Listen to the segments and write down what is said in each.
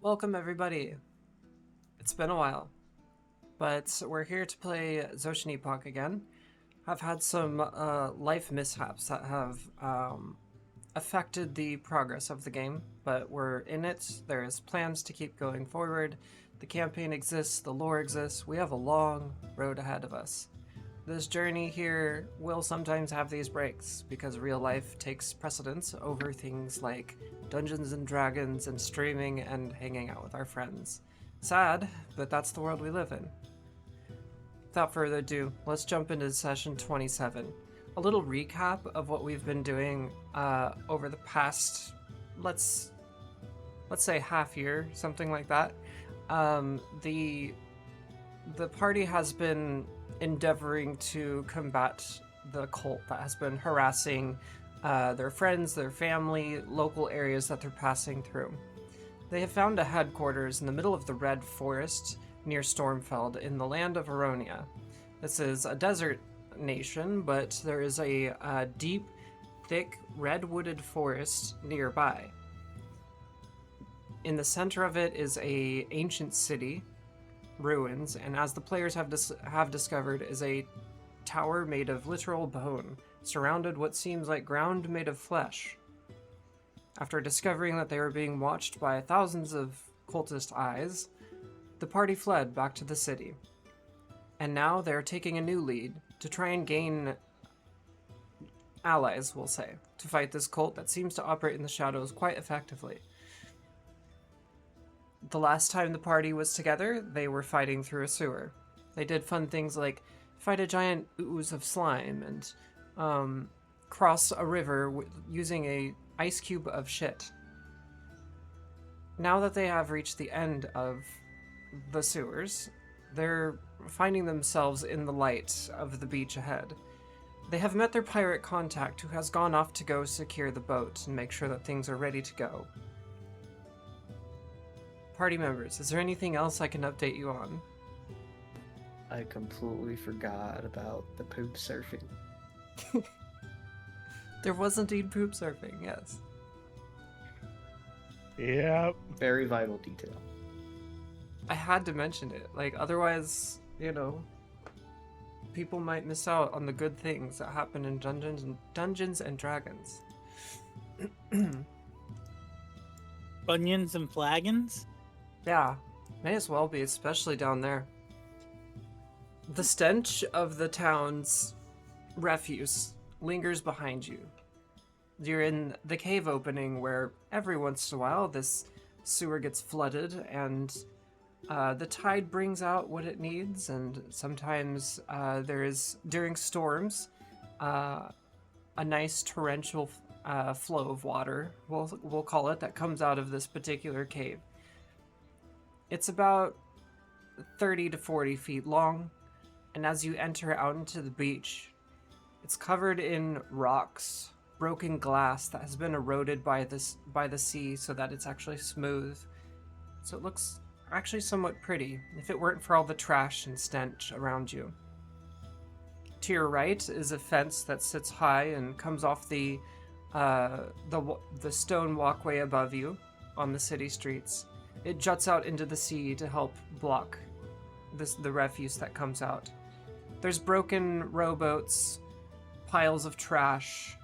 Welcome, everybody. It's been a while, but we're here to play Zotian Epoch again. I've had some life mishaps that have affected the progress of the game, but we're in it. There's plans to keep going forward. The campaign exists, the lore exists. We have a long road ahead of us. This journey here will sometimes have these breaks because real life takes precedence over things like Dungeons and Dragons and streaming and hanging out with our friends. Sad, but that's the world we live in. Without further ado, let's jump into session 27. A little recap of what we've been doing over the past, let's say half year, something like that. The party has been endeavoring to combat the cult that has been harassing their friends, their family, local areas that they're passing through. They have found a headquarters in the middle of the Red Forest near Stormfeld in the land of Aronia. This is a desert nation, but there is a deep, thick, red-wooded forest nearby. In the center of it is a ancient city, ruins, and as the players have discovered, is a tower made of literal bone, surrounded what seems like ground made of flesh. After discovering that they were being watched by thousands of cultist eyes, the party fled back to the city. And now they are taking a new lead to try and gain allies, we'll say, to fight this cult that seems to operate in the shadows quite effectively. The last time the party was together, they were fighting through a sewer. They did fun things like fight a giant ooze of slime and cross a river using a ice cube of shit. Now that they have reached the end of the sewers, they're finding themselves in the light of the beach ahead. They have met their pirate contact who has gone off to go secure the boat and make sure that things are ready to go. Party members, is there anything else I can update you on? I completely forgot about the poop surfing. There was indeed poop surfing, yes. Yep. Very vital detail. I had to mention it. Like, otherwise, people might miss out on the good things that happen in Dungeons and Dragons. Bunions and flagons? Yeah, may as well be, especially down there. The stench of the town's refuse lingers behind you. You're in the cave opening where every once in a while this sewer gets flooded and the tide brings out what it needs, and sometimes there is, during storms, a nice torrential flow of water, we'll call it, that comes out of this particular cave. It's about 30 to 40 feet long, and as you enter out into the beach, it's covered in rocks, broken glass that has been eroded by the sea so that it's actually smooth. So it looks actually somewhat pretty, if it weren't for all the trash and stench around you. To your right is a fence that sits high and comes off the stone walkway above you on the city streets. It juts out into the sea to help block the refuse that comes out. There's broken rowboats, piles of trash,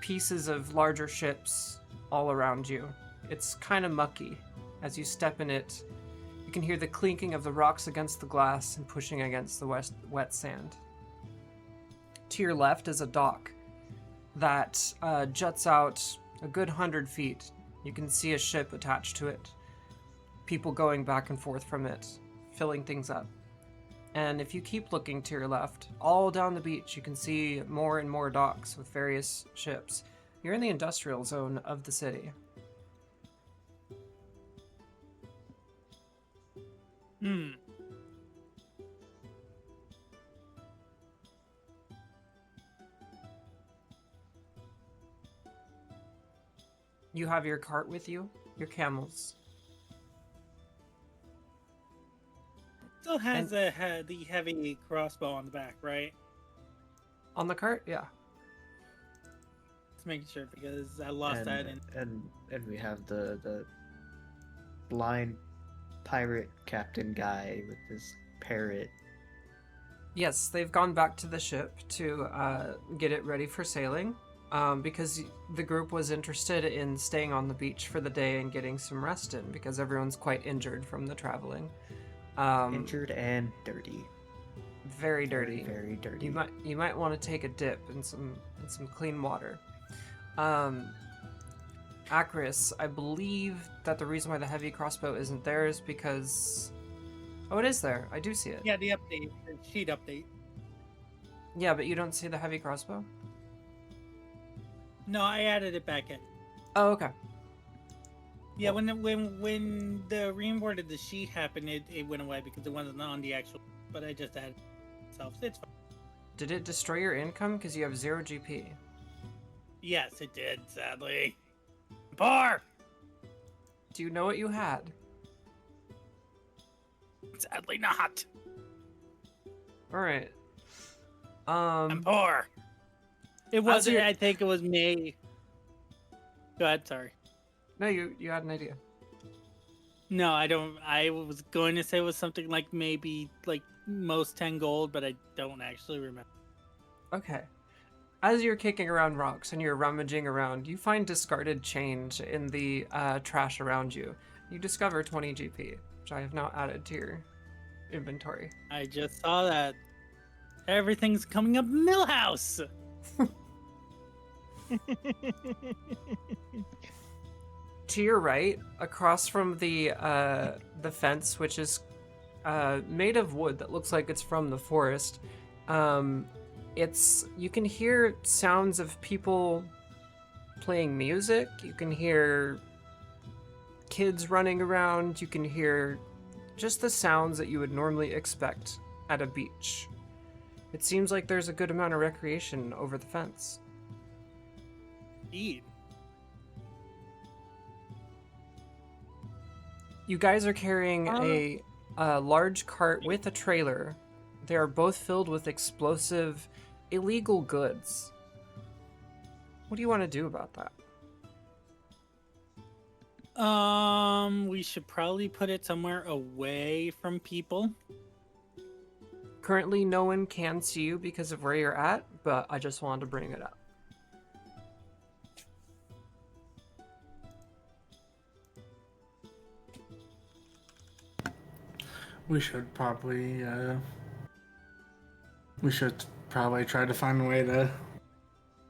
pieces of larger ships all around you. It's kind of mucky. As you step in it, you can hear the clinking of the rocks against the glass and pushing against the wet sand. To your left is a dock that juts out a good 100 feet. You can see a ship attached to it. People going back and forth from it, filling things up. And if you keep looking to your left, all down the beach, you can see more and more docks with various ships. You're in the industrial zone of the city. You have your cart with you, your camels. Still has the heavy crossbow on the back, right? On the cart? Yeah. Just making sure because I lost that. And we have the blind pirate captain guy with his parrot. Yes, they've gone back to the ship to get it ready for sailing, because the group was interested in staying on the beach for the day and getting some rest in, because everyone's quite injured from the traveling. Injured and dirty. Very dirty. Very, very dirty. You might want to take a dip in some clean water. Acris, I believe that the reason why the heavy crossbow isn't there is because... Oh, it is there. I do see it. Yeah, the update, the sheet update. Yeah, but you don't see the heavy crossbow? No, I added it back in. Oh, okay. Yeah, when the reinboarded the sheet happened, it went away because it wasn't on the actual. But I just added it myself. It's fine. Did it destroy your income because you have 0 GP? Yes, it did. Sadly. Poor. Do you know what you had? Sadly not. All right. I'm poor. It wasn't. I think it was me. Go ahead. Sorry. No, you had an idea. No, I don't. I was going to say it was something like maybe like most 10 gold, but I don't actually remember. Okay. As you're kicking around rocks and you're rummaging around, you find discarded change in the trash around you. You discover 20 GP, which I have now added to your inventory. I just saw that. Everything's coming up Millhouse. To your right, across from the fence, which is made of wood that looks like it's from the forest, you can hear sounds of people playing music. You can hear kids running around. You can hear just the sounds that you would normally expect at a beach. It seems like there's a good amount of recreation over the fence. Eat. You guys are carrying a large cart with a trailer. They are both filled with explosive, illegal goods. What do you want to do about that? We should probably put it somewhere away from people. Currently, no one can see you because of where you're at, but I just wanted to bring it up. We should probably try to find a way to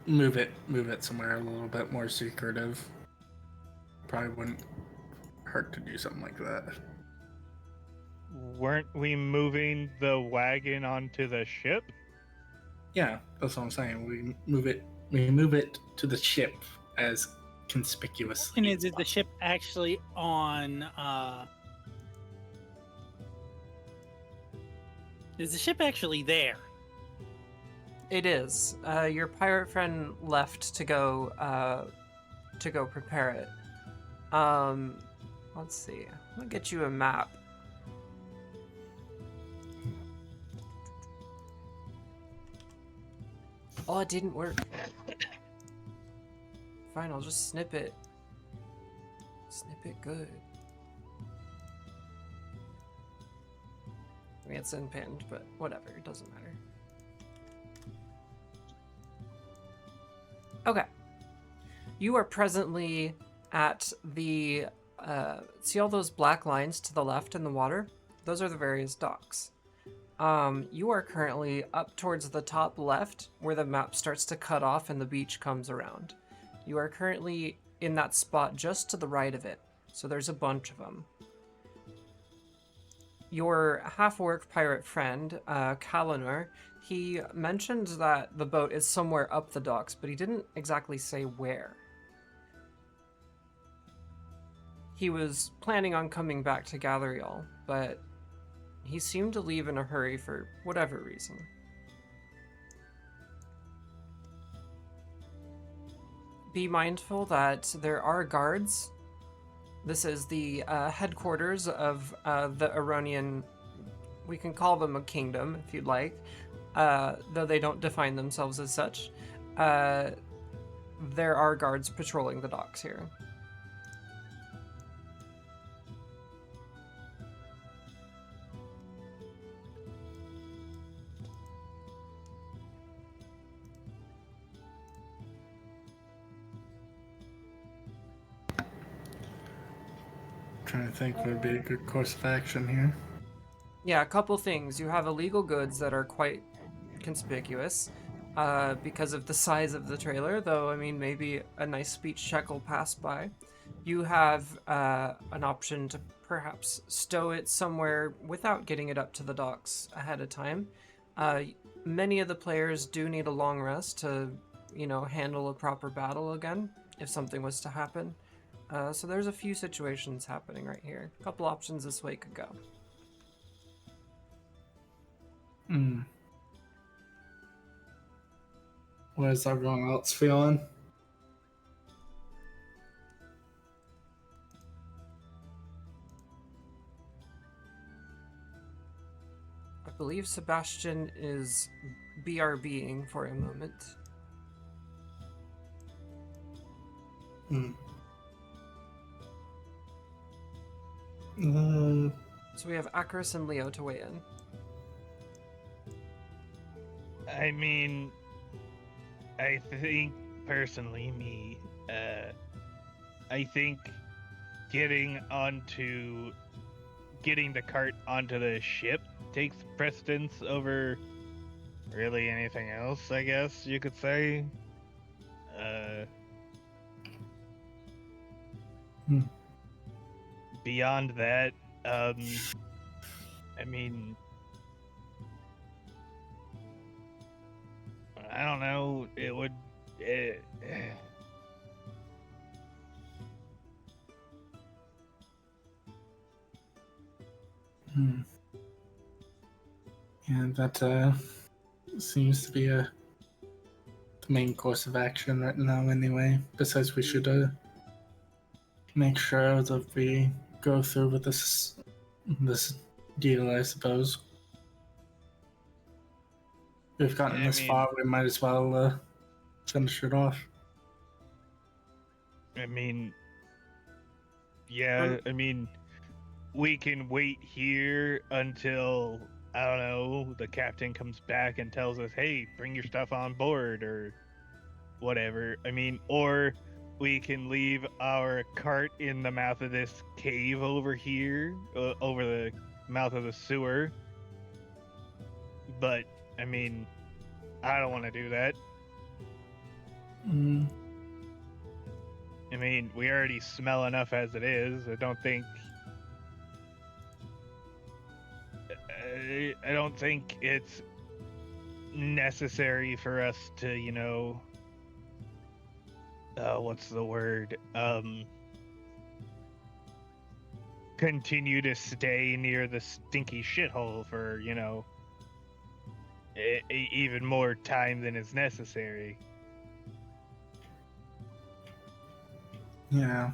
move it somewhere a little bit more secretive. Probably wouldn't hurt to do something like that. Weren't we moving the wagon onto the ship? Yeah, that's what I'm saying. We move it to the ship as conspicuously. And is the ship actually on? Is the ship actually there? It is. Your pirate friend left to go prepare it. Let's see. I'll get you a map. Oh, it didn't work. Fine, I'll just snip it. Snip it good. I mean, it's unpinned, but whatever, it doesn't matter. Okay. You are presently at the, see all those black lines to the left in the water? Those are the various docks. You are currently up towards the top left, where the map starts to cut off and the beach comes around. You are currently in that spot just to the right of it, so there's a bunch of them. Your half-orc pirate friend, Kalanor, he mentioned that the boat is somewhere up the docks, but he didn't exactly say where. He was planning on coming back to gather y'all, but he seemed to leave in a hurry for whatever reason. Be mindful that there are guards. This is the headquarters of the Aronian. We can call them a kingdom if you'd like, though they don't define themselves as such. There are guards patrolling the docks here. Trying to think what would be a good course of action here. Yeah, a couple things. You have illegal goods that are quite conspicuous because of the size of the trailer, though, I mean, maybe a nice speech check will pass by. You have an option to perhaps stow it somewhere without getting it up to the docks ahead of time. Many of the players do need a long rest to, handle a proper battle again if something was to happen. So there's a few situations happening right here. A couple options this way could go. Hmm. What is everyone else feeling? I believe Sebastian is BRBing for a moment. Hmm. So we have Akris and Leo to weigh in. I mean, I think personally, I think getting the cart onto the ship takes precedence over really anything else, I guess you could say. Beyond that, I mean, I don't know, it would... Yeah, that seems to be the main course of action right now anyway. Besides, we should make sure that we go through with this deal, I suppose. We've gotten I this mean- far, we might as well finish it off. I mean, yeah, I mean, we can wait here until, I don't know, the captain comes back and tells us, hey, bring your stuff on board or whatever. I mean, or we can leave our cart in the mouth of this cave over here, over the mouth of the sewer. But, I mean, I don't want to do that. Mm. I mean, we already smell enough as it is. I don't think it's necessary for us to, what's the word? Continue to stay near the stinky shithole for, even more time than is necessary. Yeah.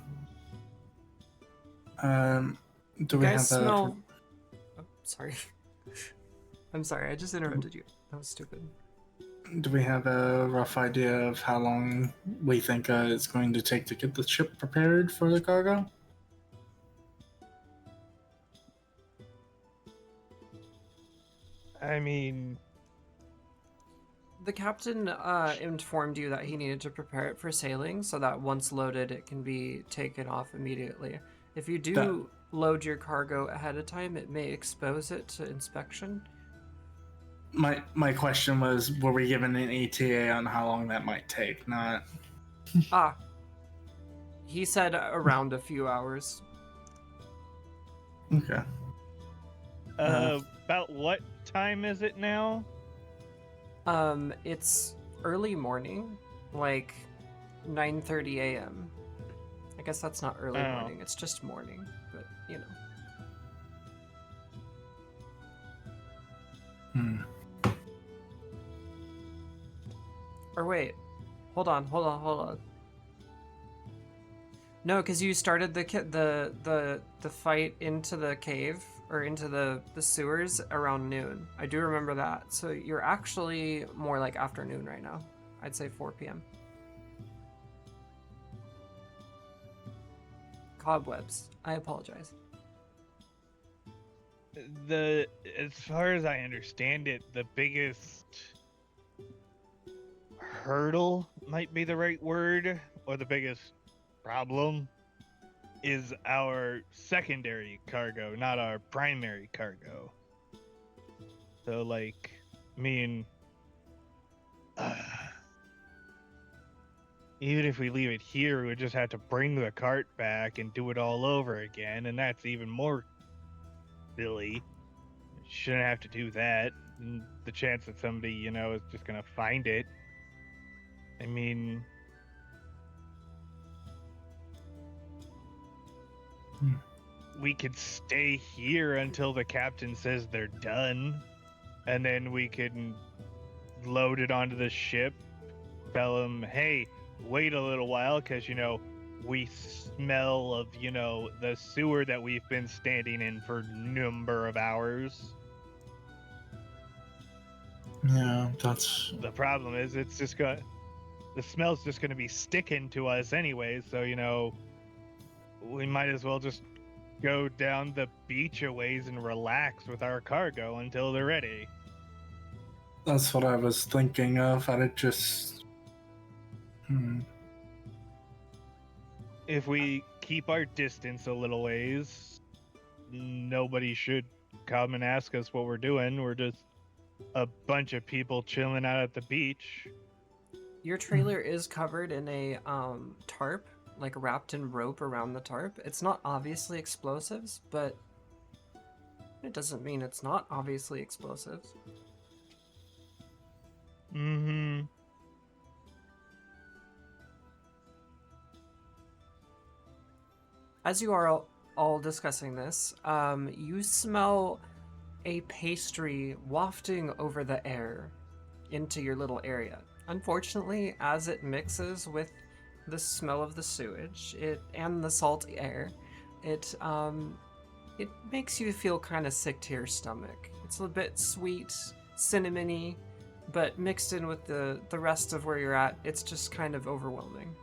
Do You we guys have smell... Oh, sorry. I'm sorry, I just interrupted you. That was stupid. Do we have a rough idea of how long we think it's going to take to get the ship prepared for the cargo? I mean, The captain informed you that he needed to prepare it for sailing so that once loaded, it can be taken off immediately. If you do load your cargo ahead of time, it may expose it to inspection. My question was, were we given an ETA on how long that might take? Not. He said around a few hours. Okay. about what time is it now? It's early morning, like 9:30 a.m. I guess that's not early morning, it's just morning, but Or wait, hold on. No, because you started the fight into the cave or into the sewers around noon. I do remember that. So you're actually more like afternoon right now. I'd say 4 p.m. Cobwebs. I apologize. As far as I understand it, the biggest hurdle might be the right word, or the biggest problem is our secondary cargo, not our primary cargo. So, like, I mean, even if we leave it here, we would just have to bring the cart back and do it all over again, and that's even more silly. Shouldn't have to do that. And the chance that somebody, is just gonna find it. I mean, we could stay here until the captain says they're done, and then we can load it onto the ship, tell them, hey, wait a little while, because, we smell of, the sewer that we've been standing in for a number of hours. Yeah, that's The problem is the smell's just gonna be sticking to us anyway, so, we might as well just go down the beach a ways and relax with our cargo until they're ready. that's what I was thinking of. I'd just If we keep our distance a little ways, nobody should come and ask us what we're doing. We're just a bunch of people chilling out at the beach. Your trailer is covered in a tarp, like wrapped in rope around the tarp. It's not obviously explosives, but it doesn't mean it's not obviously explosives. Mm-hmm. As you are all discussing this, you smell a pastry wafting over the air into your little area. Unfortunately, as it mixes with the smell of the sewage and the salty air, it makes you feel kind of sick to your stomach. It's a bit sweet, cinnamony, but mixed in with the rest of where you're at, it's just kind of overwhelming.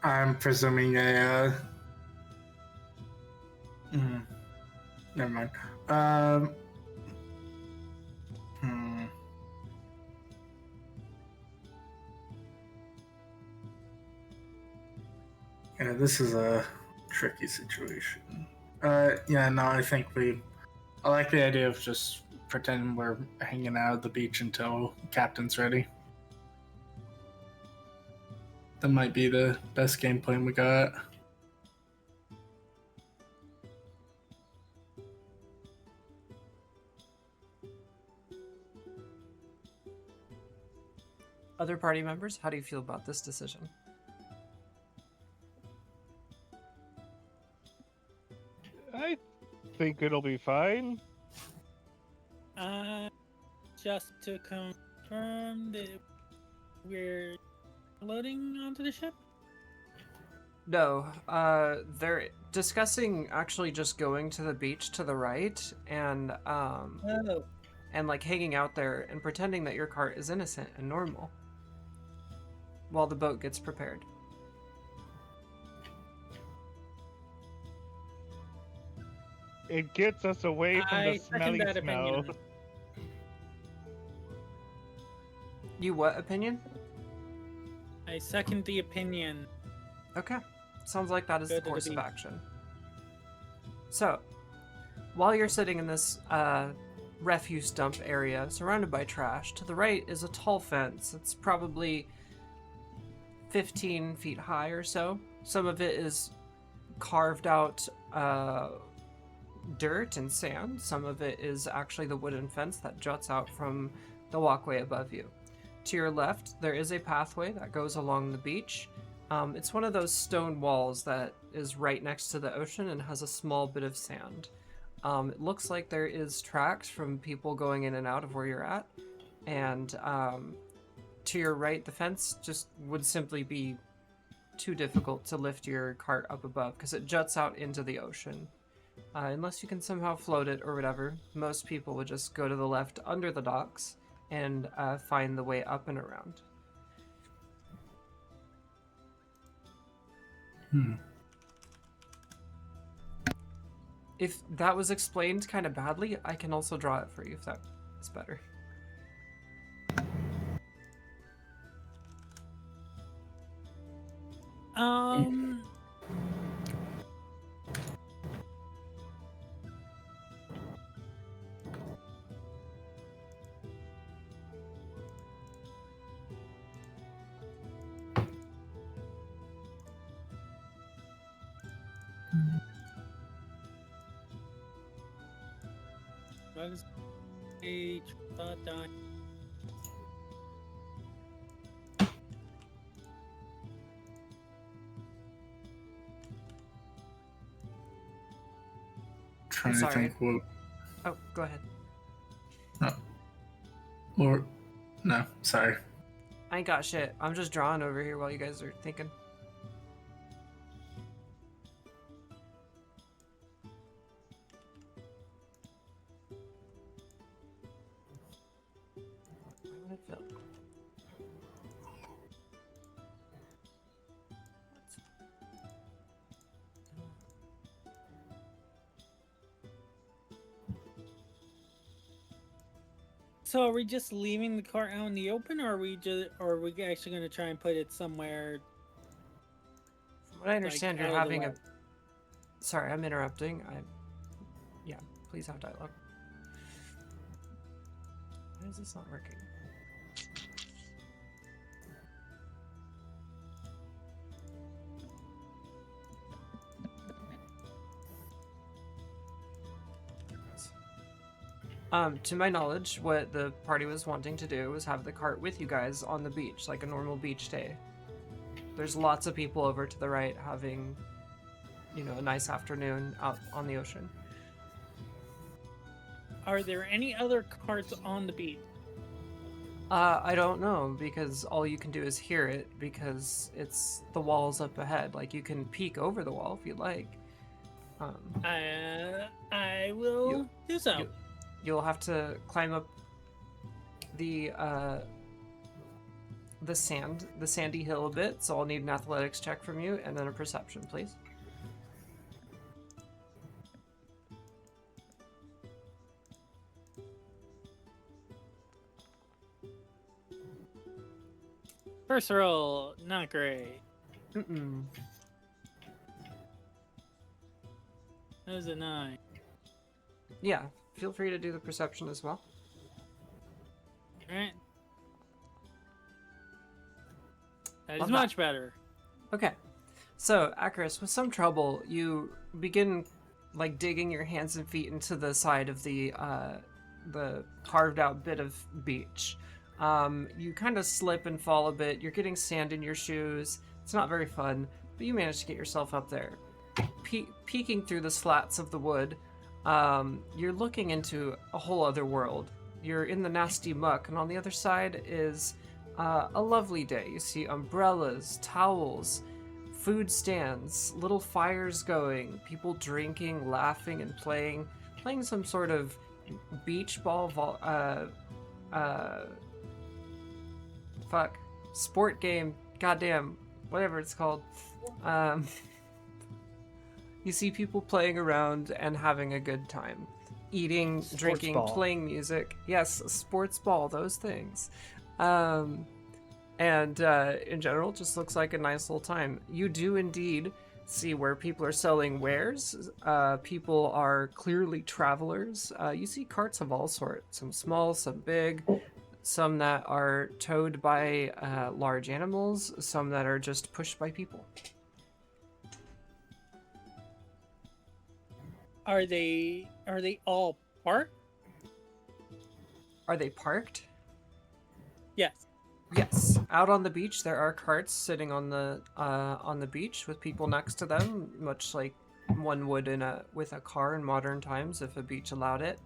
I'm presuming never mind. Yeah, this is a tricky situation. Yeah, no, I like the idea of just pretending we're hanging out at the beach until the captain's ready. That might be the best game plan we got. Other party members, how do you feel about this decision? I think it'll be fine. Just to confirm that we're loading onto the ship? No, they're discussing actually just going to the beach to the right and like hanging out there and pretending that your cart is innocent and normal while the boat gets prepared. It gets us away from I the second smelly that smell. opinion. You what opinion? I second the opinion. Okay. Sounds like that is Go the to the course of beach. action. So, while you're sitting in this refuse dump area surrounded by trash, to the right is a tall fence. It's probably 15 feet high or so. Some of it is carved out dirt and sand. Some of it is actually the wooden fence that juts out from the walkway above you. To your left, there is a pathway that goes along the beach. It's one of those stone walls that is right next to the ocean and has a small bit of sand. It looks like there is tracks from people going in and out of where you're at. And to your right, the fence just would simply be too difficult to lift your cart up above because it juts out into the ocean. Unless you can somehow float it or whatever, most people would just go to the left under the docks and find the way up and around. If that was explained kind of badly, I can also draw it for you if that is better. Um. What is a thought die? Trying to sorry. think what. Oh, go ahead. Or. No, sorry. I ain't got shit. I'm just drawing over here while you guys are thinking. Why would it fill? So are we just leaving the cart out in the open, or are we actually going to try and put it somewhere? From what I understand, out you're of the having a. way? Sorry, I'm interrupting. Yeah, please have dialogue. Why is this not working? To my knowledge, what the party was wanting to do was have the cart with you guys on the beach, like a normal beach day. There's lots of people over to the right having, a nice afternoon out on the ocean. Are there any other carts on the beach? I don't know, because all you can do is hear it, because it's the walls up ahead. Like, you can peek over the wall if you'd like. I will do so. You'll have to climb up the sandy hill a bit, so I'll need an athletics check from you, and then a perception, please. First roll, not great. Mm-mm. That was a 9. Yeah, feel free to do the perception as well. Alright. That Love is that. much better. Okay, so Akaris, with some trouble, you begin like digging your hands and feet into the side of the carved out bit of beach. You kind of slip and fall a bit. You're getting sand in your shoes. It's not very fun, but you manage to get yourself up there. Peeking through the slats of the wood, you're looking into a whole other world. You're in the nasty muck, and on the other side is a lovely day. You see umbrellas, towels, food stands, little fires going, people drinking, laughing, and playing some sort of beach ball sport game, goddamn, whatever it's called. You see people playing around and having a good time, eating, Sports drinking, ball. playing music. Yes, sports ball, those things. And in general, it just looks like a nice little time. You do indeed see where people are selling wares. People are clearly travelers. You see carts of all sorts, some small, some big, some that are towed by large animals, some that are just pushed by people. Are they all parked? Are they parked? Yes. Yes. Out on the beach, there are carts sitting on the beach with people next to them, much like one would with a car in modern times if a beach allowed it.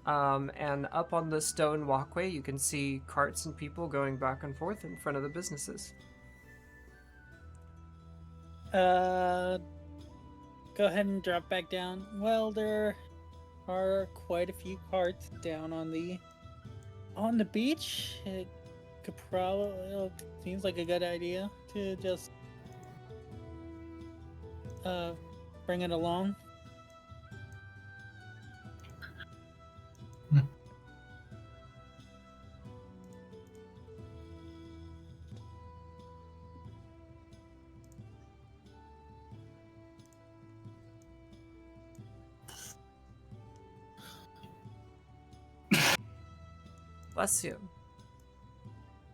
And up on the stone walkway, you can see carts and people going back and forth in front of the businesses. Go ahead and drop back down. Well, there are quite a few carts down on the beach. It could probably seems like a good idea to just bring it along. Bless you.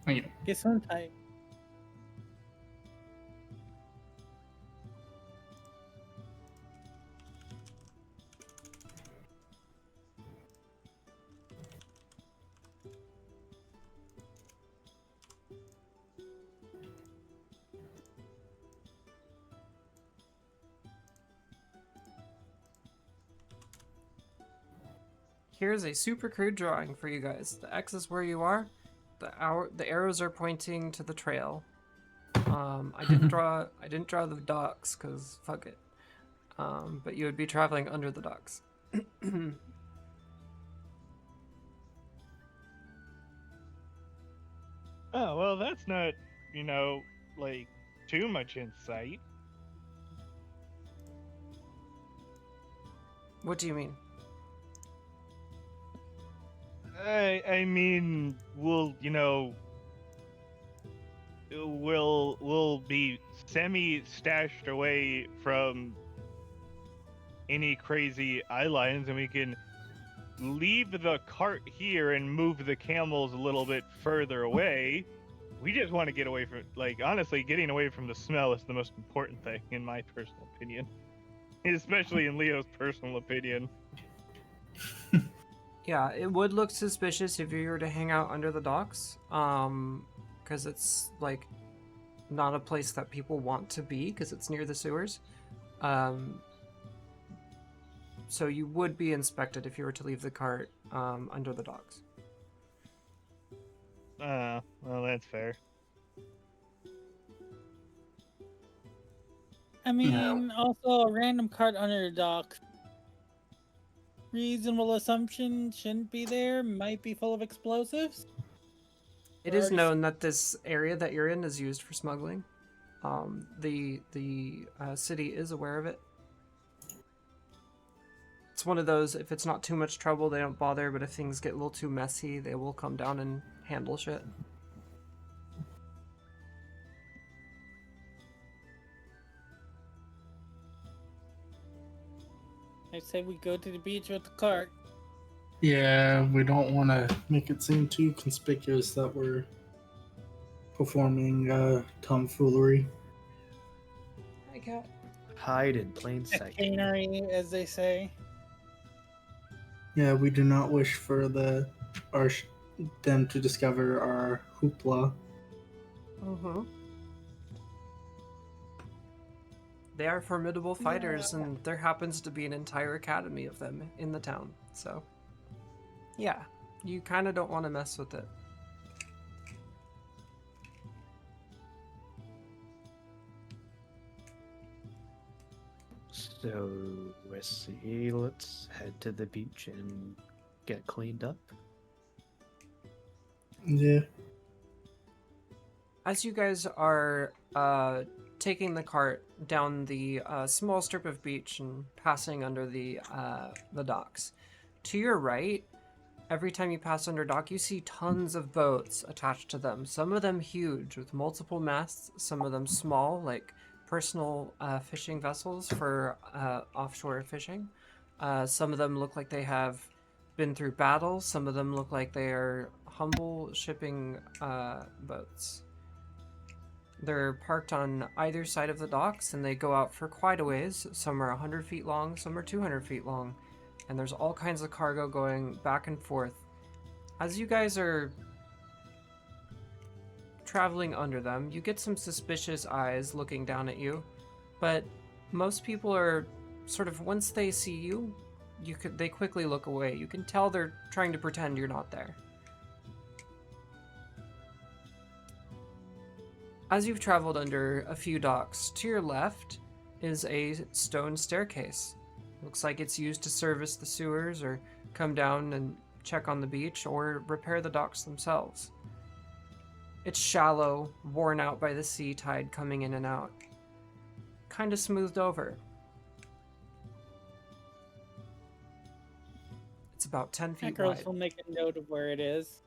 Thank you. Get some tight. Here's a super crude drawing for you guys. The X is where you are. The arrows are pointing to the trail. I didn't draw the docks because fuck it. But you would be traveling under the docks. Oh, well, that's not, like, too much insight. What do you mean? I mean, we'll be semi-stashed away from any crazy eye lines, and we can leave the cart here and move the camels a little bit further away. We just want to get away from, honestly, getting away from the smell is the most important thing, in my personal opinion. Especially in Leo's personal opinion. Yeah, it would look suspicious if you were to hang out under the docks, because it's like not a place that people want to be because it's near the sewers. So you would be inspected if you were to leave the cart under the docks. Well, that's fair. I mean, also a random cart under the dock. Reasonable assumption shouldn't be there. Might be full of explosives. It is known that this area that you're in is used for smuggling. The city is aware of it. It's one of those, if it's not too much trouble, they don't bother, but if things get a little too messy, they will come down and handle shit. I say we go to the beach with the cart. Yeah, we don't want to make it seem too conspicuous that we're performing tomfoolery. Hi, cat. Hide in plain sight. Chicanery, as they say. Yeah, we do not wish for them to discover our hoopla. Mm-hmm. They are formidable fighters, and there happens to be an entire academy of them in the town. So, yeah, you kind of don't want to mess with it. So, Wesley, let's head to the beach and get cleaned up. Yeah. As you guys are taking the cart down the small strip of beach and passing under the docks, to your right, every time you pass under dock, you see tons of boats attached to them. Some of them huge with multiple masts, some of them small, like personal fishing vessels for offshore fishing. Some of them look like they have been through battle. Some of them look like they are humble shipping boats. They're parked on either side of the docks, and they go out for quite a ways. Some are 100 feet long, some are 200 feet long, and there's all kinds of cargo going back and forth. As you guys are traveling under them, you get some suspicious eyes looking down at you, but most people are sort of, once they see you, they quickly look away. You can tell they're trying to pretend you're not there. As you've traveled under a few docks, to your left is a stone staircase. Looks like it's used to service the sewers or come down and check on the beach or repair the docks themselves. It's shallow, worn out by the sea tide coming in and out. Kind of smoothed over. It's about 10 feet Girls wide. will make a note of where it is.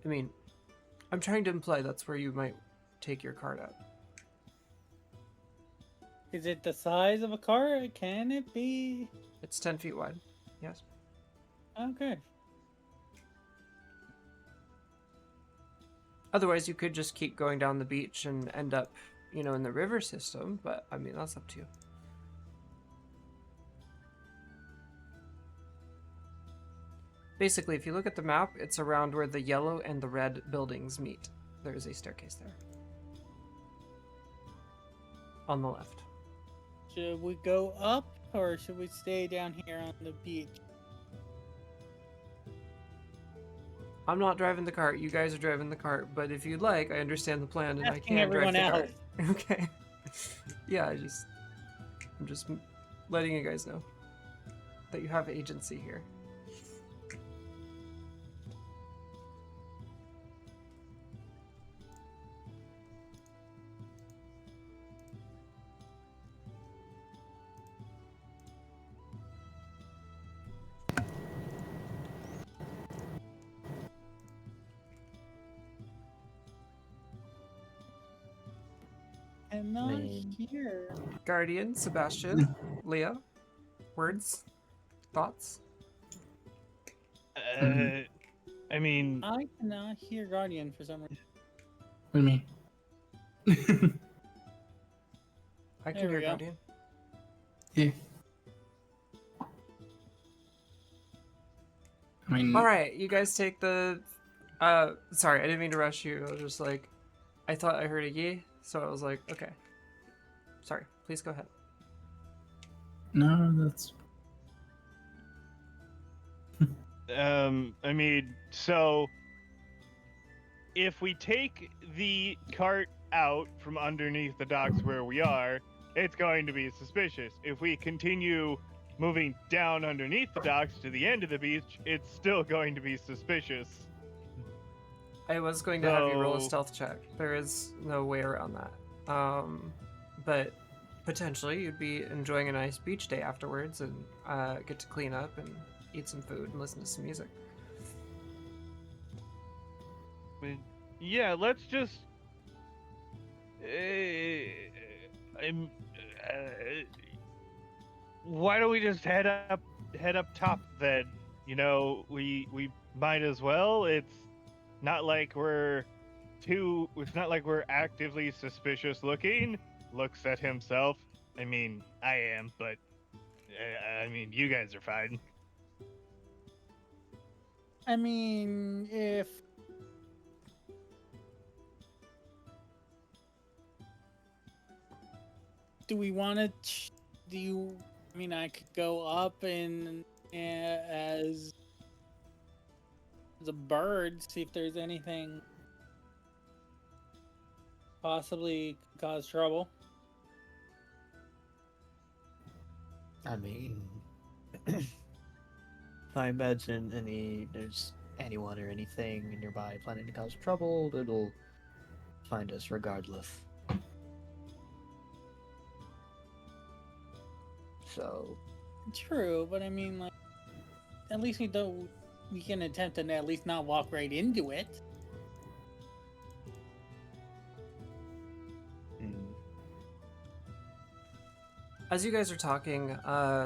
I mean, I'm trying to imply that's where you might take your card at. Is it the size of a car? Can it be? It's 10 feet wide. Yes. Okay. Otherwise, you could just keep going down the beach and end up, in the river system. But I mean, that's up to you. Basically, if you look at the map, it's around where the yellow and the red buildings meet. There is a staircase there. On the left. Should we go up or should we stay down here on the beach? I'm not driving the cart. You guys are driving the cart. But if you'd like, I understand the plan and I Asking can drive everyone the else. cart. Okay. Yeah, I'm just letting you guys know that you have agency here. I'm not Man. here. Guardian, Sebastian, Leah, words, thoughts? I mean, I cannot hear Guardian for some reason. What do you mean? I can There we hear go. Guardian. Yeah. I mean, All right, you guys take the. Sorry, I didn't mean to rush you. I was just like, I thought I heard a yay, so I was like, okay. Sorry, please go ahead. no, that's I mean, so if we take the cart out from underneath the docks where we are, it's going to be suspicious. If we continue moving down underneath the docks to the end of the beach, it's still going to be suspicious. I was going to have you roll a So- stealth check. There is no way around that. But potentially you'd be enjoying a nice beach day afterwards and get to clean up and eat some food and listen to some music. Yeah, let's just. I'm. Why don't we just head up top then? We might as well. It's not like we're It's not like we're actively suspicious looking. Looks at himself. I mean, I am, but I mean, you guys are fine. I mean, if do we want to? Do you? I mean, I could go up and as a bird, see if there's anything possibly could cause trouble. I mean, if I imagine there's anyone or anything nearby planning to cause trouble, it'll find us regardless. So, True, but I mean, like, at least we can attempt to at least not walk right into it. As you guys are talking,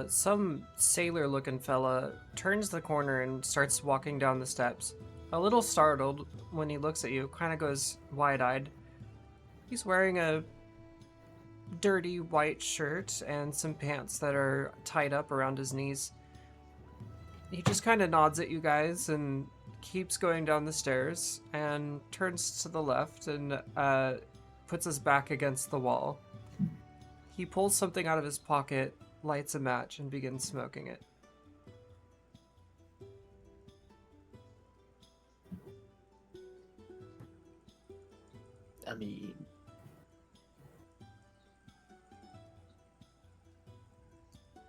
some sailor-looking fella turns the corner and starts walking down the steps. A little startled when he looks at you, kind of goes wide-eyed. He's wearing a dirty white shirt and some pants that are tied up around his knees. He just kind of nods at you guys and keeps going down the stairs and turns to the left and puts his back against the wall. He pulls something out of his pocket, lights a match, and begins smoking it. I mean,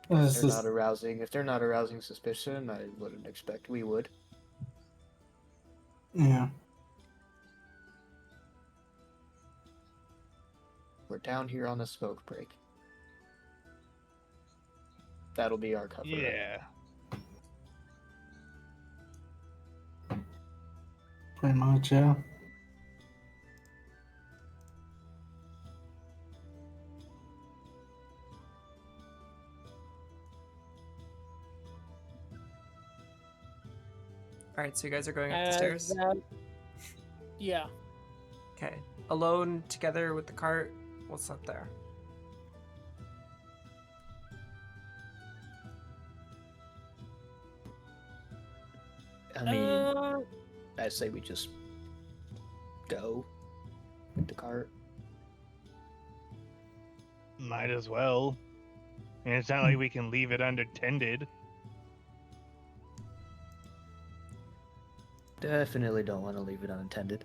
this they're is, not arousing. If they're not arousing suspicion, I wouldn't expect we would. yeah. We're down here on a smoke break. That'll be our cover. Yeah. Pretty much, yeah. All right, so you guys are going up the As stairs. that- yeah. Okay, alone together with the cart. What's up there? I mean, Uh, I say we just go with the cart. Might as well. And it's not like we can leave it unattended. Definitely don't want to leave it unattended,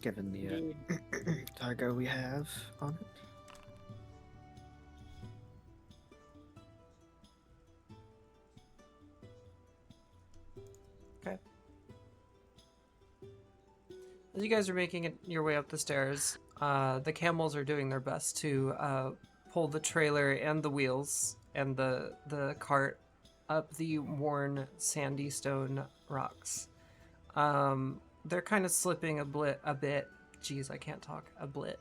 given the dude, cargo we have on it. As you guys are making your way up the stairs, the camels are doing their best to pull the trailer and the wheels and the cart up the worn sandy stone rocks. They're kind of slipping a bit. Jeez, I can't talk. A blit.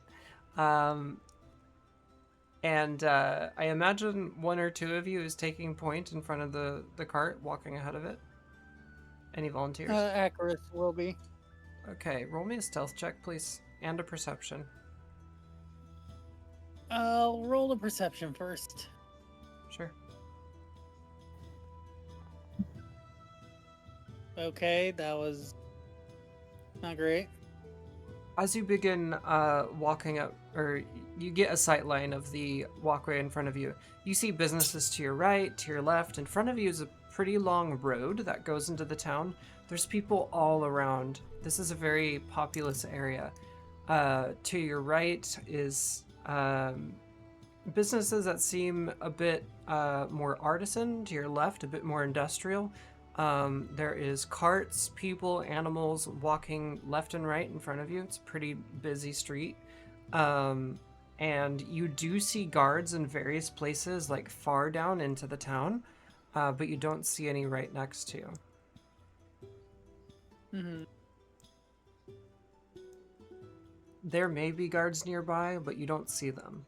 And I imagine one or two of you is taking point in front of the cart, walking ahead of it. Any volunteers? Accurate will be. Okay, roll me a stealth check, please, and a perception. I'll roll the perception first. Sure. Okay, that was not great. As you begin walking up, or you get a sight line of the walkway in front of you, you see businesses to your right, to your left. In front of you is a pretty long road that goes into the town. There's people all around. This is a very populous area. To your right is businesses that seem a bit more artisan. To your left, a bit more industrial. There is carts, people, animals walking left and right in front of you. It's a pretty busy street. And you do see guards in various places, like far down into the town, but you don't see any right next to you. Mm-hmm. There may be guards nearby, but you don't see them,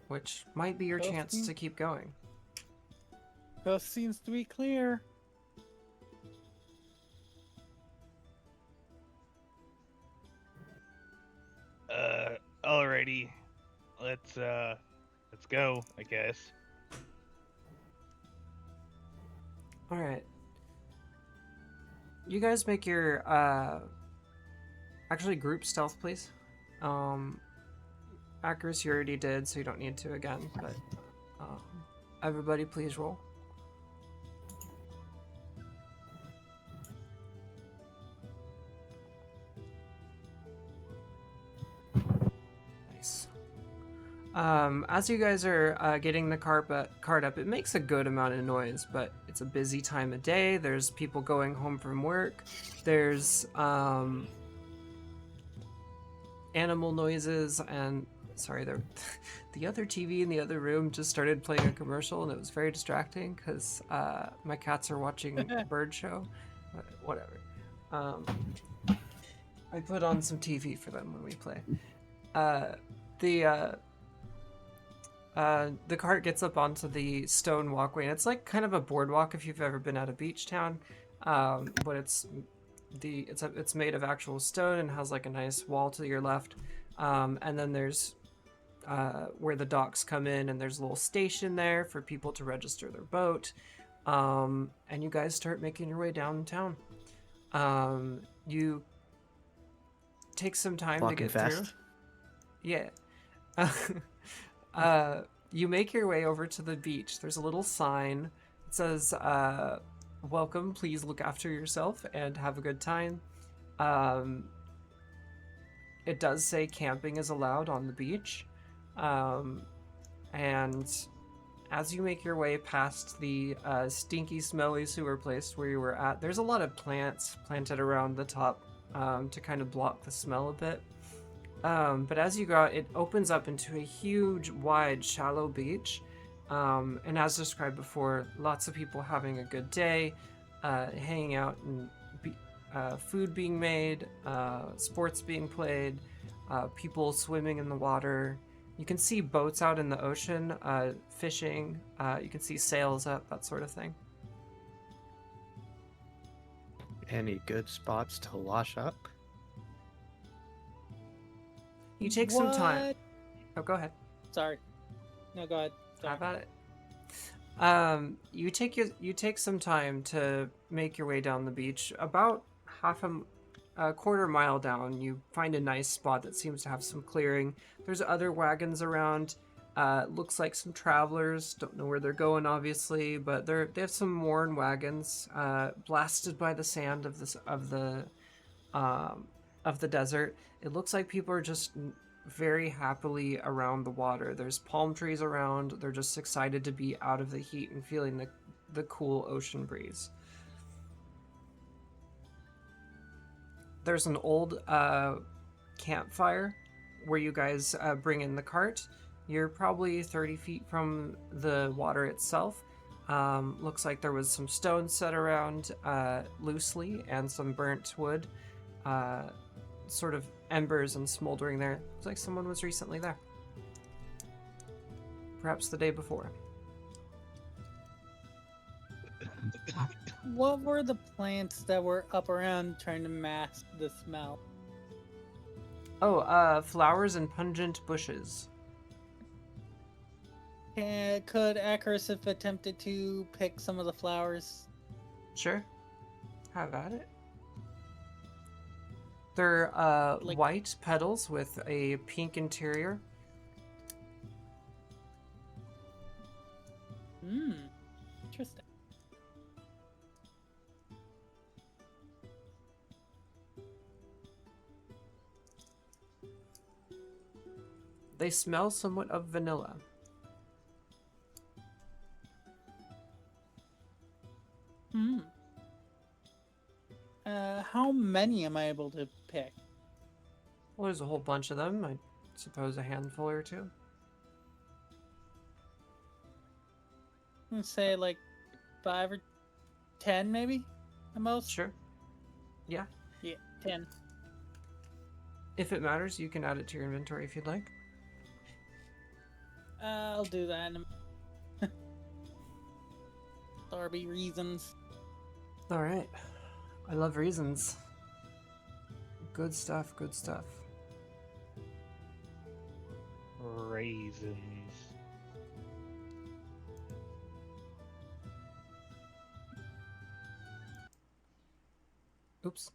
which might be your Well, chance to keep going. Coast seems to be clear. Alrighty. Let's go, I guess. All right. You guys make your actually group stealth, please. Accuracy you already did, so you don't need to again. But everybody, please roll. Nice. As you guys are getting the cart up, it makes a good amount of noise, but it's a busy time of day. There's people going home from work. There's animal noises, and sorry, the other TV in the other room just started playing a commercial, and it was very distracting because my cats are watching a bird show. But whatever. I put on some TV for them when we play. The cart gets up onto the stone walkway, and it's like kind of a boardwalk if you've ever been at a beach town, but it's made of actual stone and has like a nice wall to your left, and then there's where the docks come in, and there's a little station there for people to register their boat, and you guys start making your way downtown. You take some time Walking to get fast. through. Yeah. You make your way over to the beach. There's a little sign. It says, welcome, please look after yourself and have a good time. It does say camping is allowed on the beach. And as you make your way past the stinky, smelly sewer place where you were at, there's a lot of plants planted around the top to kind of block the smell a bit. But as you go out, it opens up into a huge, wide, shallow beach. And as described before, lots of people having a good day, hanging out, and food being made, sports being played, people swimming in the water. You can see boats out in the ocean, fishing. You can see sails up, that sort of thing. Any good spots to wash up? You take some time. What? Oh, go ahead. Sorry. No, go ahead. How Sorry. about it? You take some time to make your way down the beach. About a quarter mile down, you find a nice spot that seems to have some clearing. There's other wagons around. Looks like some travelers. Don't know where they're going, obviously, but they have some worn wagons, blasted by the sand of the desert. It looks like people are just very happily around the water. There's palm trees around. They're just excited to be out of the heat and feeling the cool ocean breeze. There's an old campfire where you guys bring in the cart. You're probably 30 feet from the water itself. Looks like there was some stones set around loosely and some burnt wood. Sort of embers and smoldering there. Looks like someone was recently there. Perhaps the day before. What were the plants that were up around trying to mask the smell? Oh, flowers and pungent bushes. Could Akaris have attempted to pick some of the flowers? Sure. Have at it. They're Like- white petals with a pink interior. Interesting. They smell somewhat of vanilla. How many am I able to pick? Well, there's a whole bunch of them. I suppose a handful or two. Let's say like 5 or 10 maybe, at most? Sure. Yeah. Yeah, 10. If it matters, you can add it to your inventory if you'd like. I'll do that in a Darby reasons. All right. I love reasons. Good stuff, good stuff. Raisins. Oops.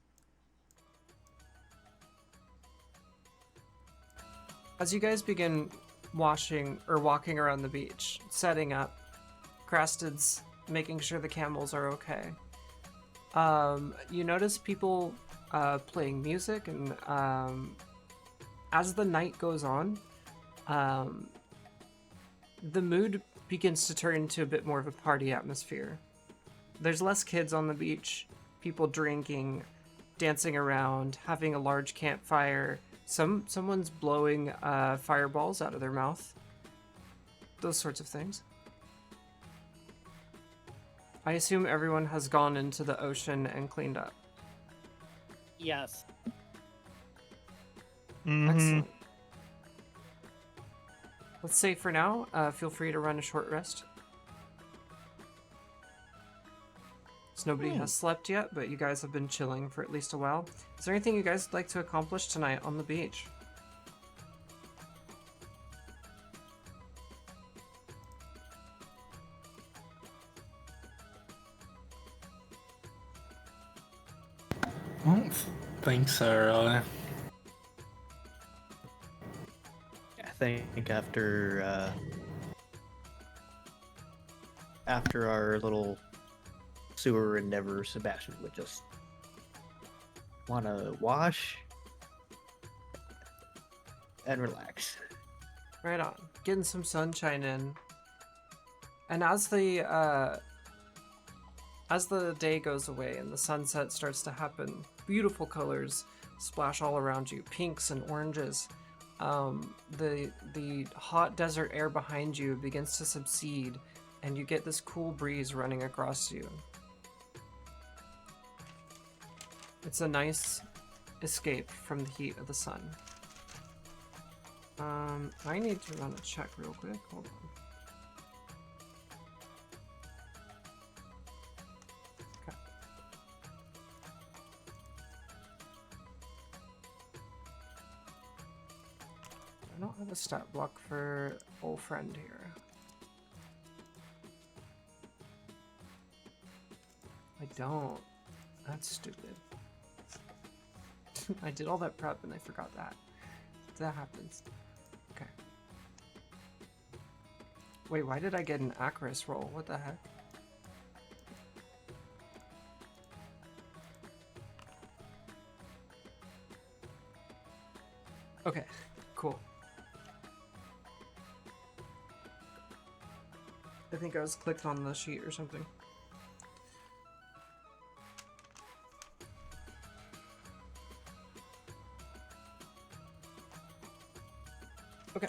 As you guys begin walking around the beach, setting up, Crasted's making sure the camels are okay. You notice people playing music, and as the night goes on, the mood begins to turn into a bit more of a party atmosphere. There's less kids on the beach, people drinking, dancing around, having a large campfire. Someone's blowing fireballs out of their mouth. Those sorts of things. I assume everyone has gone into the ocean and cleaned up. Yes. Excellent. Let's say for now, feel free to run a short rest. So nobody has slept yet, but you guys have been chilling for at least a while. Is there anything you guys would like to accomplish tonight on the beach? I don't think so, really. I think after our little sewer endeavor, Sebastian would just want to wash and relax. Right on. Getting some sunshine in. And as the day goes away and the sunset starts to happen, beautiful colors splash all around you, pinks and oranges. The hot desert air behind you begins to subside, and you get this cool breeze running across you. It's a nice escape from the heat of the sun. I need to run a check real quick. Hold on. Okay. have a stat block for old friend here. I don't. That's stupid. I did all that prep and I forgot that. That happens. Okay. Wait, why did I get an Acris roll? What the heck? Okay, cool. I think I was clicked on the sheet or something. Okay.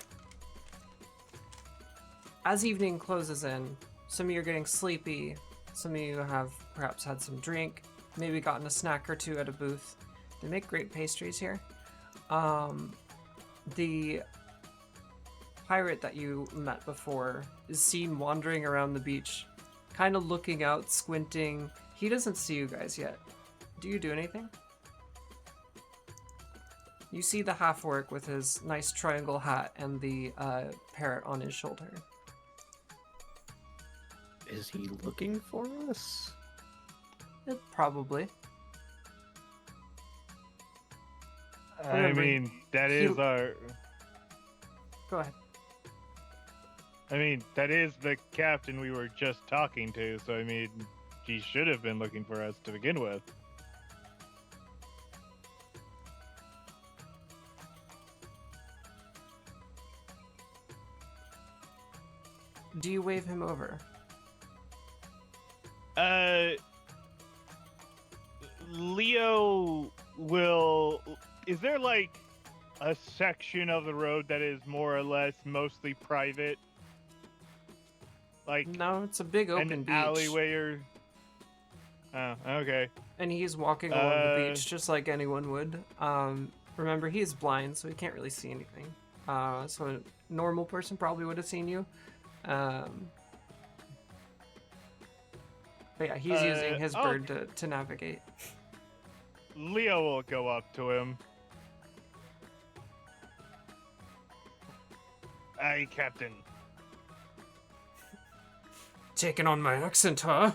As evening closes in, some of you are getting sleepy, some of you have perhaps had some drink, maybe gotten a snack or two at a booth. They make great pastries here. The pirate that you met before is seen wandering around the beach, kind of looking out, squinting. He doesn't see you guys yet. Do you do anything? You see the half-orc with his nice triangle hat and the parrot on his shoulder. Is he looking for us? Probably. I Remember, mean, that he- is our. Go ahead. I mean, that is the captain we were just talking to, so I mean, he should have been looking for us to begin with. Do you wave him over? Leo will. Is there like a section of the road that is more or less mostly private? Like No, it's a big open an beach. alleyway or. Oh, okay. And he's walking along the Uh, beach just like anyone would. Remember, he is blind, so he can't really see anything. So a normal person probably would have seen you. But yeah, he's using his bird to navigate. Leo will go up to him. Aye, Captain. Taking on my accent, huh?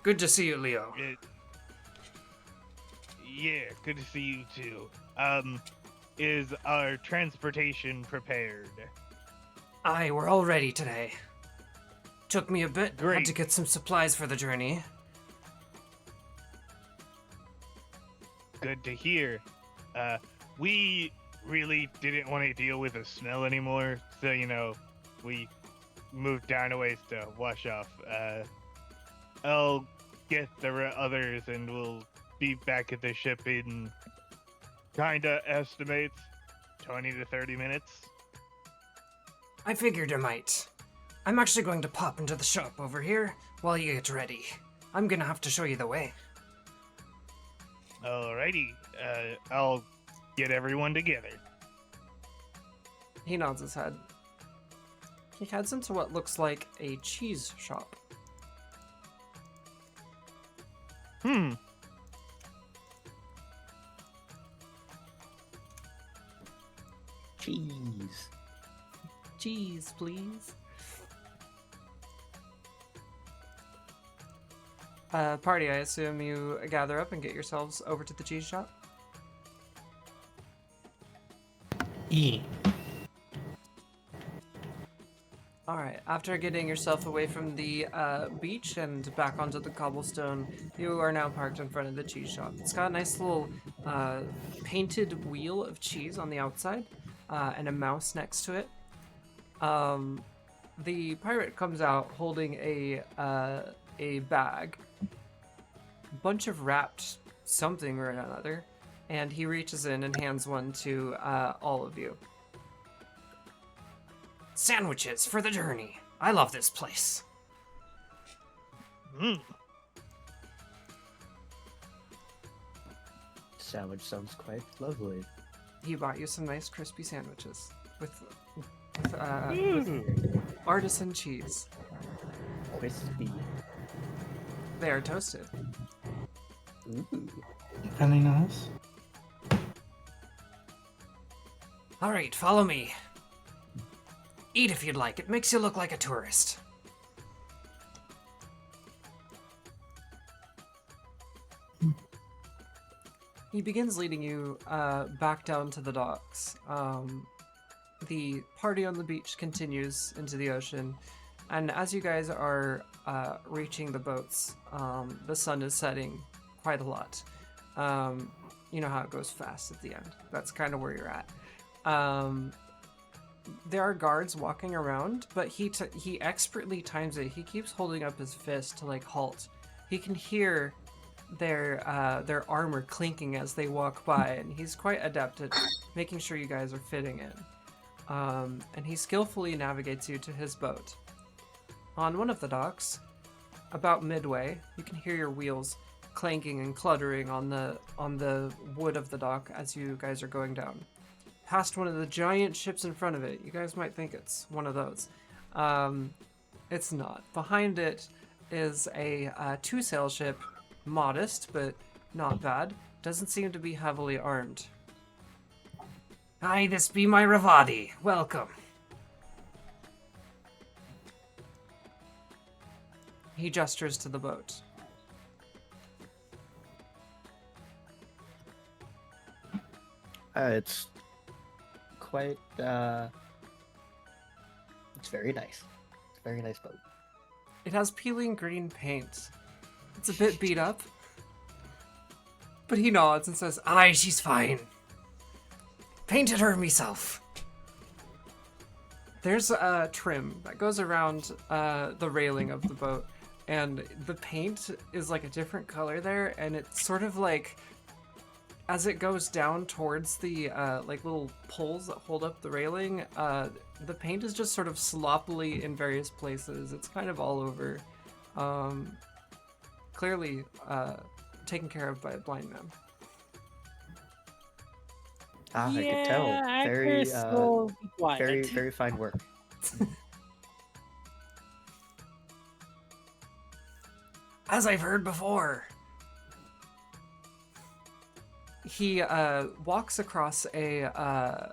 Good to see you, Leo. Yeah, good to see you too. Is our transportation prepared? Aye, we're all ready today. Took me a bit. Had Great. to get some supplies for the journey. Good to hear. We really didn't want to deal with the smell anymore, so we moved down a ways to wash off. I'll get the others, and we'll be back at the ship in kinda estimates 20 to 30 minutes. I figured I might. I'm actually going to pop into the shop over here while you get ready. I'm gonna have to show you the way. Alrighty, I'll get everyone together. He nods his head. He heads into what looks like a cheese shop. Cheese. Cheese, please. Party, I assume you gather up and get yourselves over to the cheese shop? E. Alright, after getting yourself away from the beach and back onto the cobblestone, you are now parked in front of the cheese shop. It's got a nice little painted wheel of cheese on the outside and a mouse next to it. The pirate comes out holding a bag, bunch of wrapped something or another, and he reaches in and hands one to all of you. Sandwiches for the journey. I love this place. Sandwich sounds quite lovely. He bought you some nice crispy sandwiches with artisan cheese. Crispy. They are toasted. Ooh. Very nice. All right, follow me. Eat if you'd like. It makes you look like a tourist. He begins leading you back down to the docks. The party on the beach continues into the ocean, and as you guys are reaching the boats, the sun is setting quite a lot. You know how it goes fast at the end. That's kind of where you're at. There are guards walking around, but he expertly times it. He keeps holding up his fist to like halt. He can hear their armor clinking as they walk by, and he's quite adept at making sure you guys are fitting in. And he skillfully navigates you to his boat. On one of the docks, about midway, you can hear your wheels clanking and cluttering on the wood of the dock as you guys are going down. Past one of the giant ships in front of it. You guys might think it's one of those. It's not. Behind it is a two-sail ship, modest but not bad. Doesn't seem to be heavily armed. Hi, this be my Ravati. Welcome. He gestures to the boat. It's quite, it's very nice. It's a very nice boat. It has peeling green paint. It's a bit beat up. But he nods and says, aye, she's fine. Painted her myself. There's a trim that goes around the railing of the boat, and the paint is like a different color there, and it's sort of like, as it goes down towards the like little poles that hold up the railing, the paint is just sort of sloppily in various places. It's kind of all over. Clearly taken care of by a blind man. I could tell. Very, actors will be quiet. very, very fine work. As I've heard before. He walks across a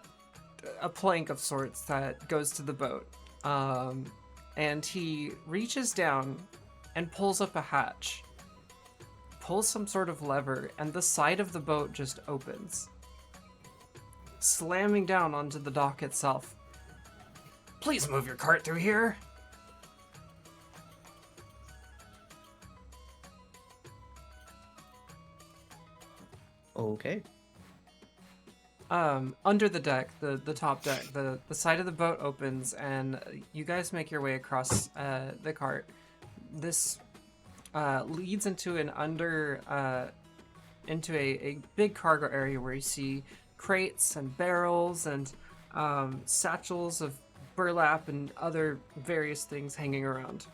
plank of sorts that goes to the boat, and he reaches down and pulls up a hatch, pulls some sort of lever, and the side of the boat just opens, slamming down onto the dock itself. Please move your cart through here. Okay. Under the deck, the top deck, the side of the boat opens, and you guys make your way across the cart. This leads into an into a big cargo area where you see crates and barrels and satchels of burlap and other various things hanging around.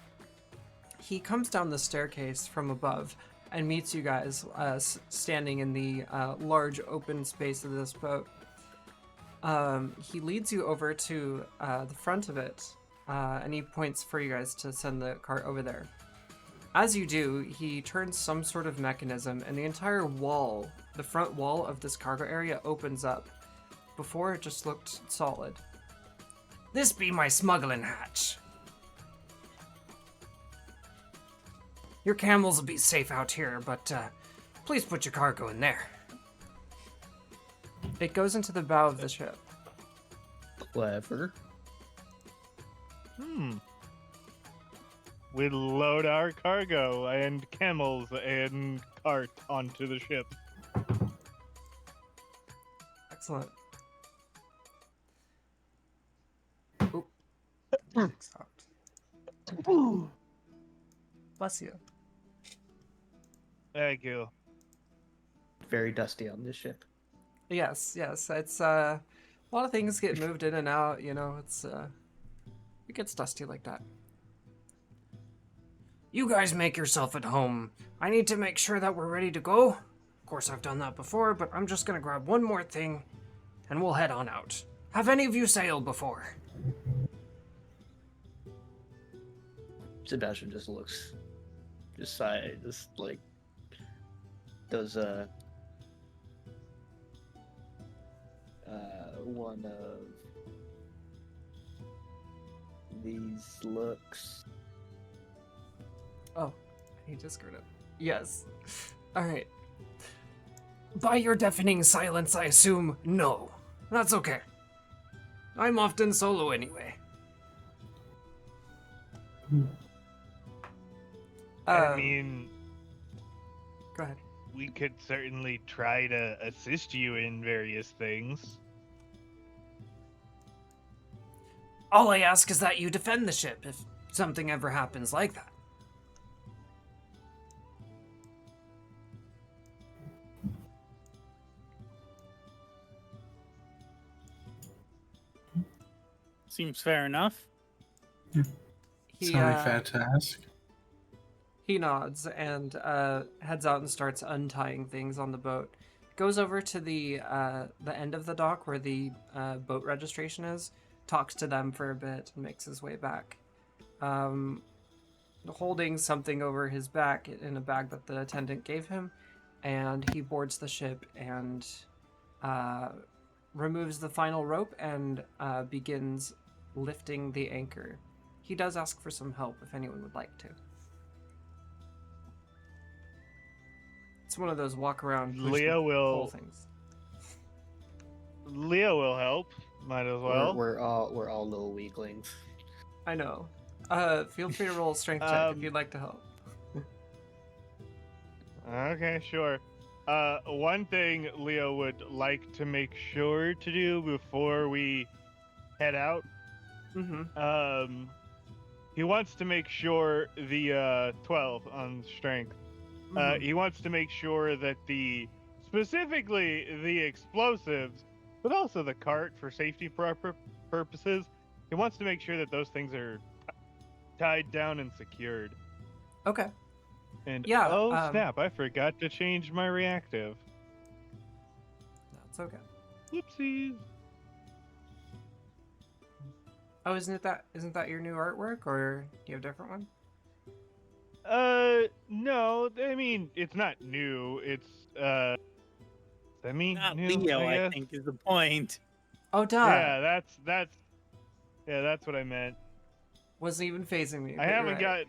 He comes down the staircase from above and meets you guys standing in the large open space of this boat. He leads you over to the front of it, and he points for you guys to send the cart over there. As you do, he turns some sort of mechanism, and the entire wall, the front wall of this cargo area, opens up. Before, it just looked solid. This be my smuggling hatch. Your camels will be safe out here, but please put your cargo in there. It goes into the bow of the ship. Clever. We load our cargo and camels and cart onto the ship. Excellent. Oop. Stopped. Bless you. Thank you. Very dusty on this ship. Yes. It's a lot of things get moved in and out. You know, it gets dusty like that. You guys make yourself at home. I need to make sure that we're ready to go. Of course, I've done that before, but I'm just gonna grab one more thing, and we'll head on out. Have any of you sailed before? Sebastian just looks, just sigh, just like does one of these looks? Oh, he just screwed up. Yes. All right. By your deafening silence, I assume no. That's okay. I'm often solo anyway. I mean, Go ahead. we could certainly try to assist you in various things. All I ask is that you defend the ship if something ever happens like that. Seems fair enough. He, It's only fair to ask. he nods and heads out and starts untying things on the boat. Goes over to the end of the dock where the boat registration is, talks to them for a bit, and makes his way back. Holding something over his back in a bag that the attendant gave him, and he boards the ship and removes the final rope and begins lifting the anchor. He does ask for some help if anyone would like to. It's one of those walk around push Leo the will- pole things. Leo will help. Might as well. We're all little weaklings. I know. Feel free to roll a strength check if you'd like to help. Okay, sure. One thing Leo would like to make sure to do before we head out, Mm-hmm. he wants to make sure the 12 on strength. He wants to make sure that specifically the explosives, but also the cart for safety purposes, he wants to make sure that those things are tied down and secured. Okay. And Yeah, snap, I forgot to change my reactive. That's okay. Whoopsies. Oh, isn't that your new artwork, or do you have a different one? No, I mean, it's not new. It's, semi-new, Not Leo, I I guess. think, is the point. Oh, duh. Yeah, that's what I meant. Wasn't even phasing me. I but you're haven't right.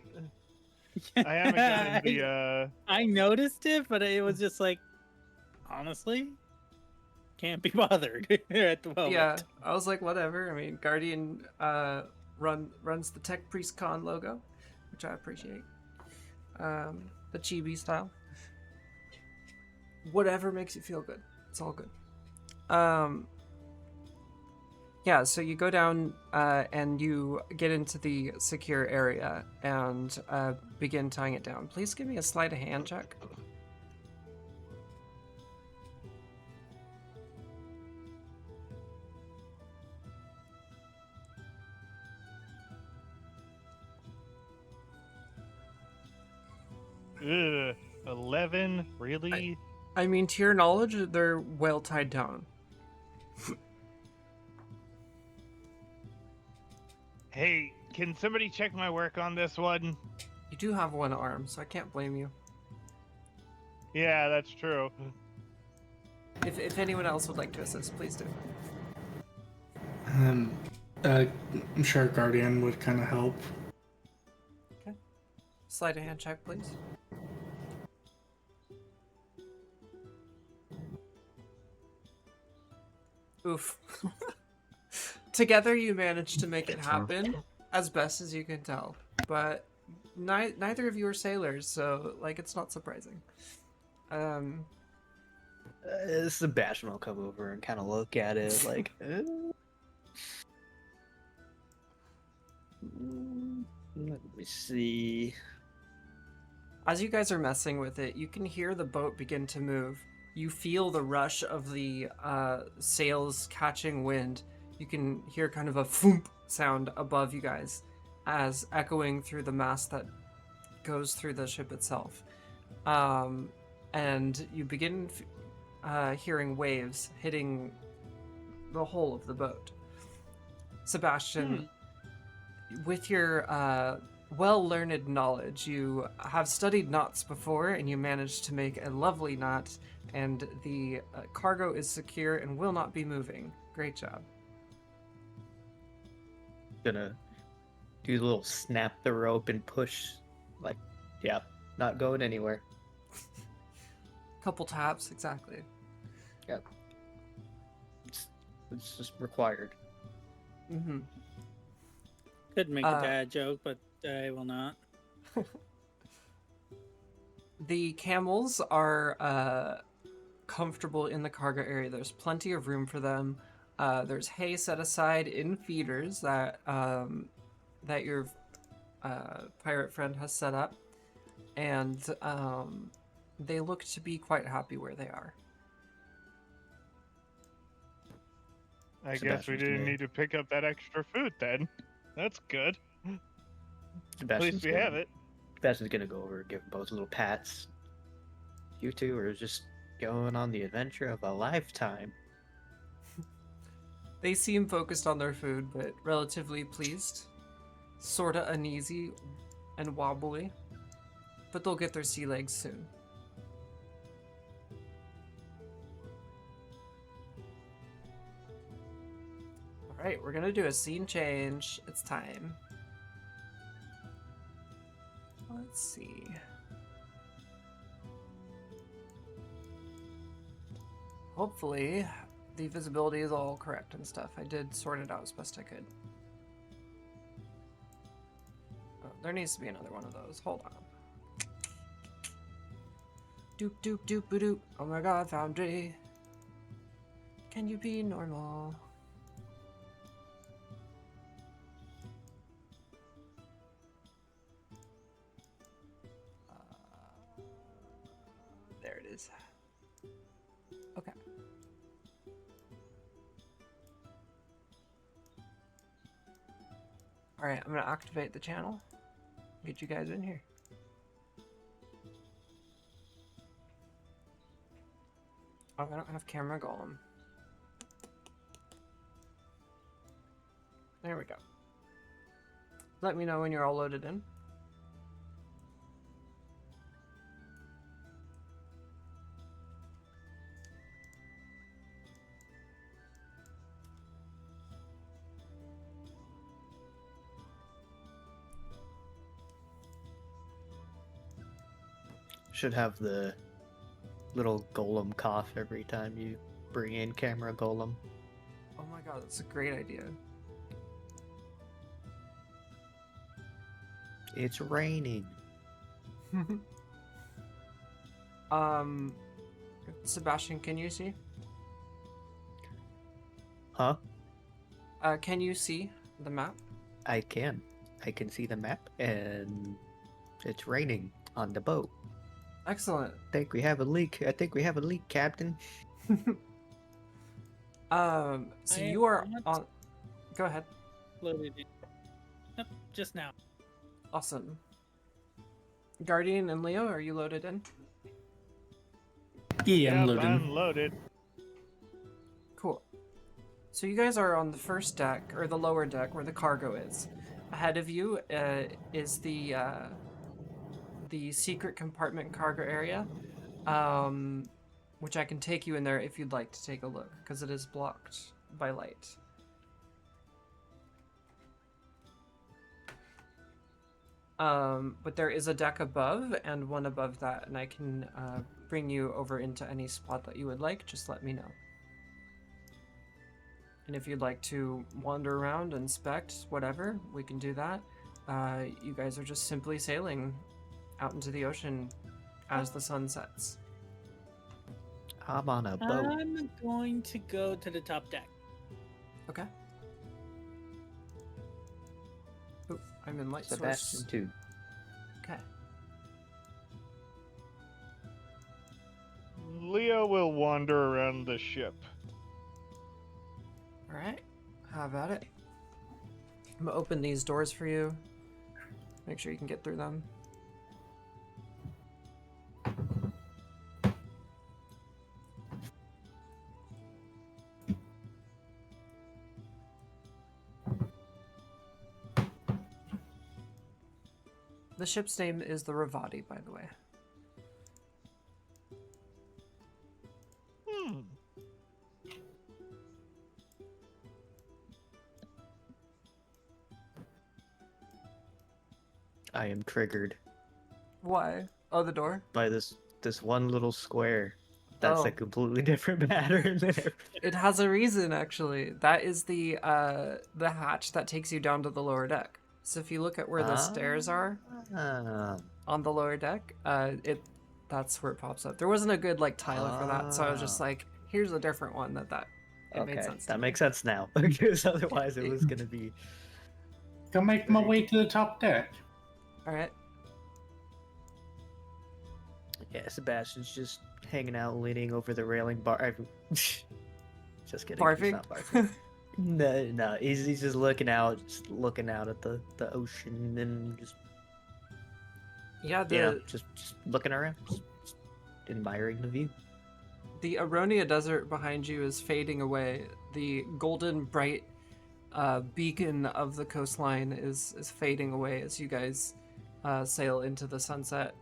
gotten the, I noticed it, but it was just like, honestly, can't be bothered at the moment. Yeah, I was like, whatever. I mean, Guardian runs the Tech Priest Con logo, which I appreciate. The chibi style. Whatever makes you feel good. It's all good. Yeah, so you go down and you get into the secure area and begin tying it down. Please give me a sleight of hand check. ugh, 11? Really? I mean, to your knowledge, they're well tied down. Hey, can somebody check my work on this one? You do have one arm, so I can't blame you. Yeah, that's true. If anyone else would like to assist, please do. I'm sure Guardian would kind of help. Sleight of hand check, please. Oof. Together you managed to make it happen as best as you can tell, but neither of you are sailors, so like it's not surprising. Sebastian will come over and kind of look at it like, let me see. As you guys are messing with it, you can hear the boat begin to move. You feel the rush of the sails catching wind. You can hear kind of a thump sound above you guys as echoing through the mast that goes through the ship itself. And you begin hearing waves hitting the hull of the boat. Sebastian, with your well-learned knowledge, you have studied knots before, and you managed to make a lovely knot, and the cargo is secure and will not be moving. Great job. Gonna Do the little snap the rope and push, like, yeah, not going anywhere. Couple taps, exactly. Yep. It's just required. Mm-hmm. Could make a dad joke, but I will not. The camels are comfortable in the cargo area. There's plenty of room for them. There's hay set aside in feeders that that your pirate friend has set up, and they look to be quite happy where they are. I guess we Sebastian's didn't gonna- need to pick up that extra food then. That's good. At Sebastian's least we gonna- have it. Sebastian's gonna go over and give them both little pats. You two are just going on the adventure of a lifetime. They seem focused on their food, but relatively pleased. Sorta uneasy and wobbly, but they'll get their sea legs soon. Alright, we're gonna do a scene change. It's time. Let's see. Hopefully, the visibility is all correct and stuff. I did sort it out as best I could. Oh, there needs to be another one of those. Hold on. Doop doop doop boo doop. Oh my god, Foundry. Can you be normal? There it is. Okay. Alright, I'm gonna activate the channel. Get you guys in here. Oh, I don't have camera golem. There we go. Let me know when you're all loaded in. Should have the little golem cough every time you bring in camera golem. Oh my god, that's a great idea. It's raining. Sebastian, can you see? Huh? Can you see the map? I can. I can see the map, and it's raining on the boat. Excellent. I think we have a leak. I think we have a leak, Captain. So I you are want- on. Go ahead. Loaded in. Yep, just now. Awesome. Guardian and Leo, are you loaded in? Yeah, I'm Yep, loading. I'm loaded. Cool. So you guys are on the first deck, or the lower deck, where the cargo is. Ahead of you is the secret compartment cargo area, which I can take you in there if you'd like to take a look, because it is blocked by light. But there is a deck above and one above that, and I can bring you over into any spot that you would like. Just let me know. And if you'd like to wander around, inspect, whatever, we can do that. You guys are just simply sailing out into the ocean as the sun sets. I'm on a boat. I'm going to go to the top deck. Okay. Oop, I'm in light Sebastian source. too. Okay. Leo will wander around the ship. All right. How about it? I'm gonna open these doors for you. Make sure you can get through them. The ship's name is the Ravati, by the way. Hmm. I am triggered Why? Oh, the door? by this one little square. That's Oh. a completely different pattern than everything. It has a reason, actually. That is the hatch that takes you down to the lower deck. So if you look at where the stairs are Ah. on the lower deck, that's where it pops up. There wasn't a good like tiler for that, so I was just like, here's a different one it made Okay, sense. that to makes me. sense now. Because otherwise it was gonna be. Go make my Very way to the top deck. All right. Yeah, Sebastian's just hanging out, leaning over the railing bar. Just kidding. He's Barfing. not barfing. No, he's just looking out at the ocean and just Yeah, just looking around, just admiring the view. the Aronia Desert behind you is fading away. The golden bright beacon of the coastline is fading away as you guys sail into the sunset.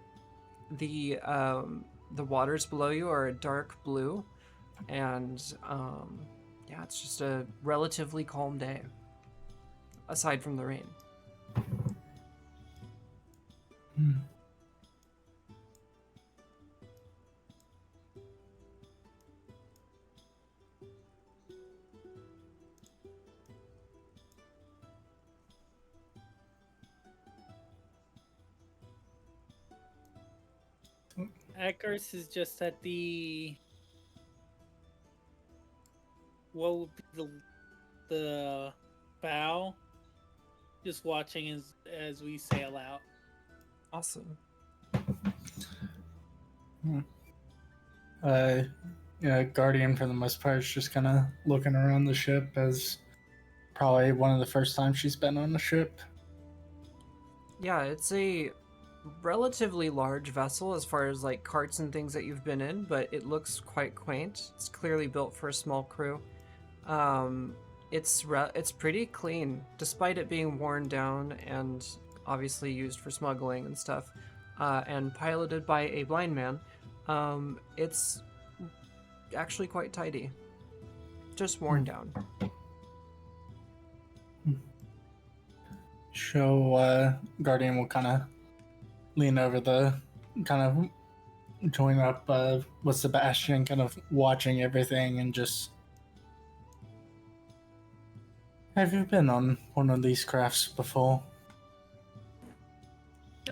The waters below you are a dark blue, and yeah, it's just a relatively calm day, aside from the rain. Akers is just at the. What would be the bow? Just watching as we sail out. Awesome. Yeah, Guardian for the most part is just kind of looking around the ship as probably one of the first times she's been on the ship. Yeah, it's a relatively large vessel as far as like carts and things that you've been in, but it looks quite quaint. It's clearly built for a small crew. It's pretty clean, despite it being worn down and obviously used for smuggling and stuff, and piloted by a blind man. It's actually quite tidy, just worn down. Guardian will kind of lean over kind of join up with Sebastian, kind of watching everything and just. Have you been on one of these crafts before?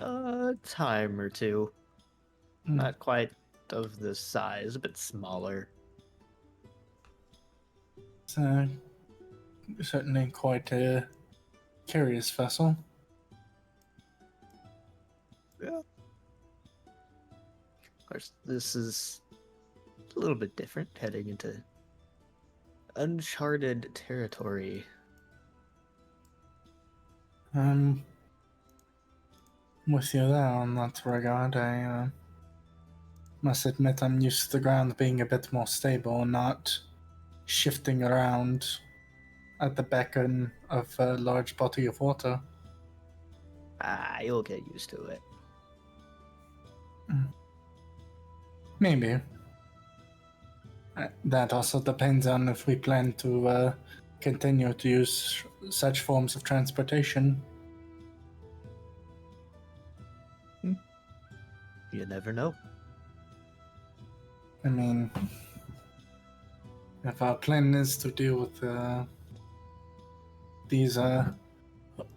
A time or two. Hmm. Not quite of this size, a bit smaller. It's certainly quite a curious vessel. Yeah. Of course, this is a little bit different, heading into uncharted territory. With you there on that regard. I must admit I'm used to the ground being a bit more stable and not shifting around at the beckon of a large body of water. You'll get used to it. Maybe. That also depends on if we plan to continue to use such forms of transportation. You never know. I mean, if our plan is to deal with these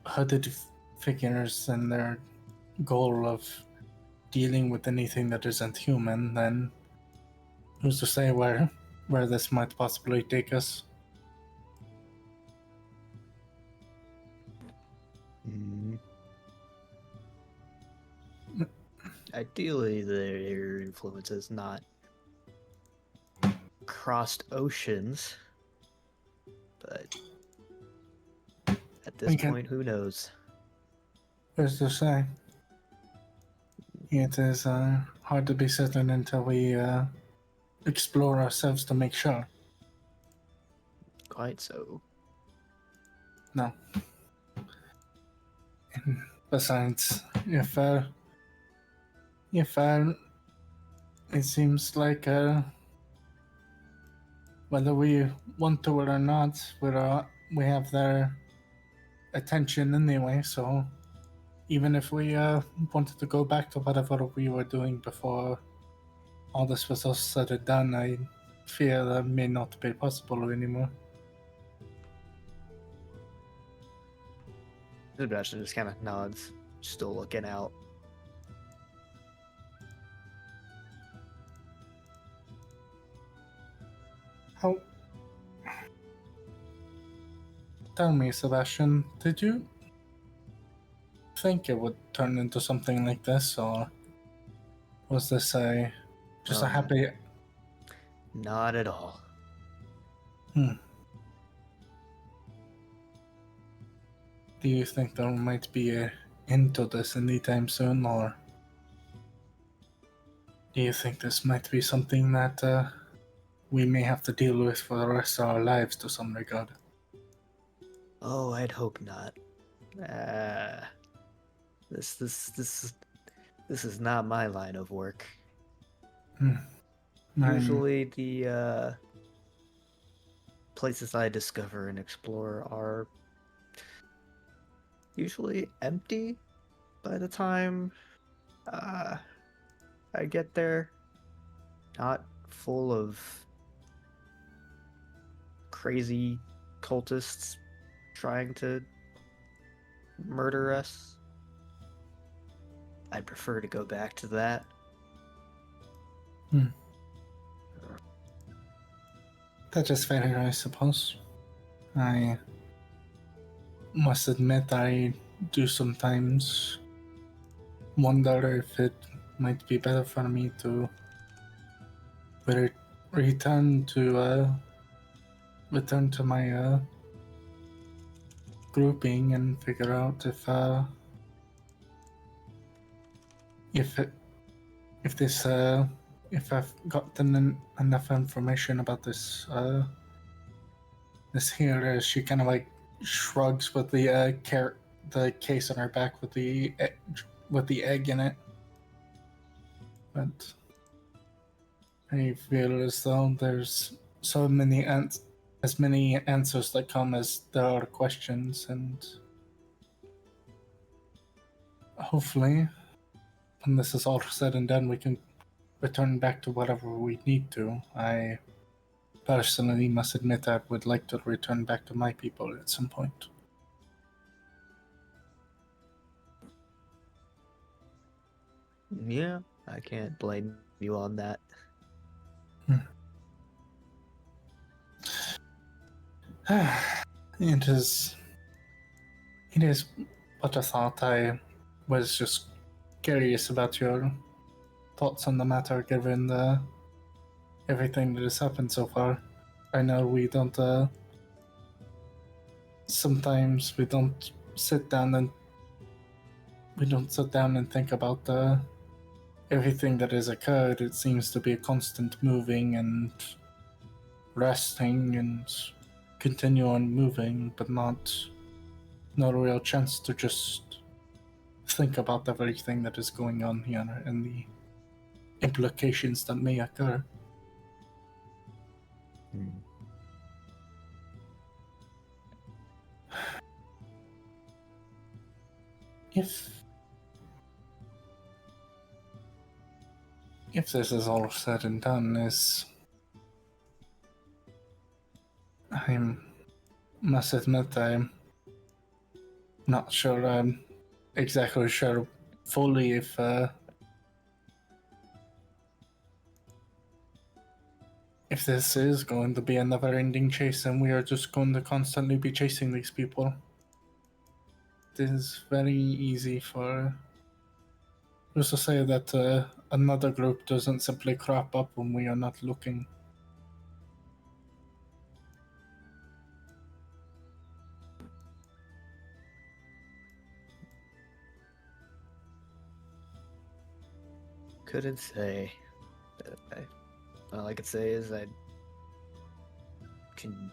hooded figures and their goal of dealing with anything that isn't human, then who's to say where this might possibly take us? Ideally, their influence is not crossed oceans, but at this point, who knows? Who's to say? It is hard to be certain until we explore ourselves to make sure. Quite so. No. And besides, if it seems like whether we want to or not, we have their attention anyway. So even if we wanted to go back to whatever we were doing before all this was all said and done, I fear that may not be possible anymore. Sebastian just kind of nods, still looking out. How? Tell me, Sebastian, did you think it would turn into something like this, or was this just a happy? Not at all. Do you think there might be a end to this anytime soon, or do you think this might be something that we may have to deal with for the rest of our lives to some regard? Oh, I'd hope not. This is not my line of work. Usually the places I discover and explore are usually empty by the time I get there. Not full of crazy cultists trying to murder us. I'd prefer to go back to that. That is fair, I suppose. I must admit I do sometimes wonder if it might be better for me to return to my grouping and figure out if I've gotten enough information about this here. She kind of like shrugs with the case on her back with the egg in it. But I feel as though there's so many as many answers that come as there are questions, and hopefully, when this is all said and done, we can return back to whatever we need to. I personally must admit I would like to return back to my people at some point. Yeah, I can't blame you on that. It is but I thought. I was just curious about your thoughts on the matter, given everything that has happened so far. I know we don't. Sometimes we don't sit down and think about everything that has occurred. It seems to be a constant moving and resting and continue on moving, but no real chance to just think about everything that is going on here and the implications that may occur. If this is all said and done, I must admit I'm not sure. I'm exactly sure fully if this is going to be a never-ending chase and we are just going to constantly be chasing these people. It is very easy for us to say that another group doesn't simply crop up when we are not looking. Couldn't say. All I could say is I can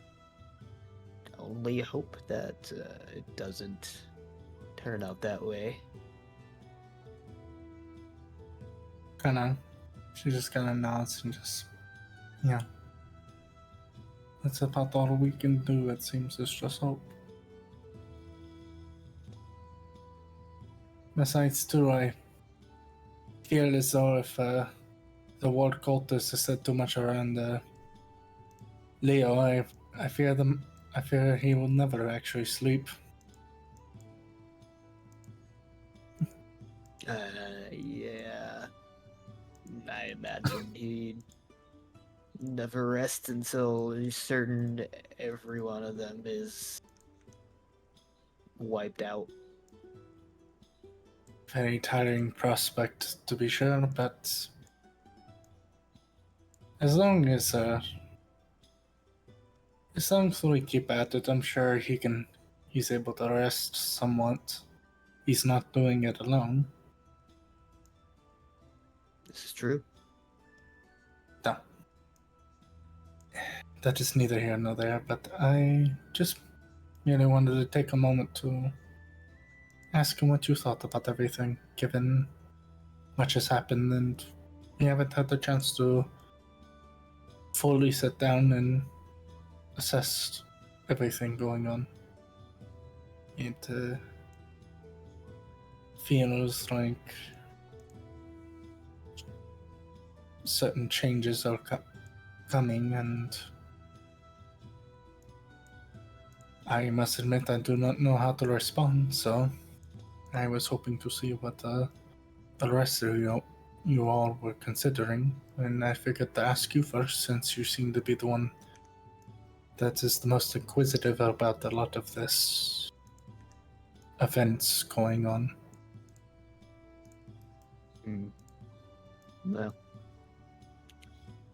only hope that it doesn't turn out that way. She just kind of nods and just, yeah. That's about all we can do, it seems, is just hope. Besides, too, I feel as though if the ward cultists have said too much around Leo, I fear them. I fear he will never actually sleep. Yeah. I imagine he'd never rest until he's certain every one of them is wiped out. Very tiring prospect, to be sure, but as long as we keep at it, I'm sure he's able to rest somewhat. He's not doing it alone. This is true. No. That is neither here nor there, but I just merely wanted to take a moment to ask him what you thought about everything, given much has happened and we haven't had the chance to fully sit down and assess everything going on. It feels like certain changes are coming, and I must admit I do not know how to respond, so I was hoping to see what the rest of you all were considering, and I figured to ask you first since you seem to be the one that is the most inquisitive about a lot of this events going on. Well,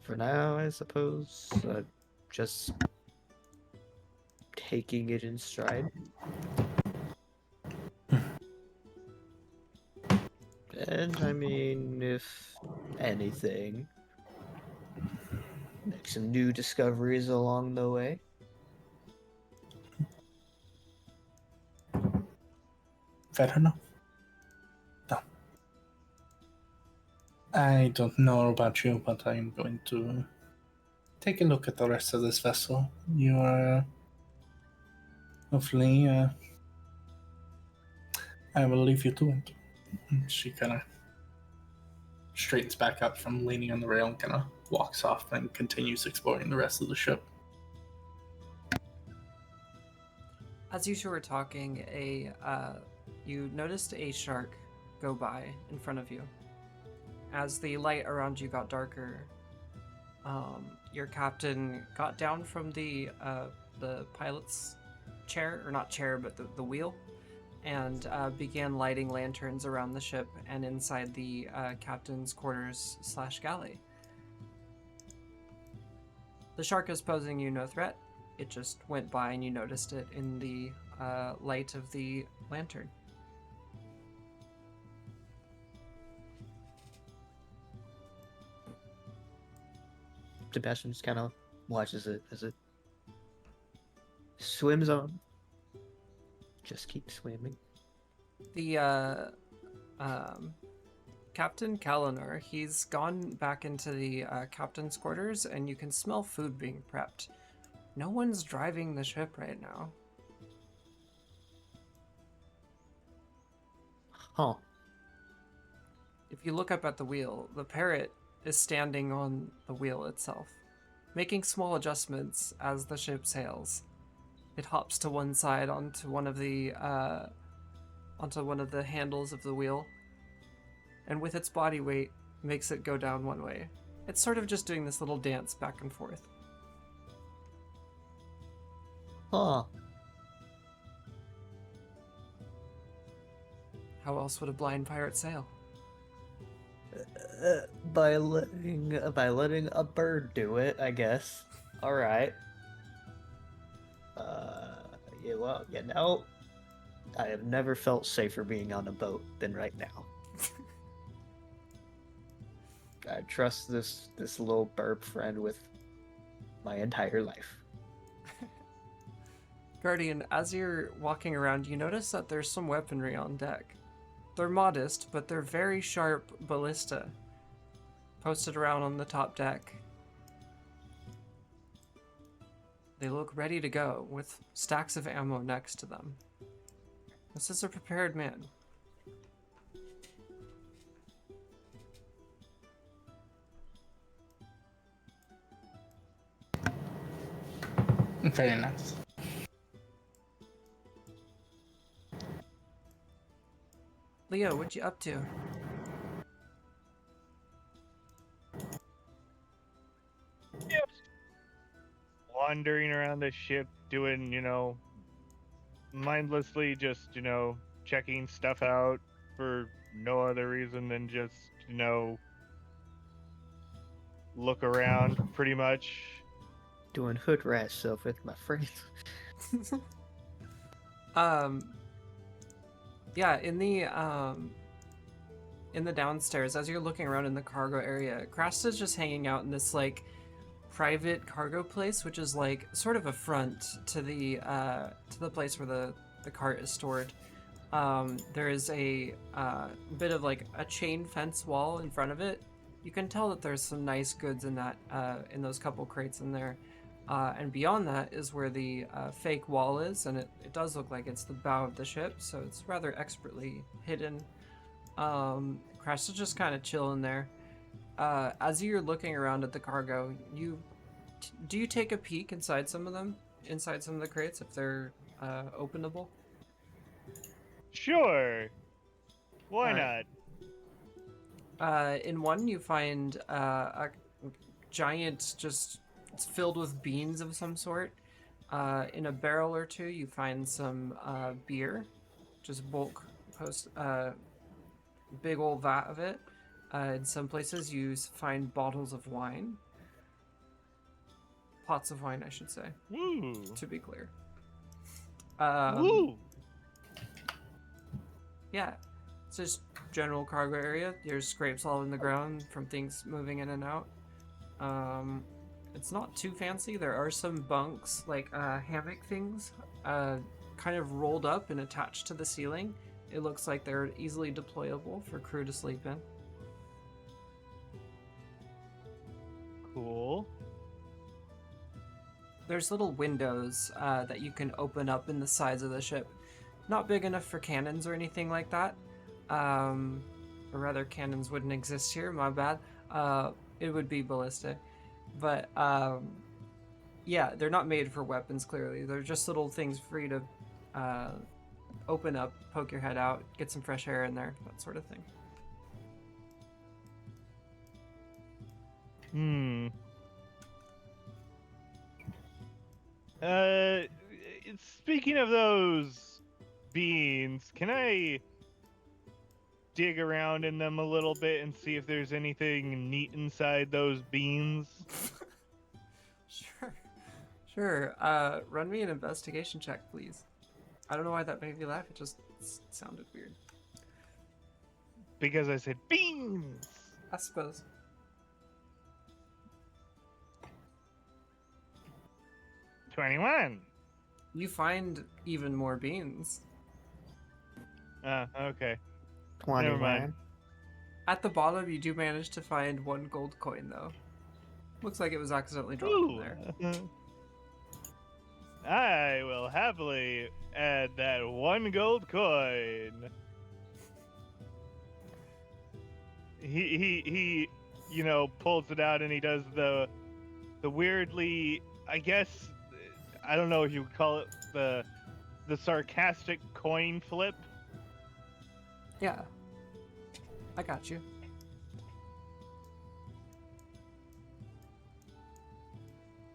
for now, I suppose, just taking it in stride. And I mean, if anything, make some new discoveries along the way. Fair enough. No. I don't know about you, but I'm going to take a look at the rest of this vessel. You are hopefully I will leave you to it. She kind of straightens back up from leaning on the rail and kind of walks off and continues exploring the rest of the ship. As you two were talking, you noticed a shark go by in front of you. As the light around you got darker, your captain got down from the pilot's chair, or not chair, but the wheel, and began lighting lanterns around the ship and inside the captain's quarters / galley. The shark is posing you no threat. It just went by and you noticed it in the light of the lantern. Sebastian just kind of watches it as it swims on. Just keep swimming. The Captain Kalinar, he's gone back into the captain's quarters, and you can smell food being prepped. No one's driving the ship right now. Huh. If you look up at the wheel, the parrot is standing on the wheel itself, making small adjustments as the ship sails. It hops to one side onto one of the handles of the wheel, and with its body weight, makes it go down one way. It's sort of just doing this little dance back and forth. Huh. How else would a blind pirate sail? By letting a bird do it, I guess. All right. Yeah. Well, you know, I have never felt safer being on a boat than right now. I trust this little burp friend with my entire life. Guardian, as you're walking around, you notice that there's some weaponry on deck. They're modest, but they're very sharp ballista, posted around on the top deck. They look ready to go, with stacks of ammo next to them. This is a prepared man. Very nice. Leo, what you up to? Wandering around the ship, doing, mindlessly just, checking stuff out for no other reason than just, look around, pretty much. Doing hood rat stuff with my friends. Yeah, in the downstairs, as you're looking around in the cargo area, Krasta's just hanging out in this like private cargo place, which is like sort of a front to the place where the cart is stored. There is a bit of like a chain fence wall in front of it. You can tell that there's some nice goods in that in those couple crates in there. And beyond that is where the fake wall is, and it does look like it's the bow of the ship, so it's rather expertly hidden. Crash is just kind of chilling there. As you're looking around at the cargo, do you take a peek inside some of the crates if they're openable? Sure. Why Alright. not? In one, you find a giant, it's filled with beans of some sort. In a barrel or two, you find some beer, just bulk big old vat of it. In some places, you find bottles of wine. Pots of wine, I should say, Woo. to be clear. Woo. Yeah, it's just general cargo area. There's scrapes all in the ground from things moving in and out. It's not too fancy. There are some bunks, like hammock things, kind of rolled up and attached to the ceiling. It looks like they're easily deployable for crew to sleep in. Cool. There's little windows that you can open up in the sides of the ship. Not big enough for cannons or anything like that. Or rather, cannons wouldn't exist here, my bad. It would be ballistic. But, yeah, they're not made for weapons, clearly. They're just little things for you to open up, poke your head out, get some fresh air in there, that sort of thing. Speaking of those beans, can I dig around in them a little bit and see if there's anything neat inside those beans? Sure. Run me an investigation check, please. I don't know why that made me laugh. It just sounded weird. Because I said beans! I suppose. $21. You find even more beans. Okay. 21. mind. At the bottom, you do manage to find one gold coin, though. Looks like it was accidentally dropped in there. I will happily add that one gold coin. He pulls it out and he does the weirdly, I guess, I don't know if you would call it the sarcastic coin flip. Yeah. I got you.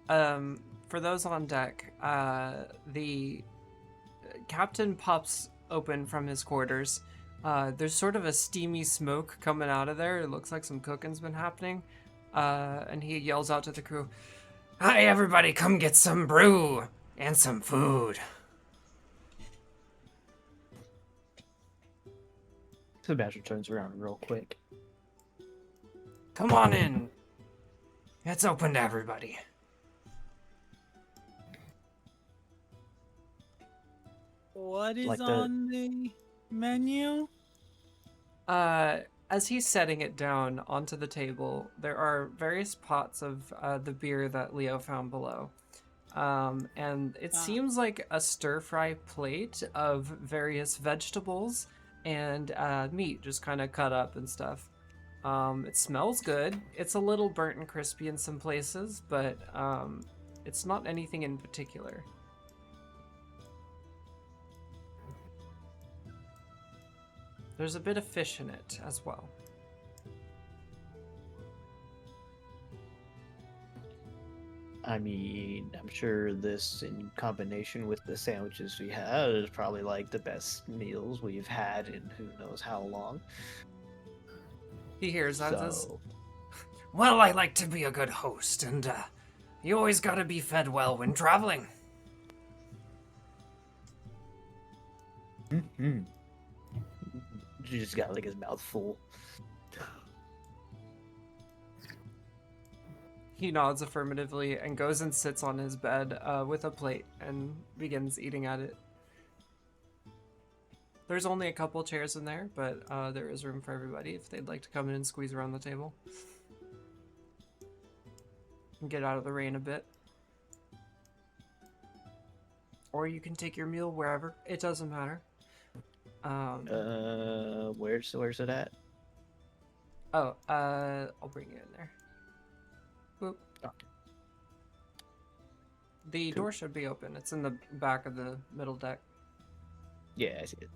For those on deck, the captain pops open from his quarters. There's sort of a steamy smoke coming out of there. It looks like some cooking's been happening. And he yells out to the crew, "Hi, everybody, come get some brew and some food." Sebastian turns around real quick. Come on in. It's open to everybody. What is Like the- on the menu? As he's setting it down onto the table, there are various pots of the beer that Leo found below. And it seems like a stir-fry plate of various vegetables and meat just kind of cut up and stuff. It smells good. It's a little burnt and crispy in some places, but It's not anything in particular. There's a bit of fish in it as well. I mean, I'm sure this, in combination with the sandwiches we had, is probably like the best meals we've had in who knows how long. He hears that and says, So, well, I like to be a good host, and you always gotta be fed well when traveling. you just got like his mouth full. He nods affirmatively and goes and sits on his bed with a plate and begins eating at it. There's only a couple chairs in there, but there is room for everybody if they'd like to come in and squeeze around the table. And get out of the rain a bit. Or you can take your meal wherever. It doesn't matter. Where's it at? Oh, I'll bring you in there. Boop. Okay. The Cool. door should be open. It's in the back of the middle deck. Yeah, I see it.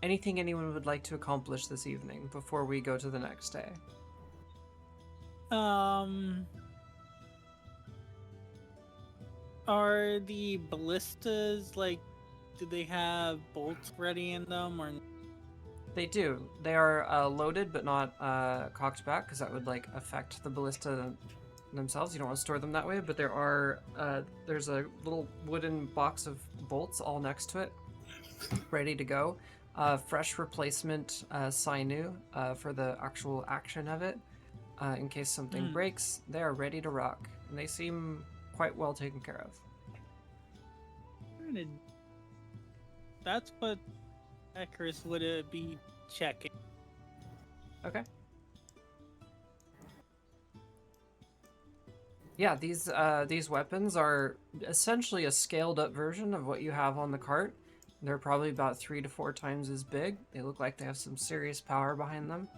Anything anyone would like to accomplish this evening before we go to the next day? Are the ballistas like? Do they have bolts ready in them, or? They do. They are loaded but not cocked back because that would like affect the ballista themselves. You don't want to store them that way. But there are there's a little wooden box of bolts all next to it, ready to go. Fresh replacement sinew for the actual action of it. In case something breaks, they are ready to rock, and they seem quite well taken care of. That's what Eckers would be checking. Okay. Yeah, these weapons are essentially a scaled up version of what you have on the cart. They're probably about 3 to 4 times as big. They look like they have some serious power behind them.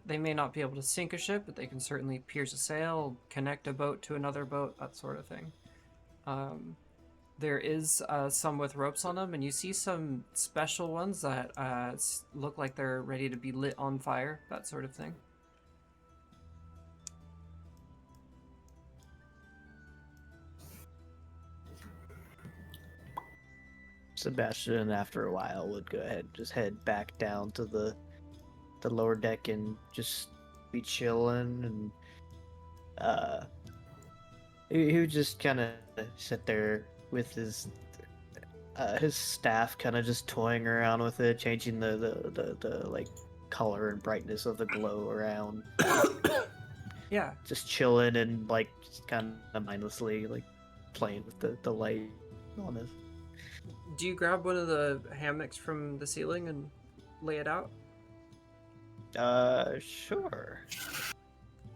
They may not be able to sink a ship, but they can certainly pierce a sail, connect a boat to another boat, that sort of thing. There is some with ropes on them, and you see some special ones that look like they're ready to be lit on fire, that sort of thing. Sebastian, after a while, would go ahead and just head back down to the lower deck and just be chilling, and he would just kind of sit there with his staff, kind of just toying around with it, changing the like color and brightness of the glow around. Yeah. Just chilling and like just kind of mindlessly like playing with the light on his. Do you grab one of the hammocks from the ceiling and lay it out? Sure.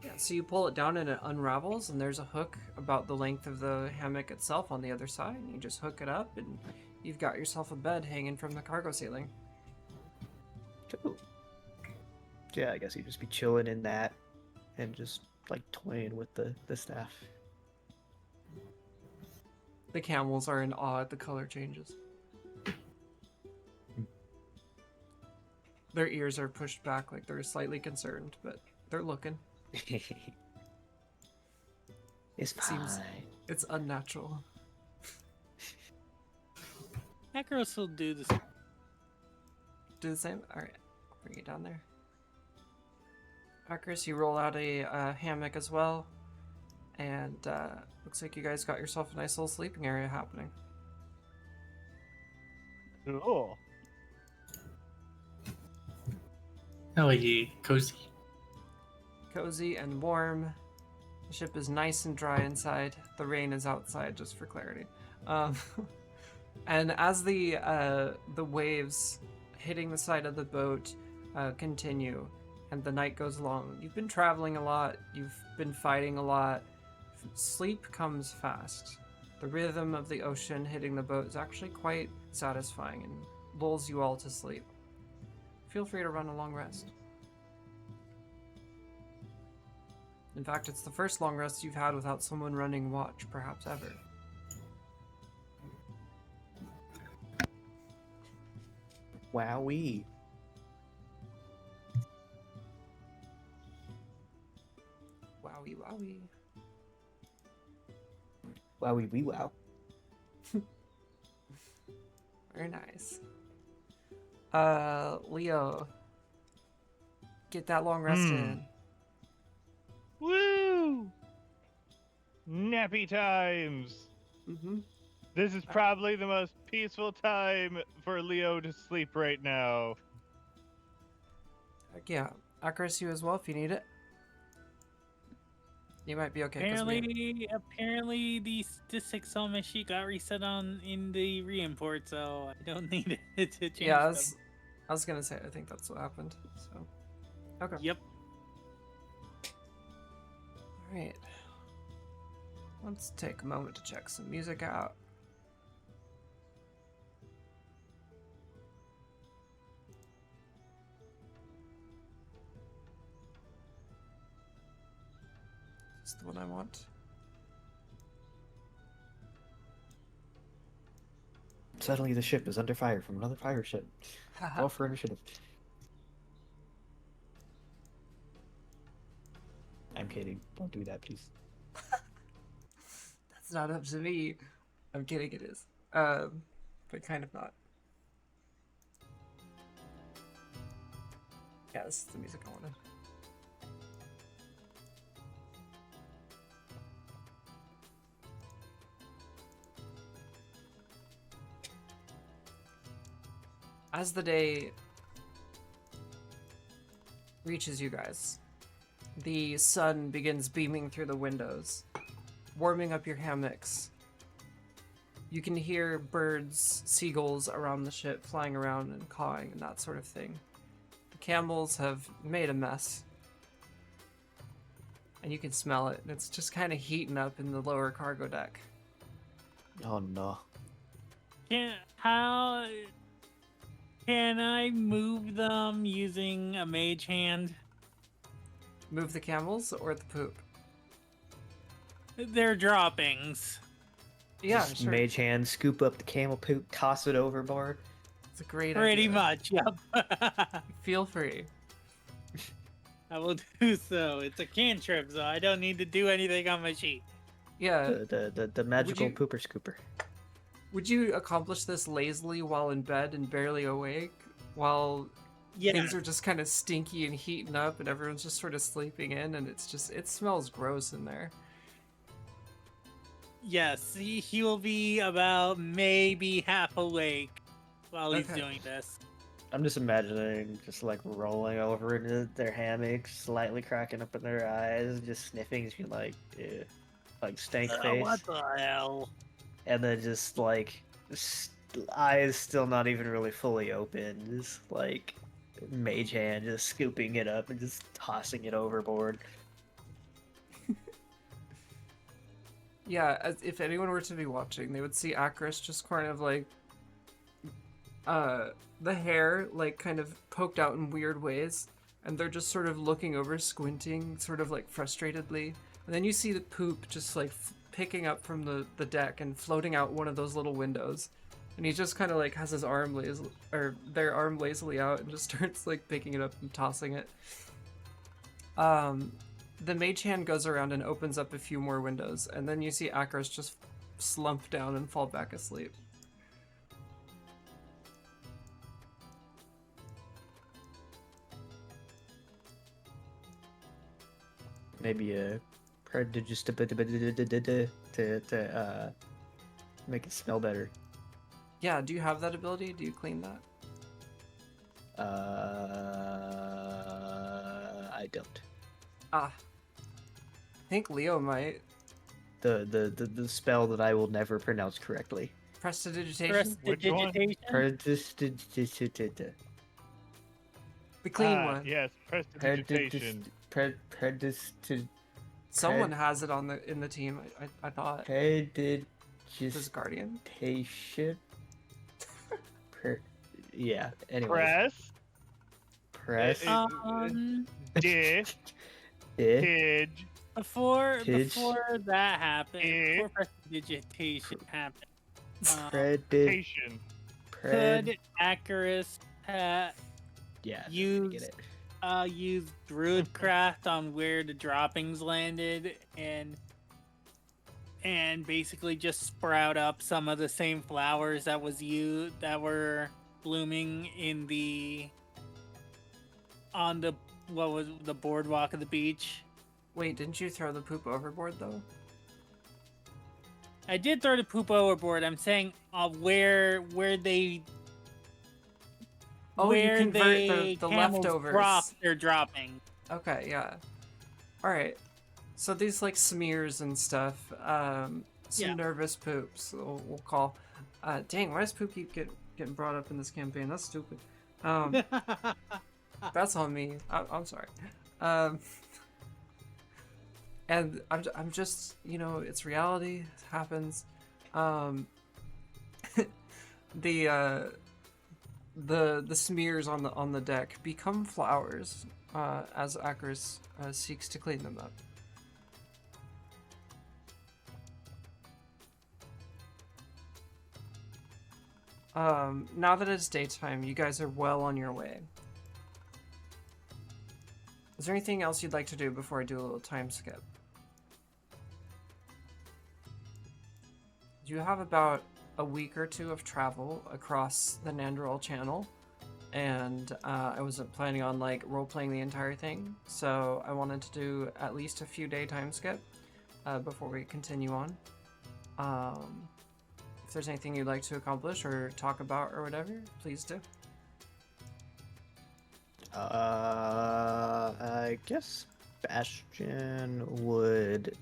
Yeah, so you pull it down and it unravels, and there's a hook about the length of the hammock itself on the other side, and you just hook it up, and you've got yourself a bed hanging from the cargo ceiling. Cool. Yeah, I guess he'd just be chilling in that and just like toying with the staff. The camels are in awe at the color changes. Their ears are pushed back like they're slightly concerned, but they're looking. It's fine. Seems it's unnatural. Eckers will do this. Do the same? Alright, bring it down there. Akris, you roll out a hammock as well. And looks like you guys got yourself a nice little sleeping area happening. Cool. Hell yeah, cozy. Cozy and warm. The ship is nice and dry inside. The rain is outside, just for clarity. And as the waves hitting the side of the boat continue, and the night goes long, you've been traveling a lot. You've been fighting a lot. Sleep comes fast. The rhythm of the ocean hitting the boat is actually quite satisfying and lulls you all to sleep. feel free to run a long rest. In fact, it's the first long rest you've had without someone running watch, perhaps ever. Wowee. Wowie wowie. Wowie wee wow. Very nice. Leo. Get that long rest in. Woo! Nappy times. Mm-hmm. This is probably the most peaceful time for Leo to sleep right now. Heck yeah. Accuracy as well if you need it. You might be okay. 'Cause Apparently, the statistics on my sheet got reset in the re-import, so I don't need it to change yeah, them. I was gonna say, I think that's what happened. So, okay. Yep. All right. Let's take a moment to check some music out. Is this the one I want? Suddenly the ship is under fire from another fire ship. All for initiative. I'm kidding. Don't do that, please. That's not up to me. I'm kidding, it is. But kind of not. Yeah, this is the music I wanted. As the day reaches you guys, the sun begins beaming through the windows, warming up your hammocks. You can hear birds, seagulls around the ship flying around and cawing and that sort of thing. The camels have made a mess. And you can smell it, and it's just kind of heating up in the lower cargo deck. Oh no. How can I move them using a mage hand? Move the camels or the poop? They're droppings. Yeah, Just sure. mage hand, scoop up the camel poop, toss it overboard. It's a great Pretty idea. much, yep. Feel free. I will do so. It's a cantrip, so I don't need to do anything on my sheet. Yeah. The magical you- pooper scooper. Would you accomplish this lazily while in bed and barely awake? While Yeah. things are just kind of stinky and heating up and everyone's just sort of sleeping in and it's just, it smells gross in there. Yes, he will be about maybe half awake while he's Okay. doing this. I'm just imagining just like rolling over into their hammocks, slightly cracking up in their eyes, just sniffing, just being like, ew, like stank face. What the hell? And then just like eyes still not even really fully open, just like mage hand just scooping it up and just tossing it overboard. Yeah, as if anyone were to be watching, they would see Akris just kind of like, the hair like kind of poked out in weird ways, and they're just sort of looking over, squinting, sort of like frustratedly. And then you see the poop just like picking up from the deck and floating out one of those little windows. And he just kind of like has his arm their arm lazily out and just starts like picking it up and tossing it. The mage hand goes around and opens up a few more windows, and then you see Akris just slump down and fall back asleep. Maybe a prodigious to make it smell better. Yeah, do you have that ability? Do you clean that? I don't. Ah. I think Leo might. The spell that I will never pronounce correctly. Prestidigitation? Which one? Prestidigitation. The clean one. Yes, prestidigitation. Someone has it on in the team, I thought. This Guardian? Prestidigitation. Yeah, anyway. Press. Press. Did Eh? Pidge Before Pitch. that happened, Eh? before prestidigitation happened, Predit. Pred. could Acarus Yeah, I get use it. use Druidcraft on where the droppings landed and basically just sprout up some of the same flowers that were blooming in on the what was the boardwalk of the beach. Wait, didn't you throw the poop overboard though? I did throw the poop overboard. I'm saying where they Oh, you where convert they the camels leftovers. drop their dropping. Okay, yeah. All right. So these like smears and stuff, some Yeah. nervous poops. We'll call. Dang, why does poop keep getting brought up in this campaign? That's stupid. That's on me. I'm sorry. And I'm just, you know, it's reality. It happens. The smears on the deck become flowers as Acarus seeks to clean them up. Now that it's daytime, you guys are well on your way. Is there anything else you'd like to do before I do a little time skip? You have about a week or two of travel across the Nandrol Channel, and I wasn't planning on like role-playing the entire thing, so I wanted to do at least a few day time skip before we continue on. If there's anything you'd like to accomplish or talk about or whatever, please do. I guess Bastion would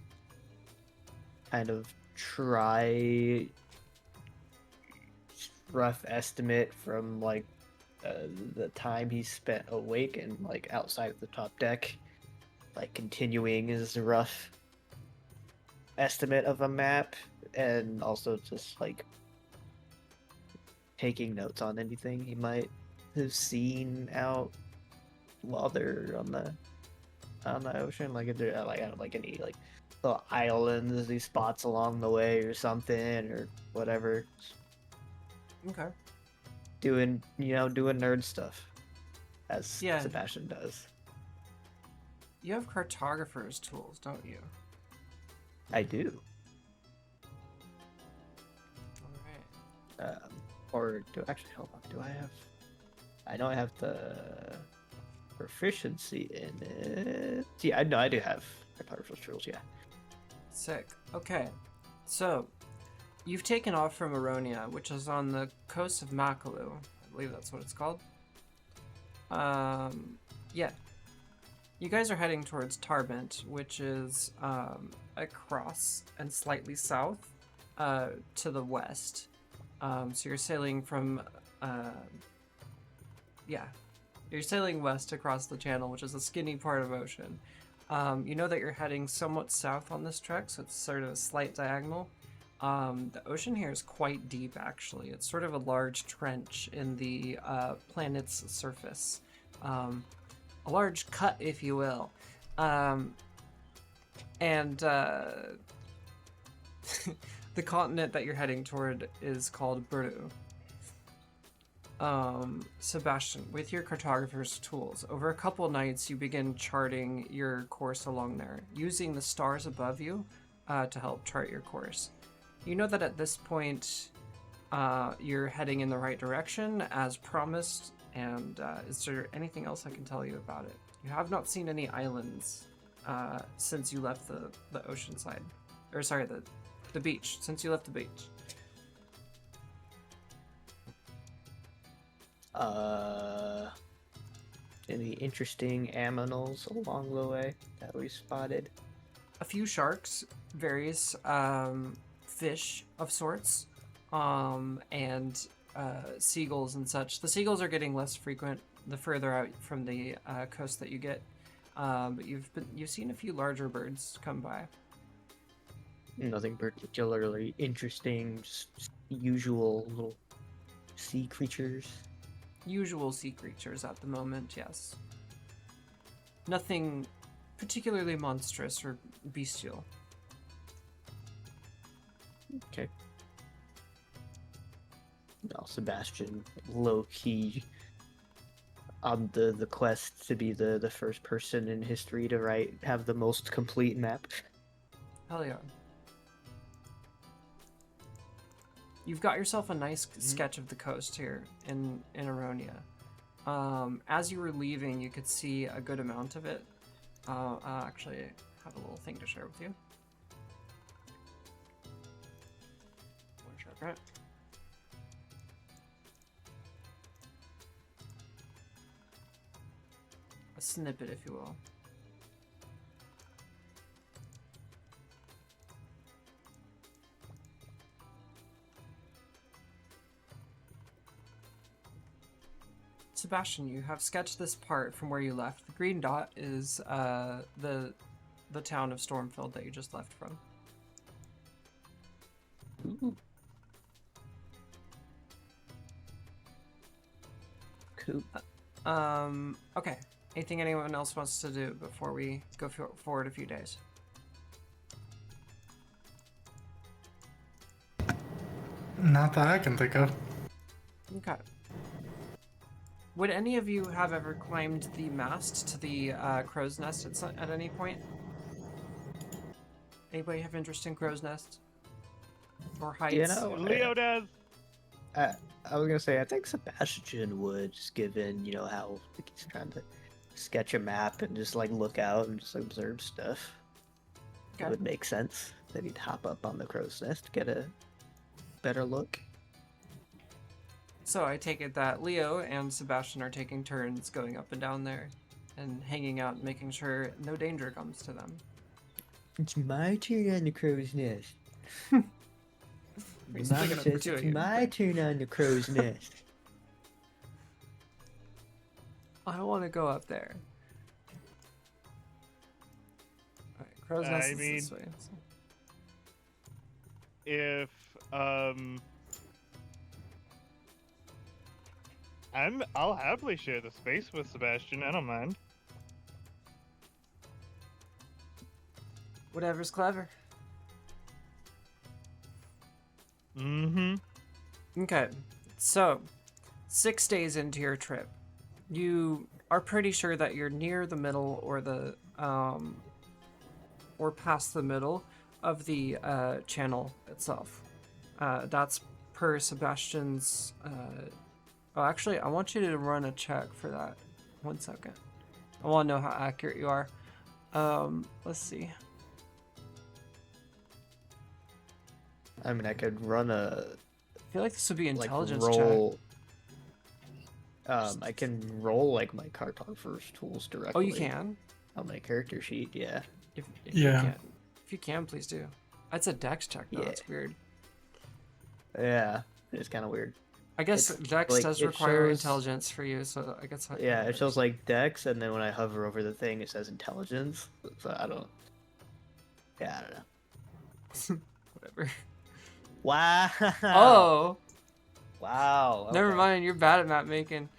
kind of try rough estimate from like the time he spent awake and like outside of the top deck, like continuing his rough estimate of a map, and also just like taking notes on anything he might have seen out while they're on the ocean, like if they're like I don't like any like little islands, these spots along the way or something or whatever. Okay. Doing nerd stuff as Yeah. Sebastian does. You have cartographer's tools, don't you? I do. Alright. Or do actually hold on? Do I have? I know I have the proficiency in it. Yeah, I know I do have cartographer's tools. Yeah. Sick. Okay. So, you've taken off from Aronia, which is on the coast of Makalu. I believe that's what it's called. Yeah. You guys are heading towards Tarbent, which is across and slightly south to the west. So you're sailing from, you're sailing west across the channel, which is a skinny part of ocean. You know that you're heading somewhat south on this trek, so it's sort of a slight diagonal. The ocean here is quite deep, actually. It's sort of a large trench in the planet's surface. A large cut, if you will. The continent that you're heading toward is called Buru. Sebastian, with your cartographer's tools, over a couple nights you begin charting your course along there, using the stars above you to help chart your course. You know that at this point you're heading in the right direction as promised, and is there anything else I can tell you about it? You have not seen any islands since you left the ocean side. Or sorry, the beach, since you left the beach. Any interesting aminals along the way that we spotted? A few sharks, various fish of sorts, and seagulls and such. The seagulls are getting less frequent the further out from the coast that you get, but you've seen a few larger birds come by. Nothing particularly interesting, just usual little sea creatures. usual sea creatures at the moment, yes. Nothing particularly monstrous or bestial. Okay. No, Sebastian, low key on the quest to be the first person in history to have the most complete map. Hell yeah. You've got yourself a nice sketch of the coast here in Aronia. As you were leaving, you could see a good amount of it. I actually have a little thing to share with you. Right. A snippet, if you will. Sebastian, you have sketched this part from where you left. The green dot is the town of Stormfield that you just left from. Ooh. Cool. Okay. Anything anyone else wants to do before we go forward a few days? Not that I can think of. Okay. Would any of you have ever climbed the mast to the crow's nest at any point? Anybody have interest in crow's nest? Or heights? You know, Leo does. I was gonna say I think Sebastian would, just given how he's trying to sketch a map and just look out and just observe stuff. Okay. It would make sense that he'd hop up on the crow's nest to get a better look. So I take it that Leo and Sebastian are taking turns going up and down there and hanging out and making sure no danger comes to them. It's my turn on the crow's nest. He's Mom thinking of says two of it's you. my turn on the crow's nest. I want to go up there. Alright, crow's nest is this way. So. If I'll happily share the space with Sebastian. I don't mind. Whatever's clever. Mm-hmm. Okay, so 6 days into your trip, you are pretty sure that you're near the middle or the or past the middle of the channel itself. That's per Sebastian's. Oh, actually, I want you to run a check for that. 1 second. I want to know how accurate you are. Let's see. I mean, I could run a I feel like this would be intelligence roll. check. I can roll my cartographer's tools directly. Oh, you can? On my character sheet, yeah. If Yeah. You can. If you can, please do. That's a dex check, though. Yeah. That's weird. Yeah, it's kind of weird. I guess It's, dex does require shows- intelligence for you, so I guess. Yeah, it shows dex, and then when I hover over the thing, it says intelligence. So I don't. Yeah, I don't know. Whatever. Wow. Oh, Wow. never okay. mind. You're bad at map making.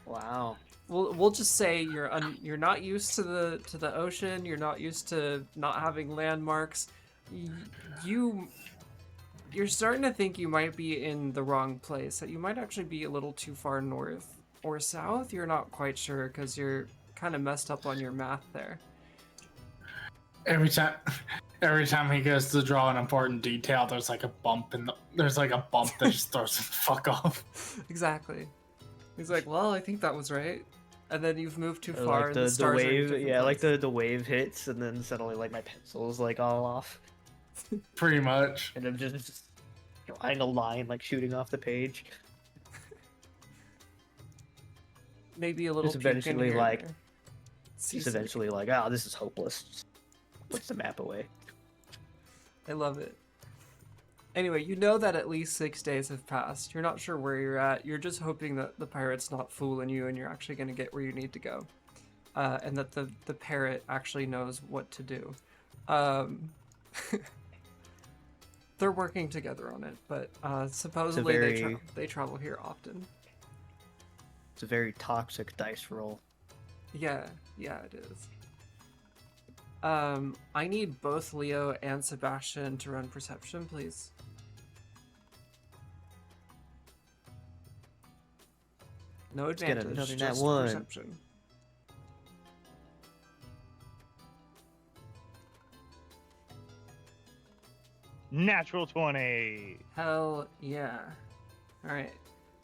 Wow. We'll just say you're not used to the ocean. You're not used to not having landmarks. You're starting to think you might be in the wrong place. That you might actually be a little too far north or south. You're not quite sure because you're kind of messed up on your math there. Every time he goes to draw an important detail, there's a bump that just throws him the fuck off. Exactly. He's like, well, I think that was right. And then you've moved too Or, far and the the stars are in a wave, different yeah, place. the wave hits, and then suddenly my pencil's all off, Pretty much. and I'm just drawing a line shooting off the page. Maybe a little Just peek in eventually, here like, and there. Just eventually oh, this is hopeless. Just puts the map away. I love it. Anyway, you know that at least 6 days have passed. You're not sure where you're at. You're just hoping that the pirate's not fooling you and you're actually going to get where you need to go. And that the parrot actually knows what to do. They're working together on it, but supposedly very- they travel here often. It's a very toxic dice roll. Yeah, it is. I need both Leo and Sebastian to run perception, please. No get advantage, another nat just one. perception. Natural 20. Hell yeah. Alright,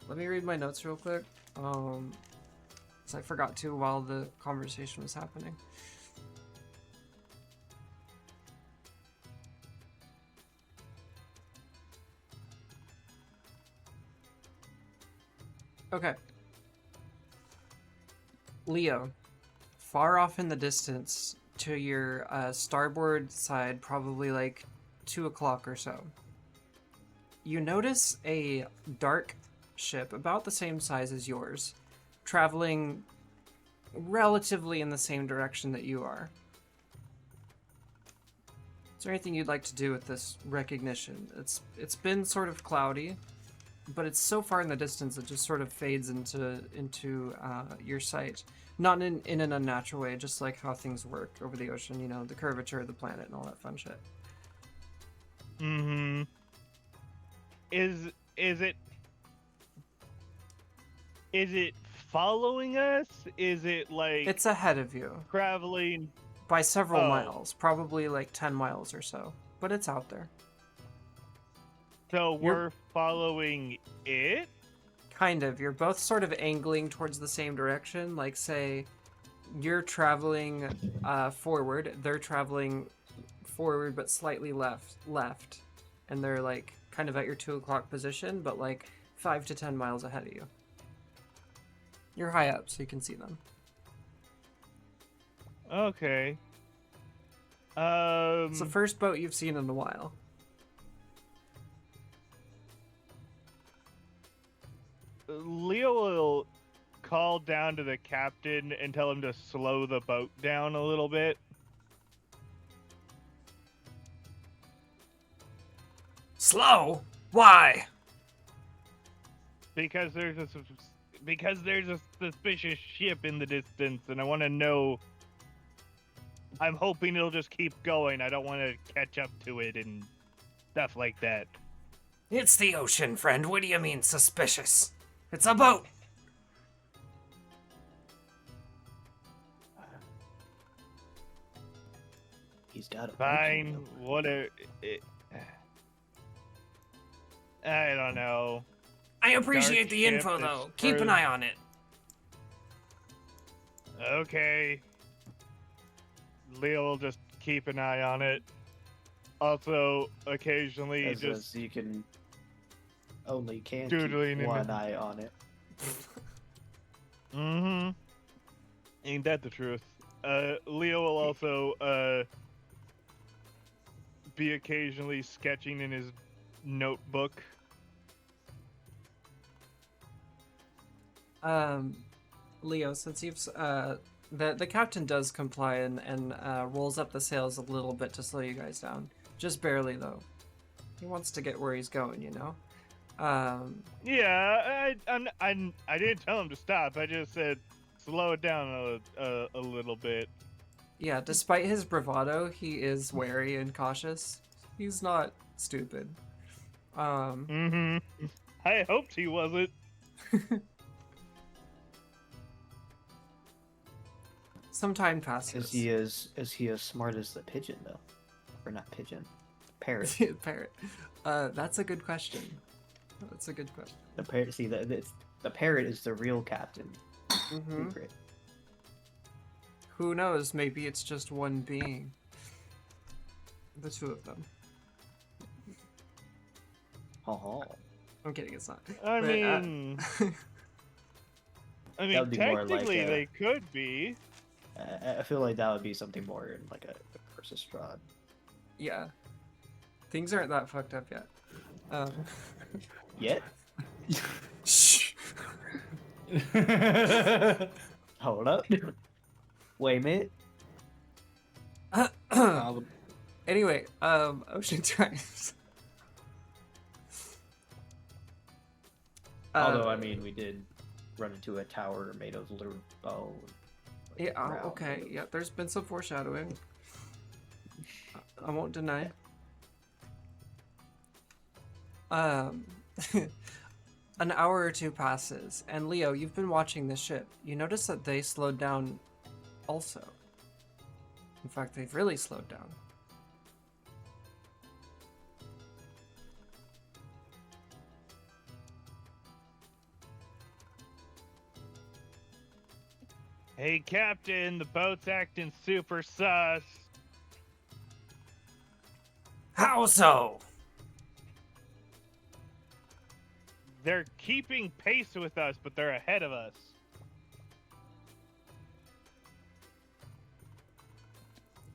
let me read my notes real quick. 'Cause I forgot to while the conversation was happening. Okay. Leo, far off in the distance to your starboard side, probably like 2 o'clock or so, you notice a dark ship about the same size as yours, traveling relatively in the same direction that you are. Is there anything you'd like to do with this recognition? It's been sort of cloudy, but it's so far in the distance it just sort of fades into your sight. Not in an unnatural way, just like how things work over the ocean, you know, the curvature of the planet and all that fun shit. Mm-hmm. Is it following us? Is it like It's ahead of you traveling? by several Oh. miles, probably like 10 miles or so, but it's out there. So You're- we're following it? Kind of. You're both sort of angling towards the same direction. Like, say, you're traveling forward, they're traveling forward but slightly left, and they're like kind of at your 2 o'clock position, but like 5 to 10 miles ahead of you. You're high up, so you can see them. Okay. It's the first boat you've seen in a while. Leo will call down to the captain and tell him to slow the boat down a little bit. Slow? Why? Because there's a suspicious ship in the distance, and I want to know. I'm hoping it'll just keep going. I don't want to catch up to it and stuff like that. It's the ocean, friend. What do you mean suspicious? It's a boat. He's got a Fine, boat, whatever. I don't know. I appreciate Dark the ship info, that's though. Keep an through- eye on it. Okay. Leo will just keep an eye on it. Also, occasionally, As just you can only can doodling keep in one the- eye on it. mm-hmm. Ain't that the truth? Leo will also be occasionally sketching in his notebook. Leo, since you've the captain does comply and rolls up the sails a little bit to slow you guys down, just barely though. He wants to get where he's going, you know. Yeah, I didn't tell him to stop. I just said slow it down a little bit. Yeah, despite his bravado, he is wary and cautious. He's not stupid. Mm-hmm. I hoped he wasn't. Some time passes. Is he as smart as the pigeon though? Or not pigeon? Parrot. Parrot. That's a good question. That's a good question. The parrot. See, the parrot is the real captain. Mm-hmm. Secret. Who knows? Maybe it's just one being. The two of them. Oh, I'm kidding. It's not. I But, mean, That would be more like technically a- they could be. I feel like that would be something more in like a Curse Strahd. Yeah. Things aren't that fucked up yet. Yet? Shh. Hold up. Wait a minute. Anyway, Ocean Times. Although I mean, we did run into a tower made of literal bone. Yeah, okay. Yeah, there's been some foreshadowing. I won't deny. Um, an hour or two passes, and Leo, you've been watching the ship. You notice that they slowed down also. In fact, they've really slowed down. Hey, Captain, the boat's acting super sus. How so? They're keeping pace with us, but they're ahead of us.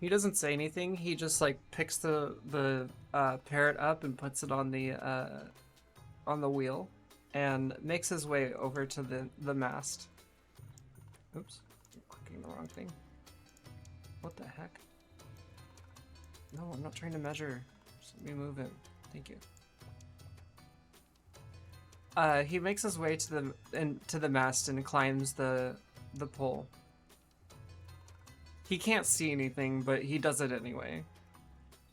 He doesn't say anything. He just like picks the parrot up and puts it on the wheel, and makes his way over to the mast. Oops, I'm clicking the wrong thing. What the heck? No, I'm not trying to measure. Just let me move it. Thank you. He makes his way to the mast and climbs the pole. He can't see anything, but he does it anyway.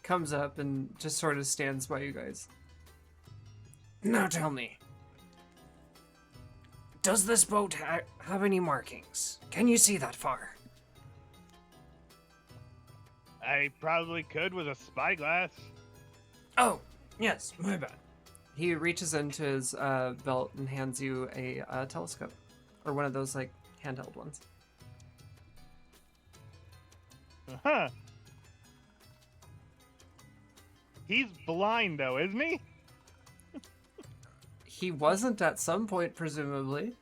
Comes up and just sort of stands by you guys. Now tell me, does this boat have any markings? Can you see that far? I probably could with a spyglass. Oh, yes, my bad. He reaches into his belt and hands you a telescope, or one of those like handheld ones. Huh. He's blind though, isn't he? He wasn't at some point, presumably.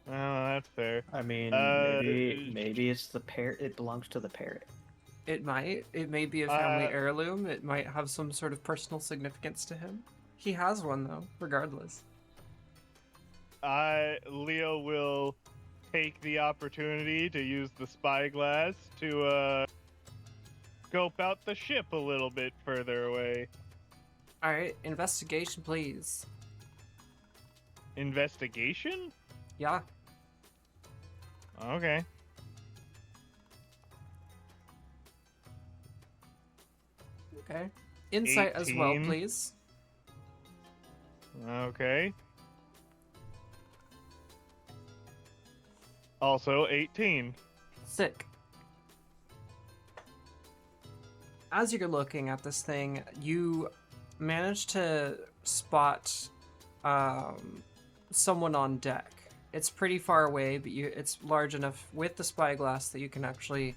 Oh, that's fair. I mean, maybe it's the parrot. It belongs to the parrot. It might. It may be a family heirloom. It might have some sort of personal significance to him. He has one, though, regardless. Leo will take the opportunity to use the spyglass to scope out the ship a little bit further away. Alright, investigation, please. Investigation? Yeah. Okay. Okay. Insight as well, 18. please. Okay. Also 18. Sick. As you're looking at this thing, you manage to spot someone on deck. It's pretty far away, but it's large enough with the spyglass that you can actually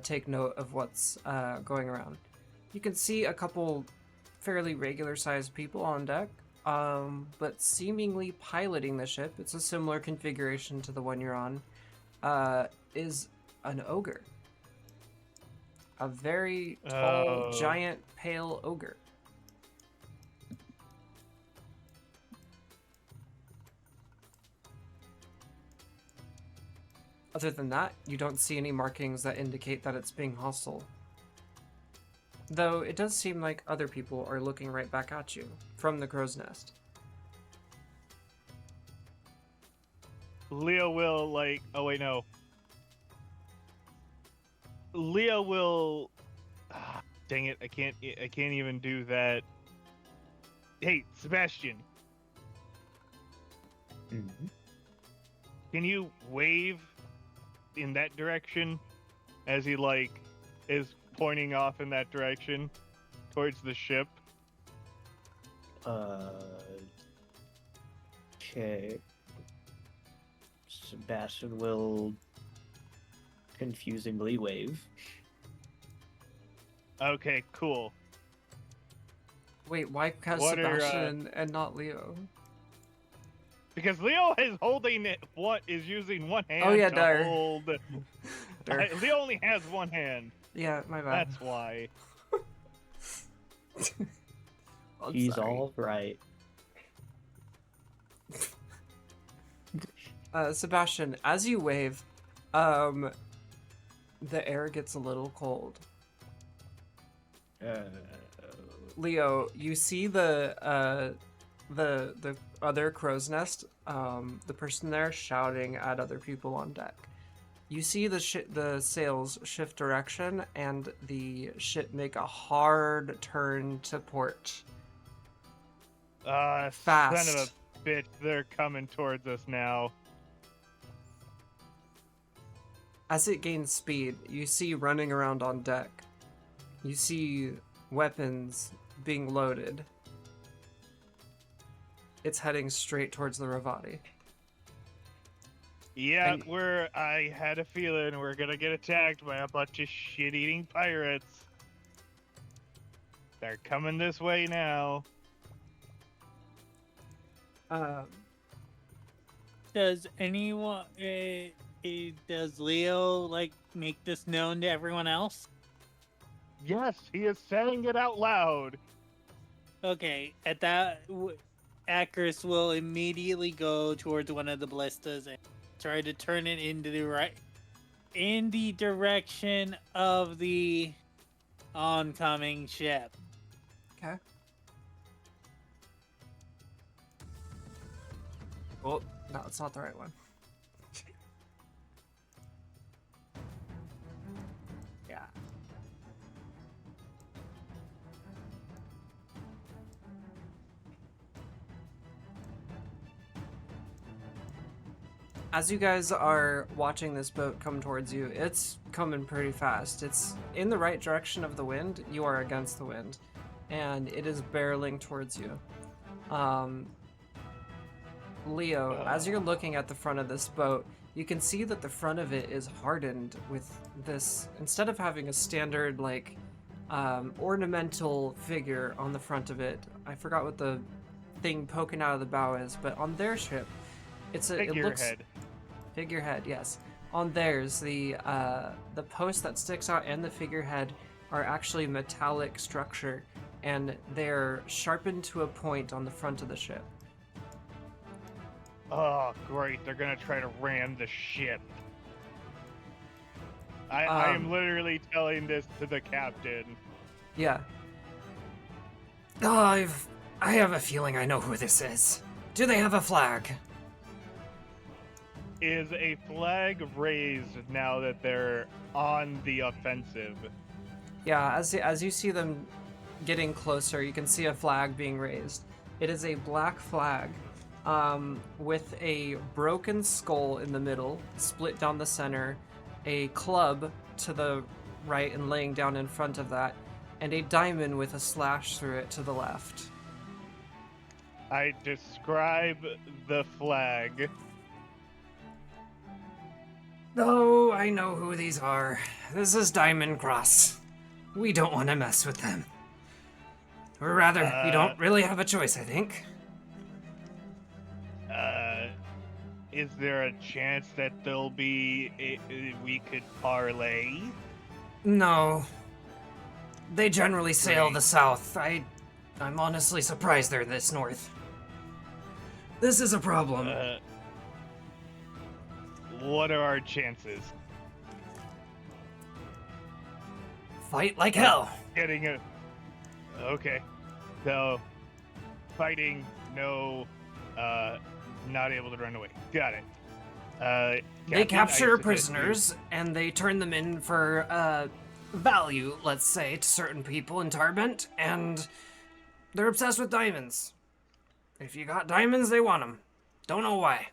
take note of what's going around. You can see a couple fairly regular-sized people on deck, but seemingly piloting the ship, it's a similar configuration to the one you're on, is an ogre. A very tall, giant, pale ogre. Other than that, you don't see any markings that indicate that it's being hostile. Though it does seem like other people are looking right back at you from the crow's nest. Leo will oh wait, no. Leo will dang it, I can't even do that. Hey, Sebastian. Mm-hmm. Can you wave in that direction as he is pointing off in that direction towards the ship? Okay. Sebastian will confusingly wave. Okay, cool. Wait, why has What are, Sebastian and not Leo? Because Leo is holding it. What is using one hand Oh, yeah, to dar. hold? Dar. Leo only has one hand. Yeah, my bad. That's why. I'm He's sorry. all right. Sebastian, as you wave, the air gets a little cold. Leo, you see the the other crow's nest, the person there shouting at other people on deck. You see the sails shift direction and the ship make a hard turn to port. Son Fast. of a bitch, they're coming towards us now. As it gains speed, you see running around on deck. You see weapons being loaded. It's heading straight towards the Ravati. Yeah, And- I had a feeling we're gonna get attacked by a bunch of shit-eating pirates. They're coming this way now. Does anyone, does Leo, like, make this known to everyone else? Yes, he is saying it out loud. Okay, at that, Akris will immediately go towards one of the ballistas and try to turn it into in the direction of the oncoming ship. Okay. Oh, no, it's not the right one. Yeah. As you guys are watching this boat come towards you, it's coming pretty fast. It's in the right direction of the wind. You are against the wind, and it is barreling towards you. Leo, as you're looking at the front of this boat, you can see that the front of it is hardened with this, instead of having a standard, like, ornamental figure on the front of it. I forgot what the thing poking out of the bow is, but on their ship, it looks... Figurehead. Figurehead, yes. On theirs, the post that sticks out and the figurehead are actually metallic structure, and they're sharpened to a point on the front of the ship. Oh, great. They're going to try to ram the ship. I am literally telling this to the captain. Yeah. Oh, I have a feeling I know who this is. Do they have a flag? Is a flag raised now that they're on the offensive? Yeah, as you see them getting closer, you can see a flag being raised. It is a black flag with a broken skull in the middle, split down the center, a club to the right and laying down in front of that, and a diamond with a slash through it to the left. I describe the flag. Oh, I know who these are. This is Diamond Cross. We don't want to mess with them. Or rather, we don't really have a choice, I think. Is there a chance that there'll be we could parlay? No. They generally sail Right. the south. I'm honestly surprised they're this north. This is a problem. What are our chances? Fight like hell. Getting a... Okay. So, fighting, no, not able to run away. Got it. They Captain, I capture suggest prisoners, and they turn them in for, value, let's say, to certain people in Tarbent, and they're obsessed with diamonds. If you got diamonds, they want them. Don't know why.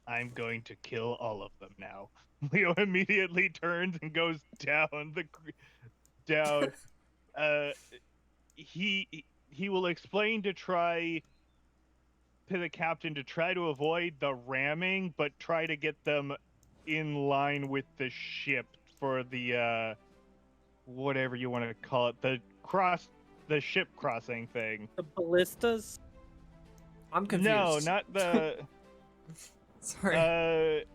I'm going to kill all of them now. Leo immediately turns and goes down down. He will explain to the captain to try to avoid the ramming, but try to get them in line with the ship for the whatever you want to call it, the ship crossing thing. The ballistas? I'm confused. No, not the. Sorry.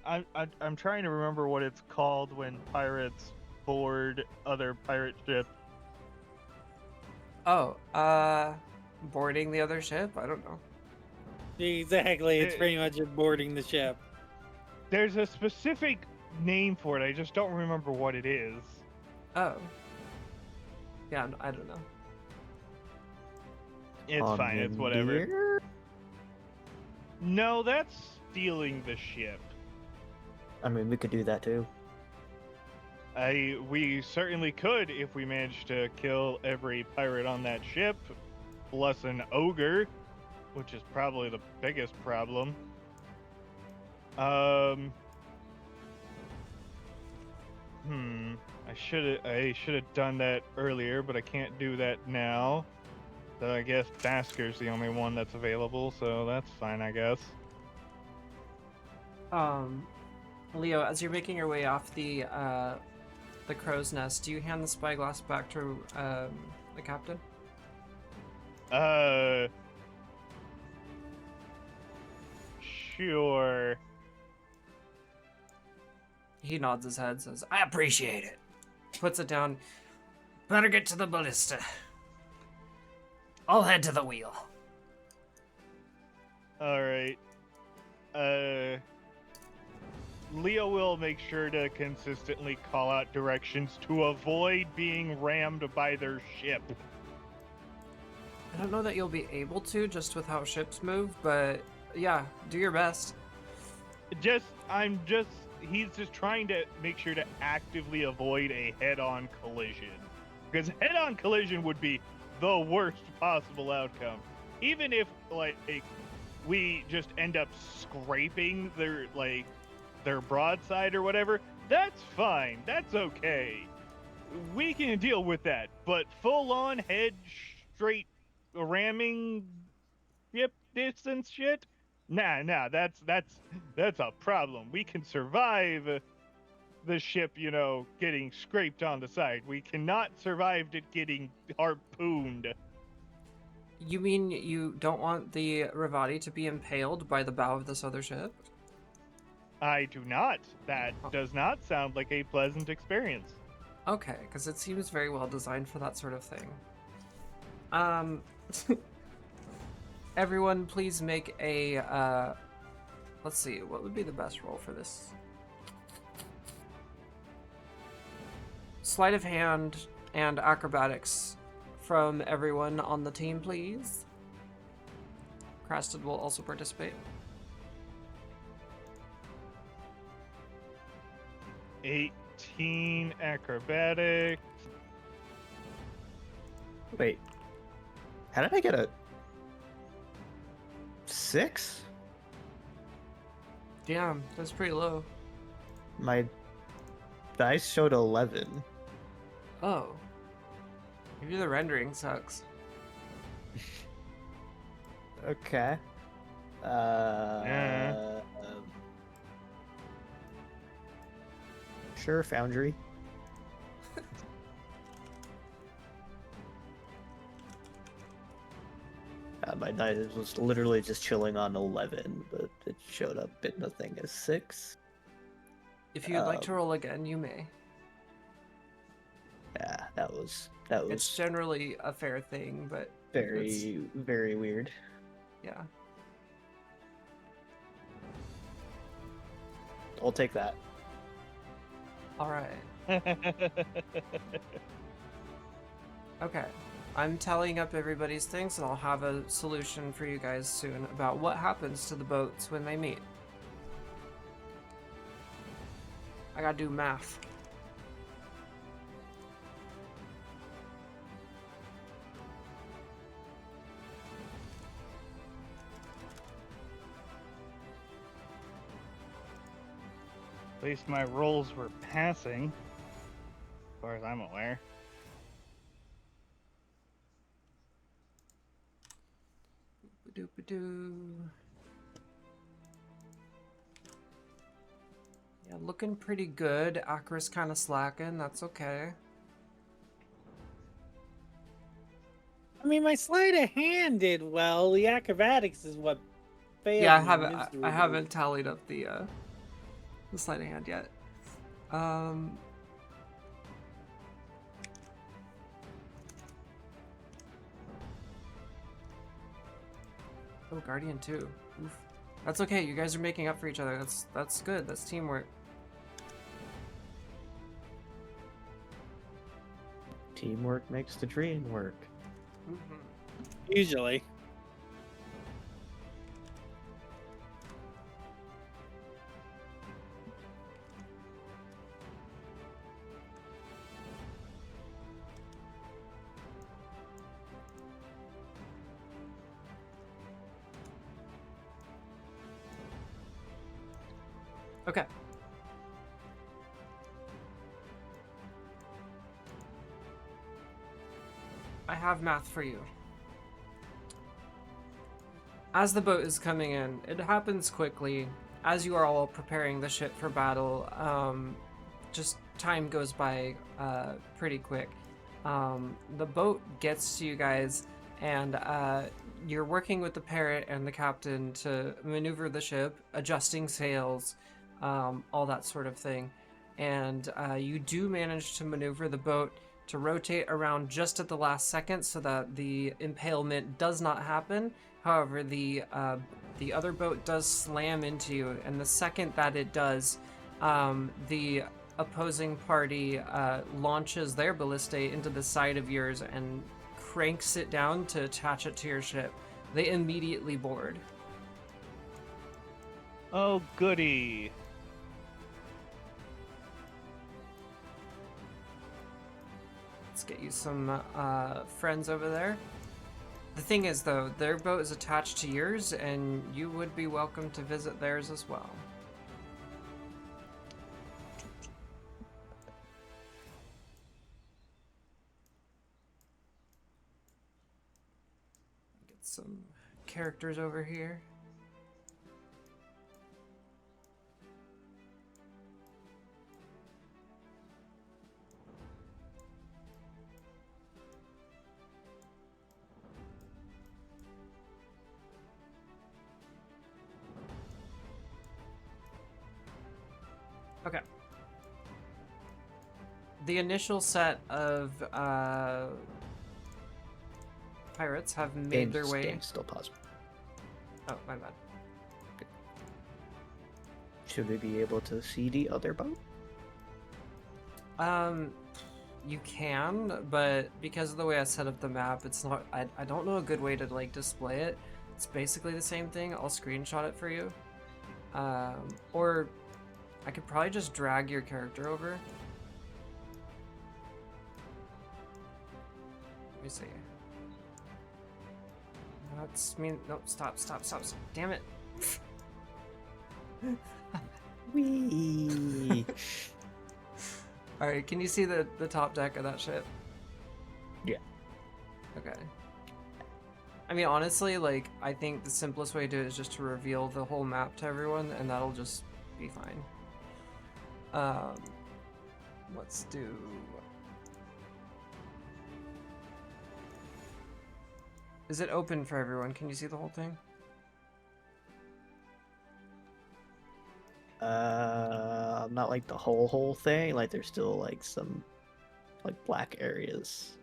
I'm trying to remember what it's called when pirates board other pirate ships. Boarding the other ship? I don't know. Exactly, it's pretty much just boarding the ship. There's a specific name for it. I just don't remember what it is. Oh. Yeah, I don't know. It's on fine. It's whatever. Windier? No, that's stealing the ship. I mean, we could do that too. We certainly could if we managed to kill every pirate on that ship, plus an ogre, which is probably the biggest problem. I should have done that earlier, but I can't do that now. So I guess Basker's the only one that's available, so that's fine, I guess. Leo, as you're making your way off the crow's nest, do you hand the spyglass back to the captain? Sure. He nods his head, says, "I appreciate it." Puts it down. "Better get to the ballista. I'll head to the wheel." Alright. Leo will make sure to consistently call out directions to avoid being rammed by their ship. I don't know that you'll be able to, just with how ships move, but yeah, do your best. He's just trying to make sure to actively avoid a head-on collision. Because head-on collision would be the worst possible outcome. Even if, we just end up scraping their broadside or whatever, that's fine. That's okay. We can deal with that. But full-on head straight ramming ship distance shit? Nah, that's a problem. We can survive the ship, getting scraped on the side. We cannot survive it getting harpooned. You mean you don't want the Ravati to be impaled by the bow of this other ship? I do not. That does not sound like a pleasant experience. Okay, because it seems very well designed for that sort of thing. Everyone, please make a, let's see, what would be the best roll for this? Sleight of hand and acrobatics from everyone on the team, please. Crested will also participate. 18 acrobatics. Wait. How did I get a 6? Damn, that's pretty low. My dice showed 11. Oh. Maybe the rendering sucks. Okay. Yeah. Sure, Foundry. My dice was literally just chilling on 11, but it showed up at nothing as 6. If you'd like to roll again, you may. Yeah, that was It's generally a fair thing, but very, very weird. yeah. I'll take that. All right. Okay. I'm tallying up everybody's things, and I'll have a solution for you guys soon about what happens to the boats when they meet. I gotta do math. At least my rolls were passing, as far as I'm aware. Ba-doop-a-doo. Yeah, looking pretty good. Acra's kind of slacking. That's okay. I mean, my sleight of hand did well. The acrobatics is what failed. Yeah, me I miserably. haven't tallied up the sleight of hand yet. Oh, Guardian too. Oof. That's okay. You guys are making up for each other. That's good. That's teamwork. Teamwork makes the dream work. Mm-hmm. Usually. Okay. I have math for you. As the boat is coming in, it happens quickly. As you are all preparing the ship for battle, just time goes by pretty quick. The boat gets to you guys, and you're working with the parrot and the captain to maneuver the ship, adjusting sails, all that sort of thing. And you do manage to maneuver the boat to rotate around just at the last second so that the impalement does not happen. However, the other boat does slam into you, and the second that it does, the opposing party launches their ballista into the side of yours and cranks it down to attach it to your ship. They immediately board. Oh, goody. Let's get you some friends over there. The thing is, though, their boat is attached to yours, and you would be welcome to visit theirs as well. Get some characters over here. Okay. The initial set of pirates have made their way. Game's still paused. Oh, my bad. Should we be able to see the other boat? You can, but because of the way I set up the map, it's not. I don't know a good way to like display it. It's basically the same thing. I'll screenshot it for you, or I could probably just drag your character over. Let me see. That's me. No, stop. Damn it. Wee. Alright, can you see the top deck of that ship? Yeah. Okay. I mean, honestly, like, I think the simplest way to do it is just to reveal the whole map to everyone, and that'll just be fine. Let's do... Is it open for everyone? Can you see the whole thing? Not like the whole thing. Like there's still like some like black areas.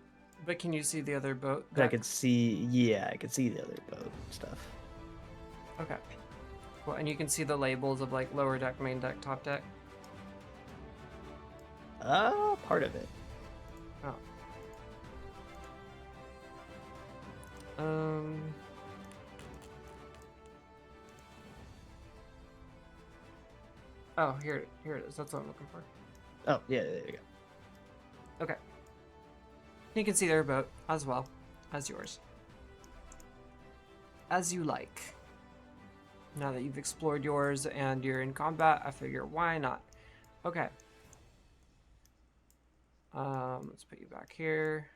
But can you see the other boat? But I could see, yeah, I could see the other boat and stuff. Okay. Well, and you can see the labels of like lower deck, main deck, top deck. Part of it. Oh. Oh, here it is. That's what I'm looking for. Oh, yeah, there you go. Okay. You can see their boat as well as yours. As you like. Now that you've explored yours and you're in combat, I figure why not? Okay. Let's put you back here.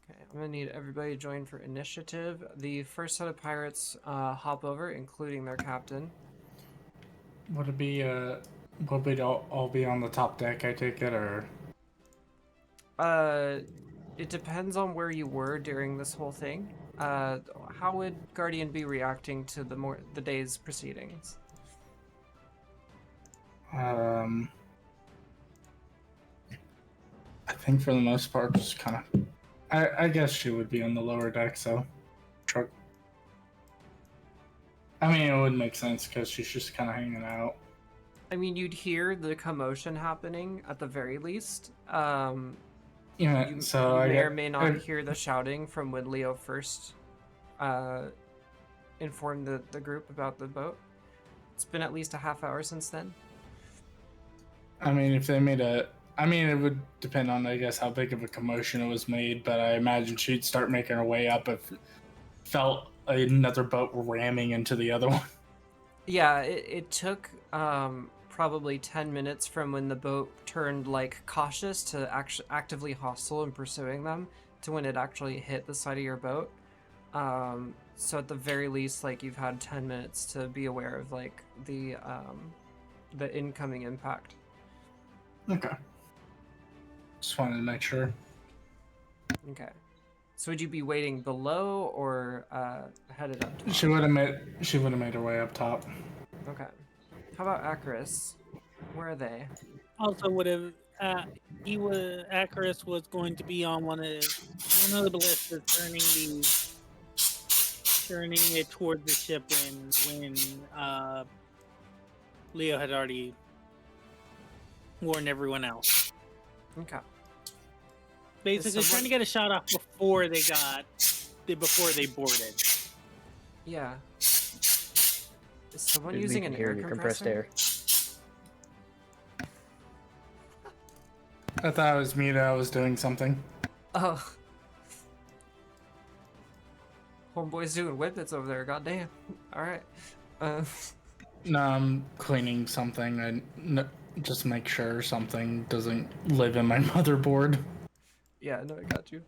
Okay, I'm gonna need everybody to join for initiative. The first set of pirates hop over, including their captain. Would it be would it all be on the top deck, I take it, or It depends on where you were during this whole thing. How would Guardian be reacting to the day's proceedings? I think for the most part just kinda I guess she would be on the lower deck, so truck. I mean, it would make sense because she's just kind of hanging out. I mean, you'd hear the commotion happening at the very least. Yeah. You, So you I may got. or may not hear the shouting from when Leo first informed the group about the boat. It's been at least a half hour since then. I mean, if they made a. I mean, it would depend on, I guess, how big of a commotion it was made, but I imagine she'd start making her way up if felt another boat ramming into the other one. Yeah, it took probably 10 minutes from when the boat turned like cautious to actively hostile and pursuing them to when it actually hit the side of your boat. So at the very least, like you've had 10 minutes to be aware of like the incoming impact. Okay. Just wanted to make sure. Okay. So would you be waiting below or headed up top? She would have made. She would have made her way up top. Okay. How about Acris? Where are they? Also, would have he was Acarus was going to be on one of the ballistas, turning it toward the ship when Leo had already warned everyone else. Okay. Basically, trying to get a shot off before they boarded. Yeah. Is someone We using can an hear air your compressor? compressed air. I thought I was muted. I was doing something. Oh. Homeboy's doing whippets over there, goddamn. Alright. No, I'm cleaning something. Just make sure something doesn't live in my motherboard. Yeah, no, I got you.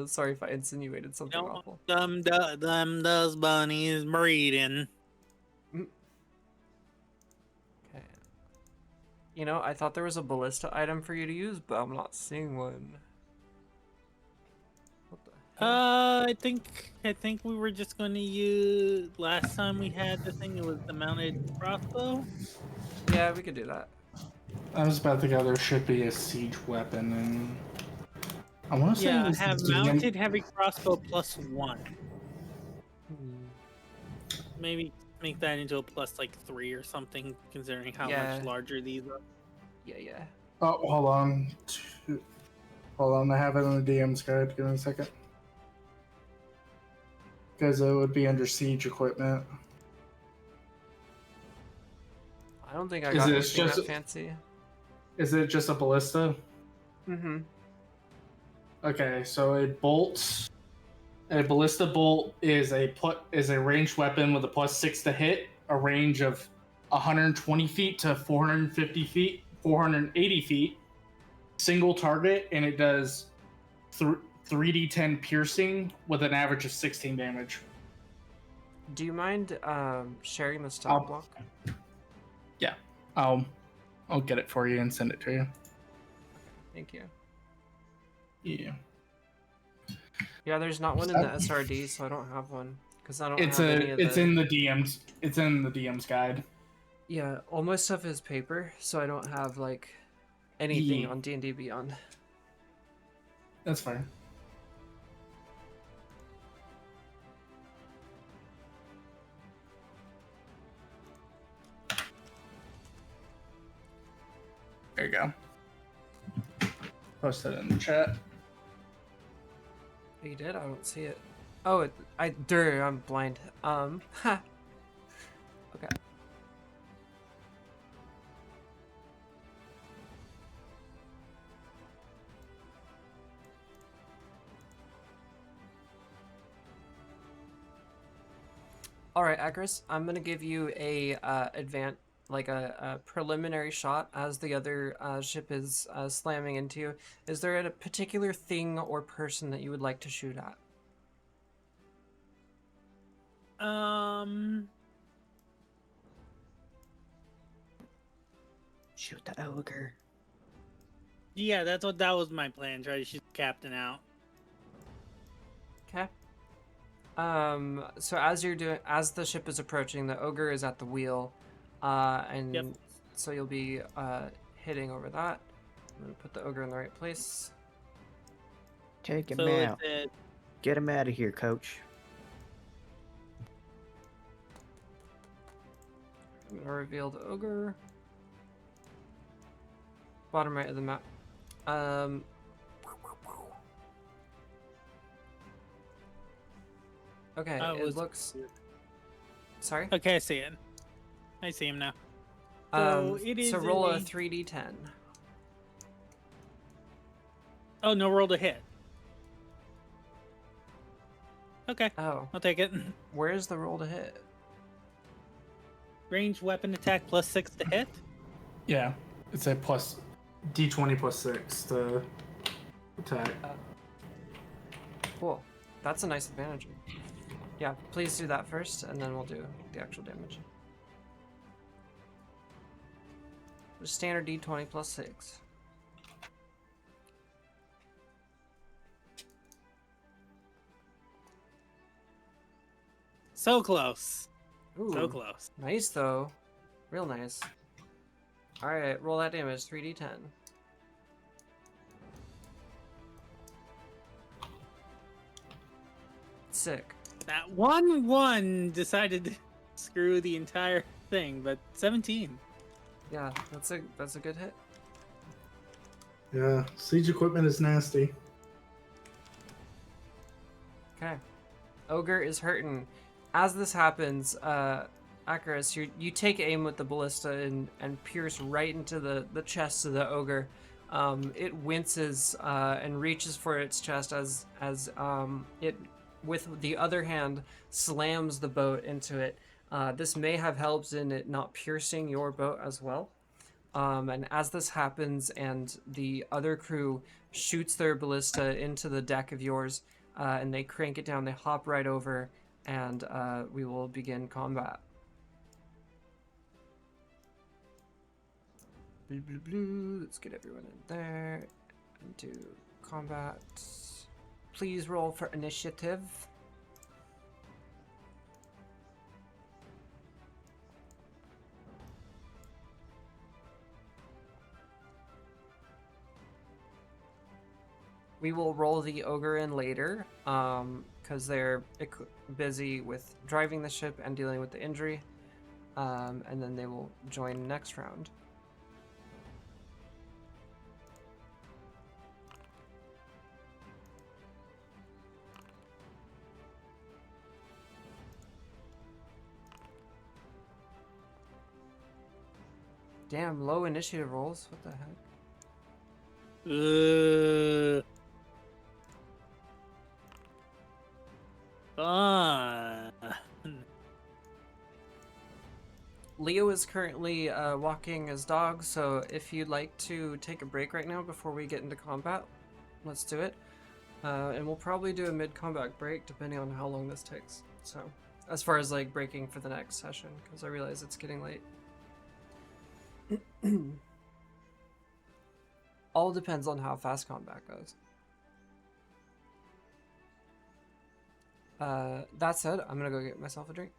Sorry if I insinuated something awful. Them those bunnies breeding. Okay. You know, I thought there was a ballista item for you to use, but I'm not seeing one. What the hell? I think we were just going to use last time we had the thing. It was the mounted crossbow. Yeah, we could do that. I was about to go. There should be a siege weapon, and I want to say it Yeah, was have the DM. mounted heavy crossbow +1. Maybe make that into a +3 or something, considering how Yeah. much larger these are. Yeah. Oh, hold on. Hold on. I have it on the DM's guide. Give me a second. Because it would be under siege equipment. I don't think I Is got it anything just- that fancy. Is it just a ballista? Mm-hmm. Okay, so a ballista bolt is a ranged weapon with a +6 to hit, a range of 120 feet to 450 feet, 480 feet, single target, and it does 3d10 piercing with an average of 16 damage. Do you mind sharing the I'll- stat block? Yeah, I'll get it for you and send it to you. Thank you. Yeah, Yeah, there's not one in the SRD, so I don't have one because I don't it's have any of it's the. in the DM's. It's in the DM's guide. Yeah, all my stuff is paper, so I don't have like anything Yeah. on D&D Beyond. That's fine. There you go. Post it in the chat. You did? I don't see it. Oh, I'm blind. Ha. Okay. All right, Agris, I'm gonna give you a a preliminary shot as the other ship is slamming into you. Is there a particular thing or person that you would like to shoot at? Shoot the ogre. Yeah, that was my plan. Try to shoot the captain out. Okay. So as the ship is approaching, the ogre is at the wheel, and Yep. so you'll be hitting over that. I'm gonna put the ogre in the right place. Take him So out. it's Get him out of here, coach. I'm gonna reveal the ogre. Bottom right of the map. Okay, I it was- looks. Sorry. Okay, I see it. I see him now. So it is So roll a a- 3d10. Oh, no roll to hit. Okay, Oh, I'll take it. where's the roll to hit? Ranged weapon attack +6 to hit. Yeah, it's a plus d20 plus 6 to attack. Cool. That's a nice advantage. Yeah, please do that first, and then we'll do the actual damage. Just standard d20 plus 6. So close. Ooh, So close. nice though. Real nice. Alright, roll that damage, 3d10. Sick. That 1-1 decided to screw the entire thing, but 17. Yeah, that's a good hit. Yeah, siege equipment is nasty. Okay. Ogre is hurting. As this happens, Akaris, you take aim with the ballista and pierce right into the chest of the ogre. It winces and reaches for its chest as it, with the other hand, slams the boat into it. This may have helped in it not piercing your boat as well. And as this happens and the other crew shoots their ballista into the deck of yours, and they crank it down, they hop right over, and we will begin combat. Blue, blue, blue. Let's get everyone in there and do combat. Please roll for initiative. We will roll the ogre in later, because they're busy with driving the ship and dealing with the injury, and then they will join next round. Damn, low initiative rolls. What the heck? Fun. Leo is currently walking his dog, so if you'd like to take a break right now before we get into combat, let's do it. And we'll probably do a mid-combat break depending on how long this takes. So, as far as like breaking for the next session, because I realize it's getting late. All depends on how fast combat goes. That said, I'm gonna go get myself a drink.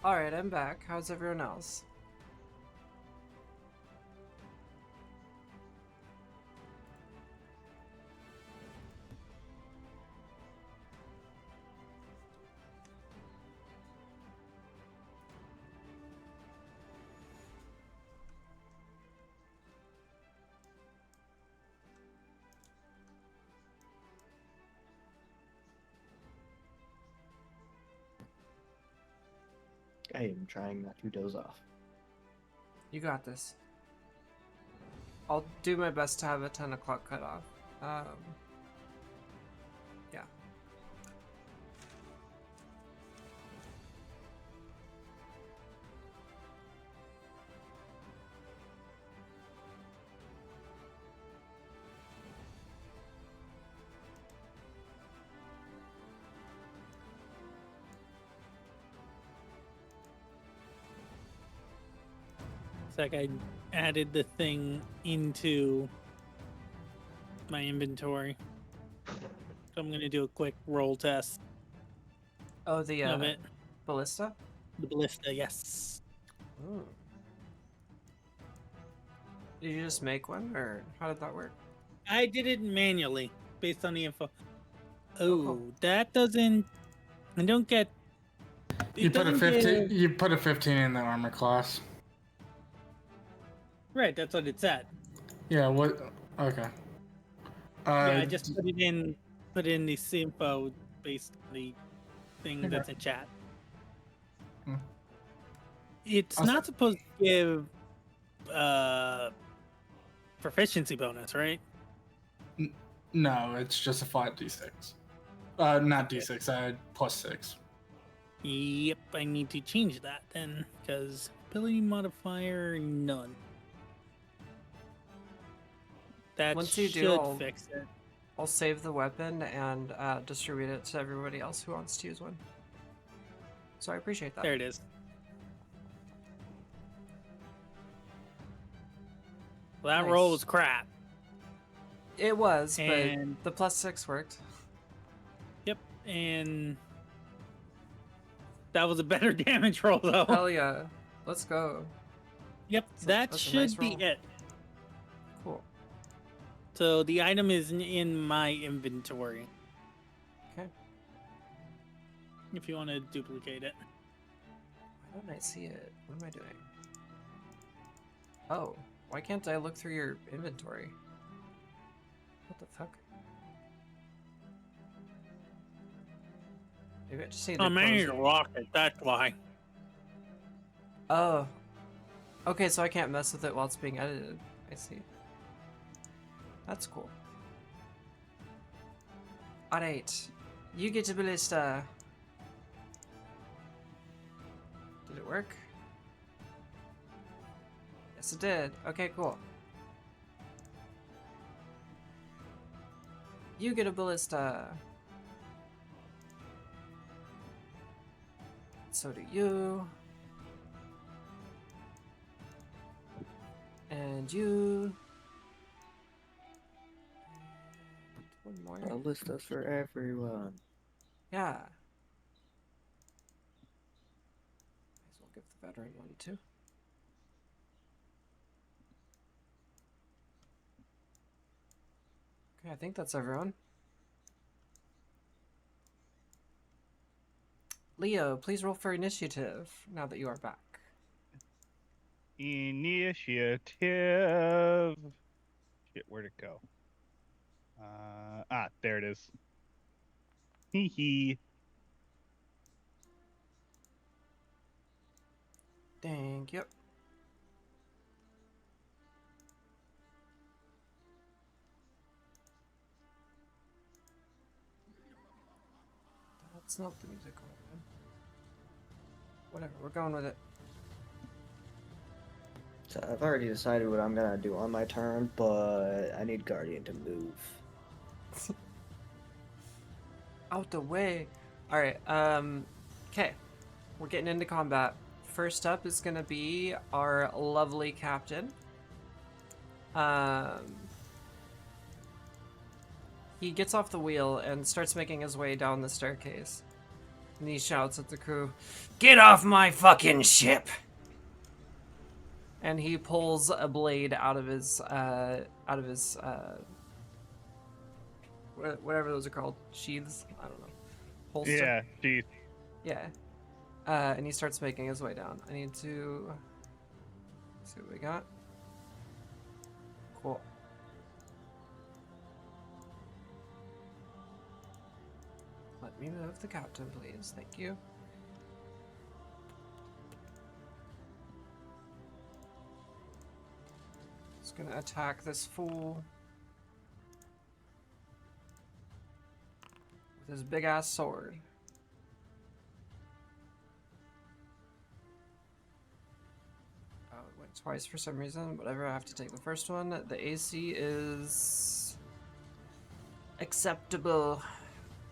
Alright, I'm back. How's everyone else? I am trying not to doze off. You got this. I'll do my best to have a 10 o'clock cutoff. Yeah. It's like I added the thing into my inventory. So I'm gonna do a quick roll test Oh, the of it. ballista? The ballista, yes. Ooh. Did you just make one, or how did that work? I did it manually based on the info. cool. Oh, that doesn't. I don't get. It You put a doesn't 15. give- You put a 15 in the armor class. Right, that's what it said. Yeah. What? Okay. Yeah, I just put it in. Put in this info based on the thing Okay. that's in chat. Hmm. It's Also- not supposed to give proficiency bonus, right? No, it's just a flat d6. Not d6. +6. Yep, I need to change that then, because ability modifier none. That Once you should do, I'll- fix it. I'll save the weapon and distribute it to everybody else who wants to use one. So I appreciate that. There it is. Well, that roll Nice. was crap. It was, And- but the +6 worked. Yep, and that was a better damage roll though. Hell yeah. Let's go. Yep, That's a- that that's a should nice be roll. it. Cool. So the item is in my inventory. Okay. If you want to duplicate it. Why don't I see it? What am I doing? Oh, why can't I look through your inventory? What the fuck? Maybe I just need to I'm close managing it. to lock it, that's why. Oh. Okay, so I can't mess with it while it's being edited. I see. That's cool. Alright. You get to ballista. Did it work? Yes, it did. Okay, cool. You get a ballista. So do you. And you. And one more. Ballistas for everyone. Yeah. Might as well give the veteran one too. Okay, I think that's everyone. Leo, please roll for initiative now that you are back. Initiative. Shit, where'd it go? There it is. Hee hee. Thank you. That's not the music going on. Whatever, we're going with it. So I've already decided what I'm gonna do on my turn, but I need Guardian to move. Out the way. Alright, okay. We're getting into combat. First up is gonna be our lovely captain. He gets off the wheel and starts making his way down the staircase. And he shouts at the crew, "Get off my fucking ship!" And he pulls a blade out of his whatever those are called, sheaths. I don't know. Holster. Yeah, geez. Yeah. And he starts making his way down. I need to see what we got. Cool. Let me move the captain, please. Thank you. Just gonna attack this fool with his big ass sword. Oh, it went twice for some reason. Whatever, I have to take the first one. The AC is acceptable.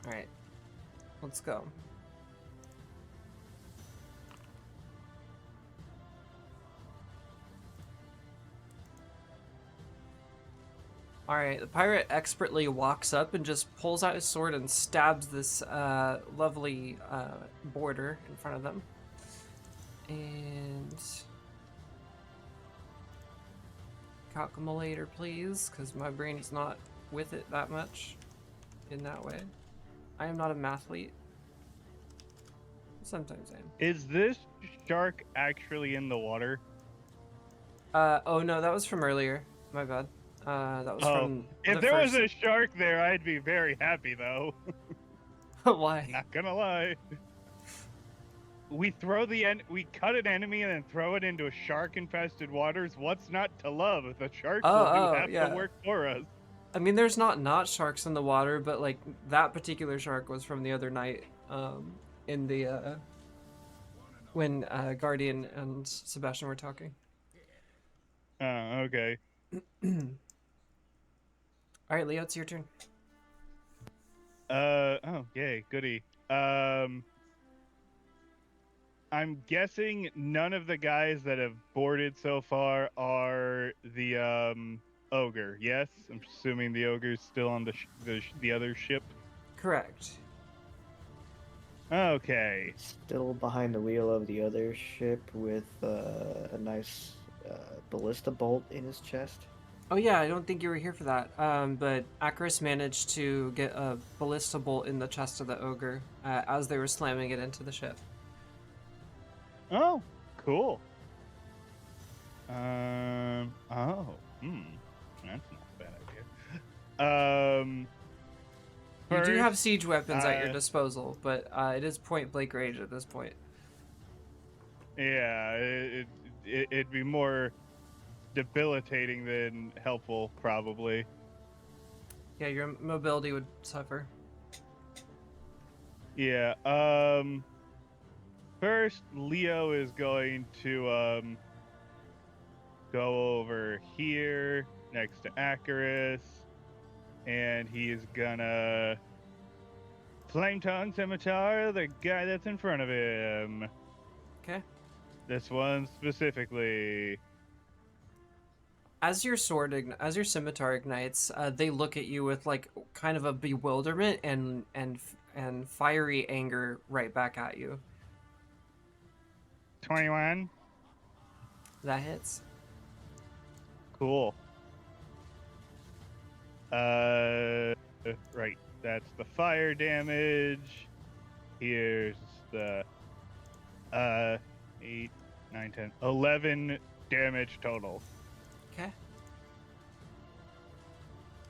Alright. Let's go. Alright, the pirate expertly walks up and just pulls out his sword and stabs this lovely border in front of them. And calculator, please, because my brain is not with it that much in that way. I am not a mathlete. Sometimes I am. Is this shark actually in the water? Oh no, that was from earlier. My bad. That was from If the there first... was a shark there, I'd be very happy though. Why? Not gonna lie. We cut an enemy and then throw it into shark-infested waters. What's not to love? The sharks will have yeah. to work for us. I mean, there's not sharks in the water, but like that particular shark was from the other night, in the when Guardian and Sebastian were talking. Oh, okay. All right, Leo, it's your turn. Oh, yay, goody. I'm guessing none of the guys that have boarded so far are the ogre. Yes, I'm assuming the ogre's still on the other ship. Correct. Okay. Still behind the wheel of the other ship with a nice ballista bolt in his chest. Oh yeah, I don't think you were here for that. But Akaris managed to get a ballista bolt in the chest of the ogre as they were slamming it into the ship. Oh, cool. That's not a bad idea. You do First, have siege weapons at your disposal, but it is point blank range at this point. Yeah, it'd be more debilitating than helpful, probably. Yeah, your mobility would suffer. Yeah. First, Leo is going to go over here next to Acarus, and he is gonna Flame Tongue Scimitar the guy that's in front of him. Okay. This one specifically. As your scimitar ignites, they look at you with like kind of a bewilderment and fiery anger right back at you. 21. That hits. Cool. Right. That's the fire damage. Here's the 8, 9, 10, 11 damage total. Okay.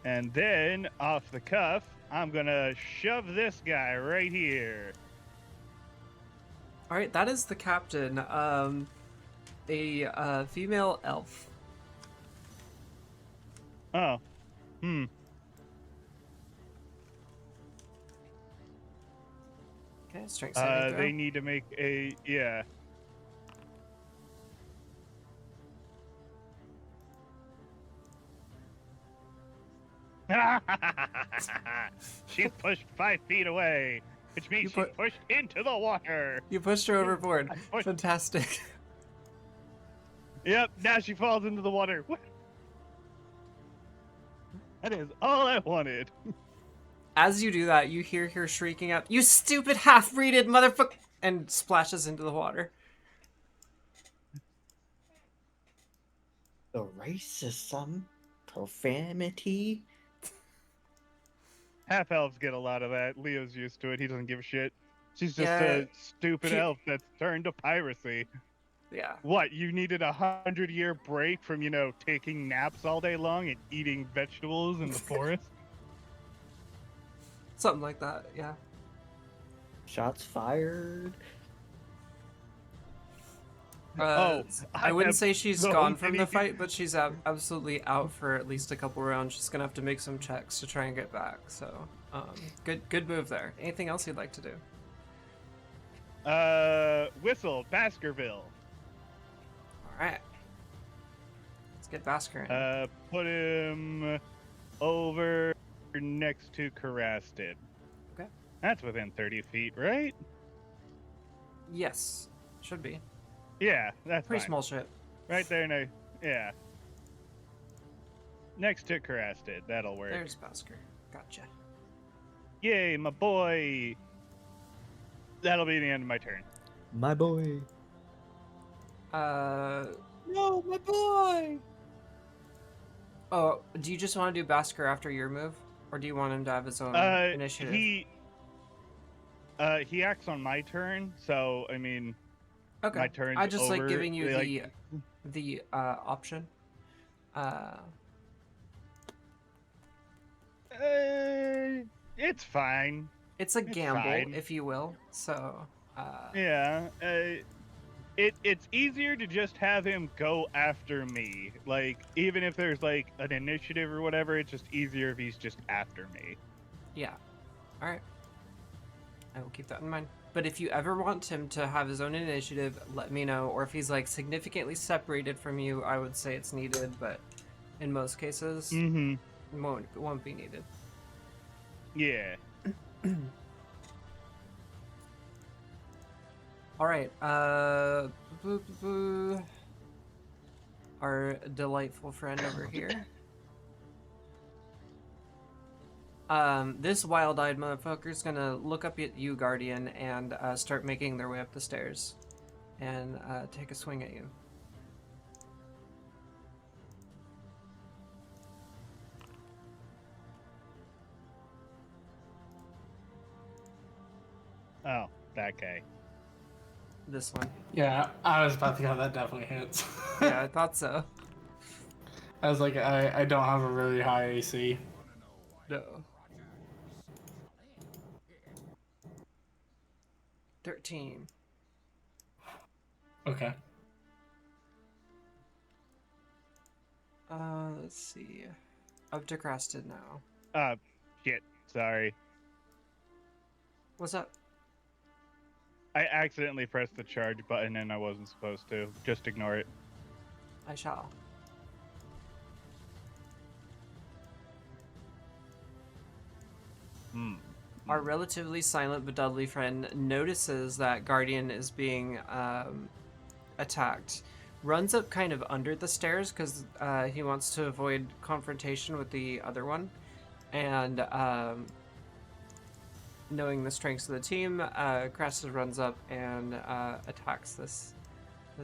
And then, off the cuff, I'm gonna shove this guy right here. All right, that is the captain. A female elf. Oh. Okay, strength saving throw. They need to make a, yeah. She's pushed 5 feet away, which means she's pushed into the water. You pushed her overboard. pushed- Fantastic. Yep, now she falls into the water. That is all I wanted. As you do that, you hear her shrieking out, "You stupid half-breeded motherfucker!" and splashes into the water. The racism, profanity. Half elves get a lot of that. Leo's used to it. He doesn't give a shit. She's just Yeah. a stupid elf that's turned to piracy. Yeah. What, you needed 100-year break from, taking naps all day long and eating vegetables in the forest? Something like that, yeah. Shots fired. I wouldn't have say she's so gone from many- the fight, but she's absolutely out for at least a couple rounds. She's gonna have to make some checks to try and get back. So, good move there. Anything else you'd like to do? Whistle, Baskerville. All right, let's get Basker in. Put him over next to Karasted. Okay. That's within 30 feet, right? Yes, should be Yeah, that's pretty fine. small ship. Right there, no, yeah. Next to Karasted, that'll work. There's Basker. Gotcha. Yay, my boy! That'll be the end of my turn. My boy. No, my boy. Oh, do you just want to do Basker after your move, or do you want him to have his own initiative? He acts on my turn, so I mean, Okay. my turn's I just like over, giving you like- the option. It's fine. It's a It's gamble, fine. if you will. So, Yeah, it's easier to just have him go after me. Like, even if there's like an initiative or whatever, it's just easier if he's just after me. yeah. All right. I will keep that in mind. But if you ever want him to have his own initiative, let me know. Or if he's like significantly separated from you, I would say it's needed. But in most cases, Mm-hmm. it won't be needed. Yeah. All right. Our delightful friend over here. This wild-eyed motherfucker's gonna look up at you, Guardian, and start making their way up the stairs, and take a swing at you. Oh, that guy. This one. Yeah, I was about to go. That definitely hits. Yeah, I thought so. I was like, I don't have a really high AC. No. 13. Okay. Let's see. Up to Crested now. Shit. Sorry. What's up? I accidentally pressed the charge button and I wasn't supposed to. Just ignore it. I shall. Our relatively silent but deadly friend notices that Guardian is being attacked. Runs up kind of under the stairs because he wants to avoid confrontation with the other one. And knowing the strengths of the team, Crested runs up and attacks this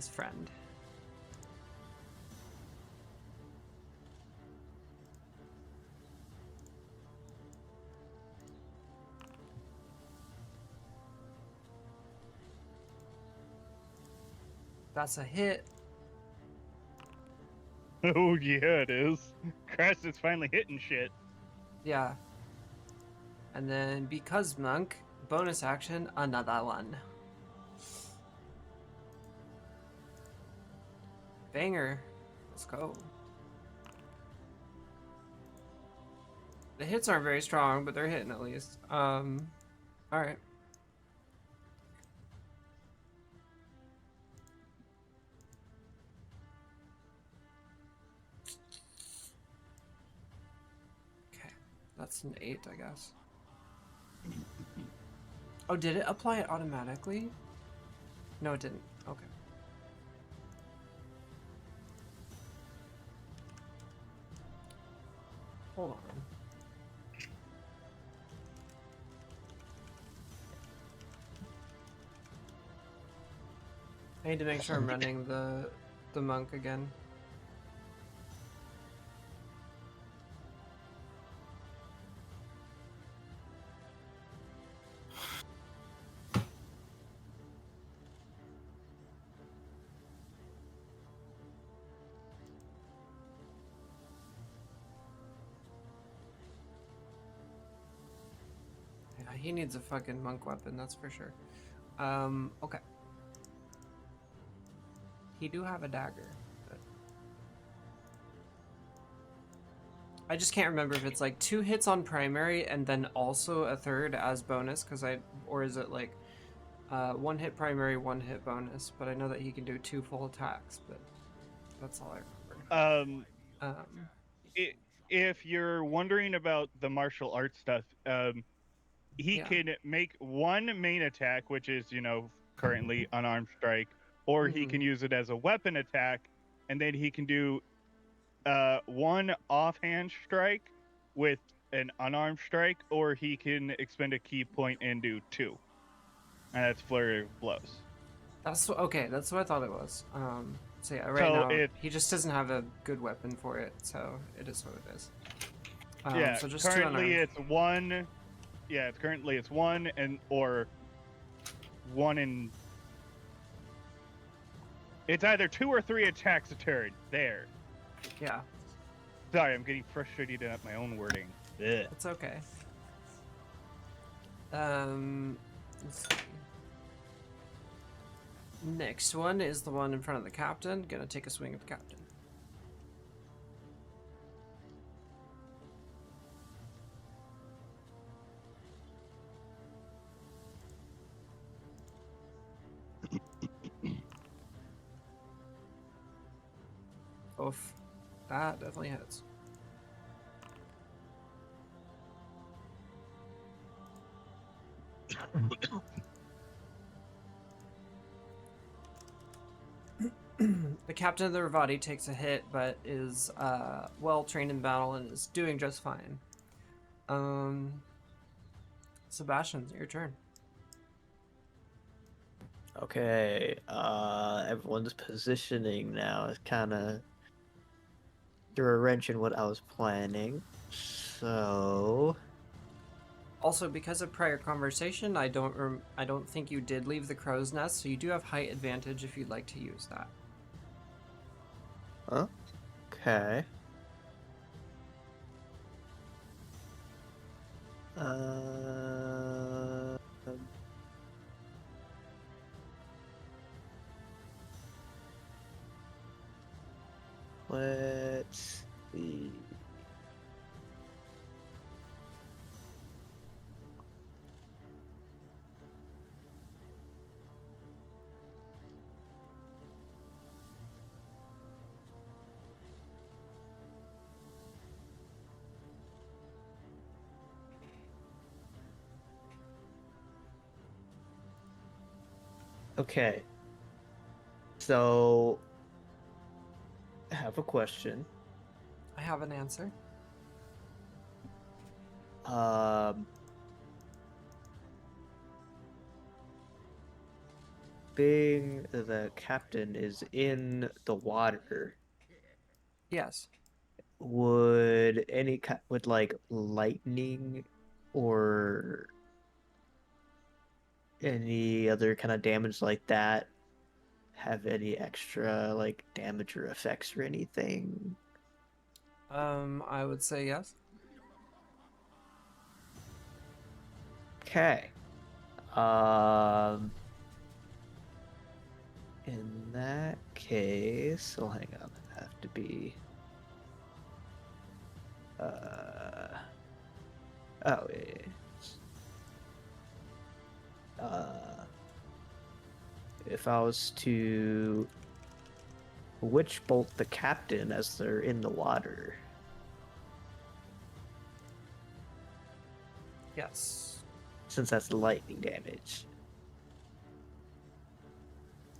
friend. That's a hit. Oh yeah, it is. Crest is finally hitting shit. Yeah. And then because Monk, bonus action, another one. Banger. Let's go. The hits aren't very strong, but they're hitting at least. Alright. Okay. That's an 8, I guess. Oh, did it apply it automatically? No, it didn't. Okay. Hold on. I need to make sure I'm running the monk again. Yeah, he needs a fucking monk weapon, that's for sure. Okay. He do have a dagger, but I just can't remember if it's like 2 hits on primary and then also a third as bonus, or is it like 1 hit primary, 1 hit bonus? But I know that he can do 2 full attacks, but that's all I remember. Um, I if you're wondering about the martial arts stuff, he Yeah. can make 1 main attack, which is, currently unarmed strike, or he can use it as a weapon attack, and then he can do 1 offhand strike with an unarmed strike, or he can expend a key point and do 2. And that's flurry of blows. okay. That's what I thought it was. So yeah, right So now it he just doesn't have a good weapon for it, so it is what it is. yeah, So just 2 currently unarmed. it's 1. Yeah, currently it's 1 or 1 in. It's either 2 or 3 attacks a turn. There. Yeah, Sorry, I'm getting frustrated at my own wording. Ugh. it's okay. Let's see. Next one is the one in front of the captain. Gonna take a swing at the captain. Oof. That definitely hits. The captain of the Ravati takes a hit, but is well trained in battle and is doing just fine. Sebastian, your turn. Okay, everyone's positioning now is kind of threw a wrench in what I was planning. So, Also, because of prior conversation, I don't think you did leave the crow's nest, so you do have height advantage if you'd like to use that. okay. Uh, let's see. Okay. So, I have a question. I have an answer. Um, being the captain is in the water, Yes. would would like lightning or any other kind of damage like that have any extra like damage or effects or anything? I would say yes. Okay. Um, in that case, so hang on, it have to be. Oh yeah. If I was to witch bolt the captain as they're in the water. Yes. Since that's lightning damage.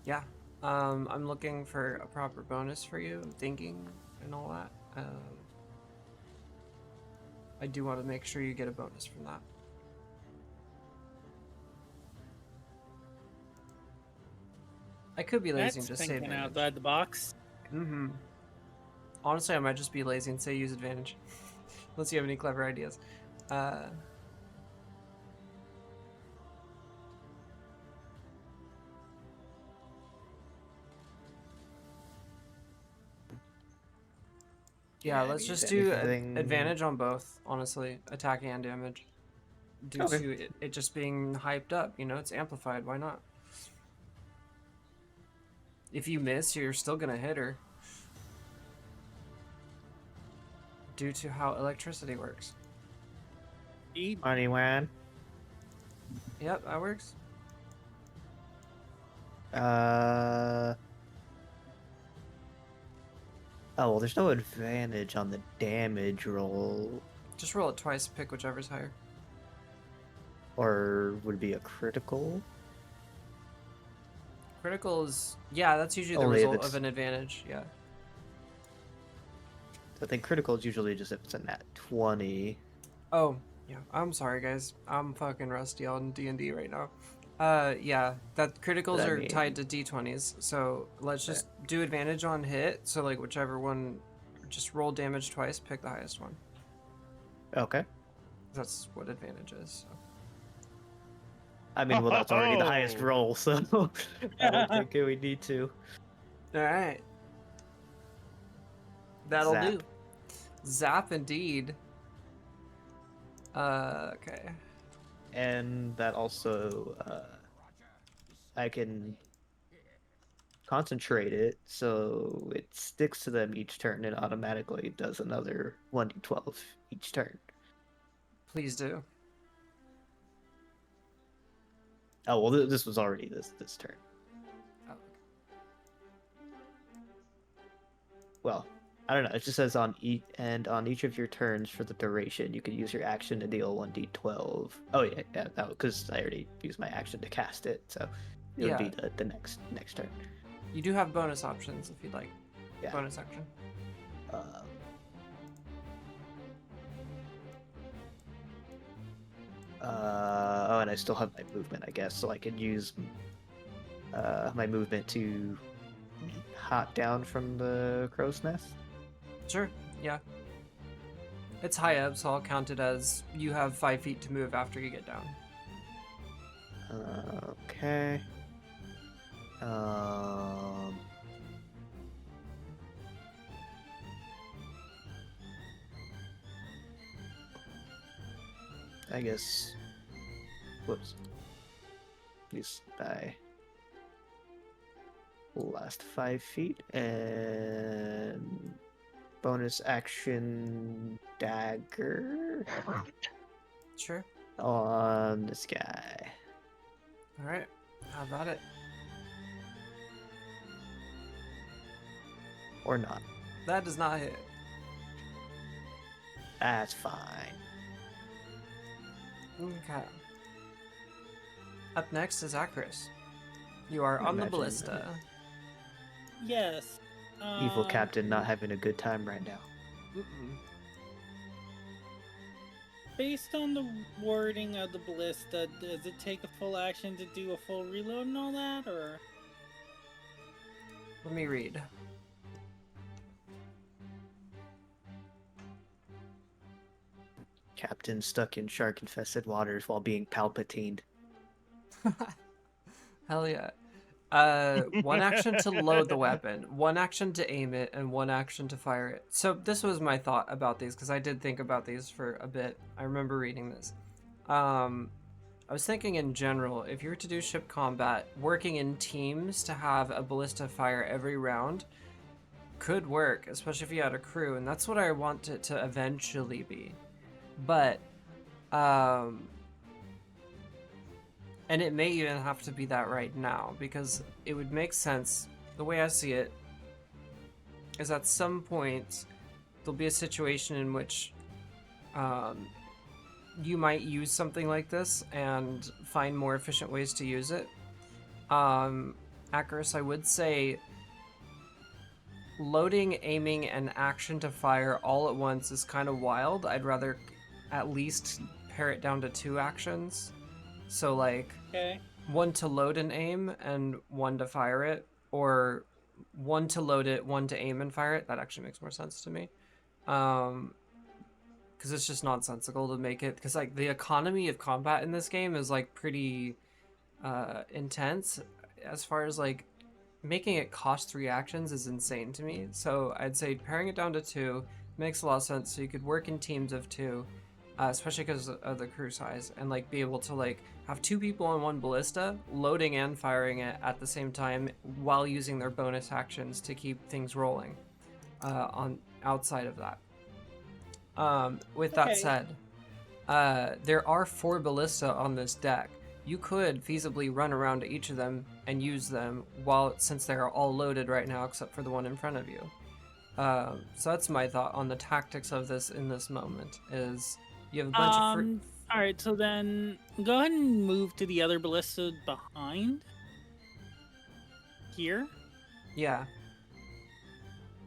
Yeah. I'm looking for a proper bonus for you, thinking and all that. I do want to make sure you get a bonus from that. I could be lazy and That's just say thinking advantage. outside the box. Mm-hmm. Honestly, I might just be lazy and say use advantage. Unless you have any clever ideas. Yeah, I let's mean, just if do anything- advantage on both, honestly. Attack and damage. Due Okay. to it just being hyped up, you know, it's amplified. Why not? If you miss, you're still gonna hit her. Due to how electricity works. Eat. Anyone? Yep, that works. Oh, well, there's no advantage on the damage roll, Just roll it twice, pick whichever's higher. or would it be a critical? Critical is, yeah, that's usually the Only if result it's- of an advantage, yeah. I think critical is usually just if it's a nat 20. Oh, yeah, I'm sorry guys. I'm fucking rusty on D&D right now. Yeah, that criticals But I are mean- tied to D20s, so let's just do advantage on hit, so like whichever one, just roll damage twice, pick the highest one. Okay. That's what advantage is, so. I mean, well, that's already the highest Oh. roll, so I don't think we need to. Alright. That'll Zap. do. Zap indeed. Okay. And that also, I can concentrate it so it sticks to them each turn and automatically does another 1d12 each turn. Please do. Oh, well, this was already this turn. Oh. Well, I don't know. It just says on each of your turns for the duration, you can use your action to deal 1d12. Oh yeah, that because I already used my action to cast it, so it would be the next turn. You do have bonus options if you'd like. Yeah. Bonus action. Oh, and I still have my movement, I guess, so I can use my movement to hop down from the crow's nest. Sure, yeah. It's high up, so I'll count it as you have 5 feet to move after you get down. Okay. I guess. Whoops. Use my last 5 feet and bonus action dagger Sure. on this guy. Alright. How about it? Or not. That does not hit. That's fine. Okay. Up next is Acris. You are on the Imagine ballista. Yes. Evil captain not having a good time right now. Mm-mm. Based on the wording of the ballista, does it take a full action to do a full reload and all that, or? Let me read. Captain stuck in shark-infested waters while being palpatined. Hell yeah. One action to load the weapon, one action to aim it, and one action to fire it. So this was my thought about these, because I did think about these for a bit. I remember reading this. I was thinking in general, if you were to do ship combat, working in teams to have a ballista fire every round could work, especially if you had a crew, and that's what I want it to eventually be. But, and it may even have to be that right now, because it would make sense. The way I see it is at some point there'll be a situation in which you might use something like this and find more efficient ways to use it. Acris, I would say loading, aiming, and action to fire all at once is kind of wild. I'd rather at least pare it down to 2 actions. So like, Okay. one to load and aim and one to fire it, or one to load it, one to aim and fire it. That actually makes more sense to me. Because it's just nonsensical to make it, because like the economy of combat in this game is like pretty intense. As far as like making it cost 3 actions is insane to me. So I'd say paring it down to 2 makes a lot of sense. So you could work in teams of 2, especially because of the crew size, and like be able to like have 2 people on one ballista loading and firing it at the same time while using their bonus actions to keep things rolling on outside of that. With that Okay. said, there are 4 ballista on this deck. You could feasibly run around to each of them and use them since they're all loaded right now except for the one in front of you. So that's my thought on the tactics of this in this moment. Is you have a bunch of free... All right, so then go ahead and move to the other ballista behind here, Yeah.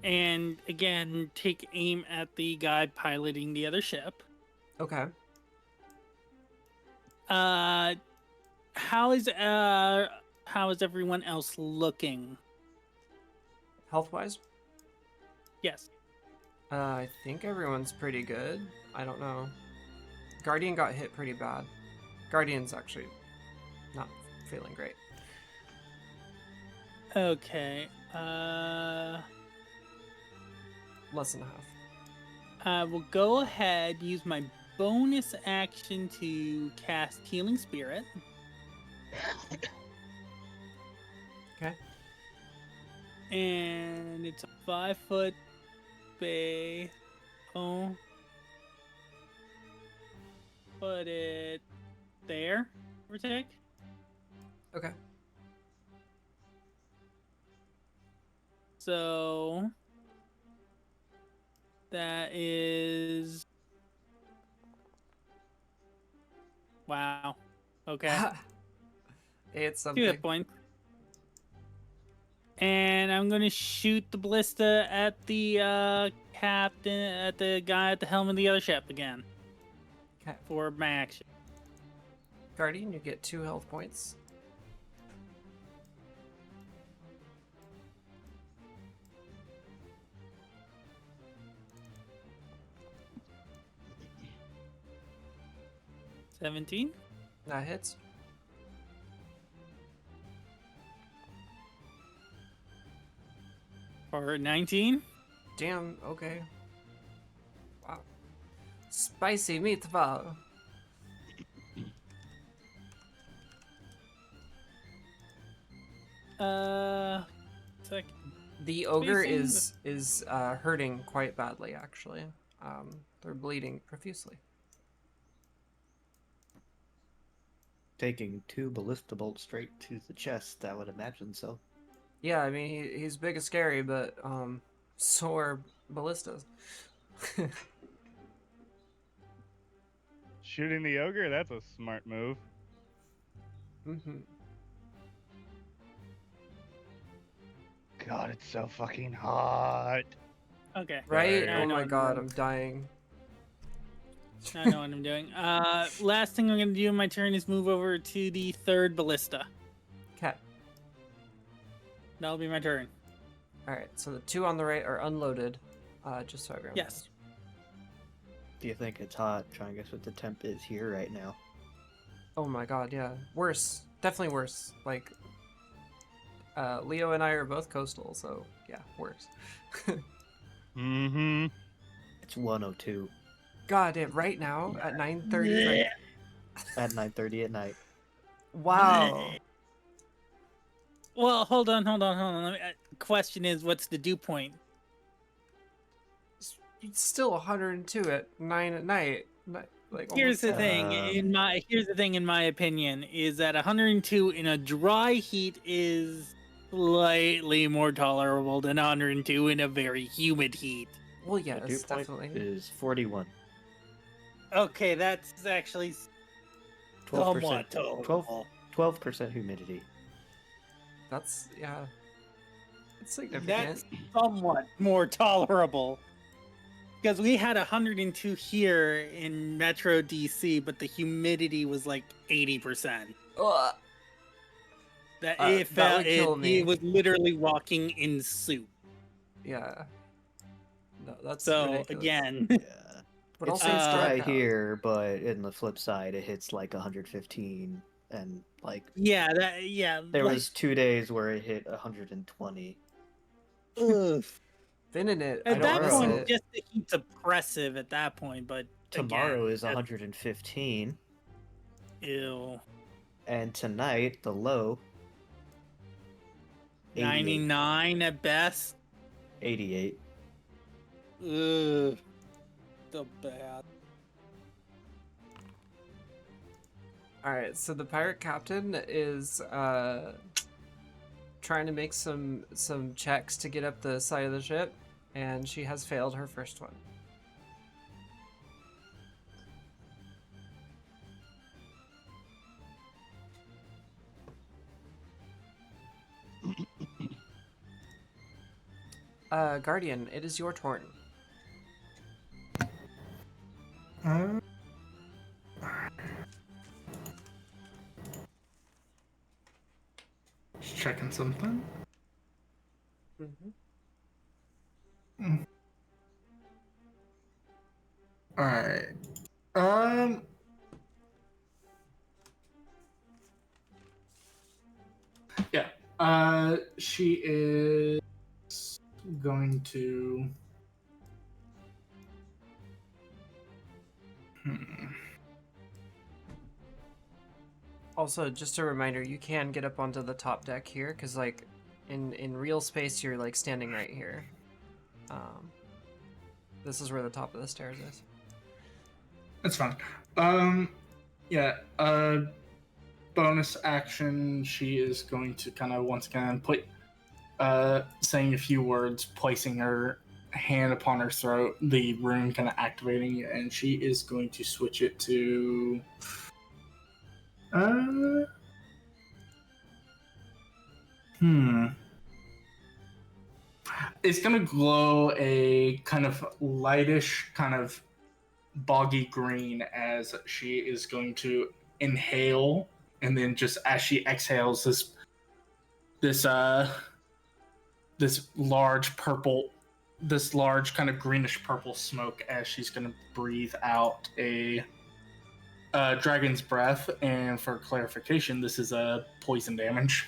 and again take aim at the guy piloting the other ship. Okay. How is everyone else looking? Health wise, Yes. I think everyone's pretty good. I don't know. Guardian got hit pretty bad. Guardian's actually not feeling great. Okay. Less than a half. I will go ahead, use my bonus action to cast Healing Spirit. Okay. And it's a 5-foot bay. Oh. Put it there, overtake. Okay. So that is wow. Okay. It's 2 something. hit points. And I'm gonna shoot the ballista at the captain, at the guy at the helm of the other ship again. Okay. For my action. Guardian, you get 2 health points. $17. That hits. For 19. Damn, okay. Wow. Spicy meatball. Second. The ogre Facing is hurting quite badly, actually. They're bleeding profusely. Taking 2 ballista bolts straight to the chest, I would imagine so. Yeah, I mean, he's big and scary, but so are ballistas. Shooting the ogre, that's a smart move. Mm-hmm. God, it's so fucking hot. Okay. Right? Now I Oh know my what god, I'm I'm dying. doing. I know what I'm doing. Last thing I'm gonna do in my turn is move over to the 3rd ballista. Okay. That'll be my turn. Alright, so the 2 on the right are unloaded. Just so everyone Yes. knows. Do you think it's hot? Try and guess what the temp is here right now. Oh my god, yeah. Worse. Definitely worse. Like, Leo and I are both coastal, so yeah, worse. Mm-hmm. It's 102 God damn, right now at 9:30? Like, at 9:30 at night. wow. Well, hold on. Question is, what's the dew point? It's still 102 at 9 at night. Like, Here's the almost thing. Here's the thing. In my opinion, is that 102 in a dry heat is slightly more tolerable than 102 in a very humid heat. Well, yeah, The dew it's point definitely. is 41. Okay, that's actually 12%. somewhat tolerable. 12% humidity. That's, yeah. It's significant. That's somewhat more tolerable. Because we had 102 here in Metro DC, but the humidity was like 80%. Ugh. That That would kill me. He was literally walking in soup. Yeah. No, that's So ridiculous. again, Yeah. But It's also it's dark high out. here, but in the flip side, it hits like 115, and like yeah, there like, was 2 days where it hit 120. ugh. Been in it. I At don't that miss point, it. just the heat's oppressive at that point. But Tomorrow again, is 115, ew. and tonight the low 88. 99 at best. 88. Ugh. So bad. All right, so the pirate captain is trying to make some checks to get up the side of the ship, and she has failed her first one. Guardian, it is your turn. Just checking something. Mm-hmm. All right. Yeah. She is going to. Also, just a reminder, you can get up onto the top deck here, because, like, in real space, you're, like, standing right here. This is where the top of the stairs is. That's fine. Yeah. Bonus action. She is going to kind of once again put, saying a few words, placing her hand upon her throat, the rune kind of activating, and she is going to switch it to. It's gonna glow a kind of lightish, kind of boggy green as she is going to inhale, and then just as she exhales, this large kind of greenish purple smoke as she's gonna breathe out a dragon's breath. And for clarification, this is a poison damage.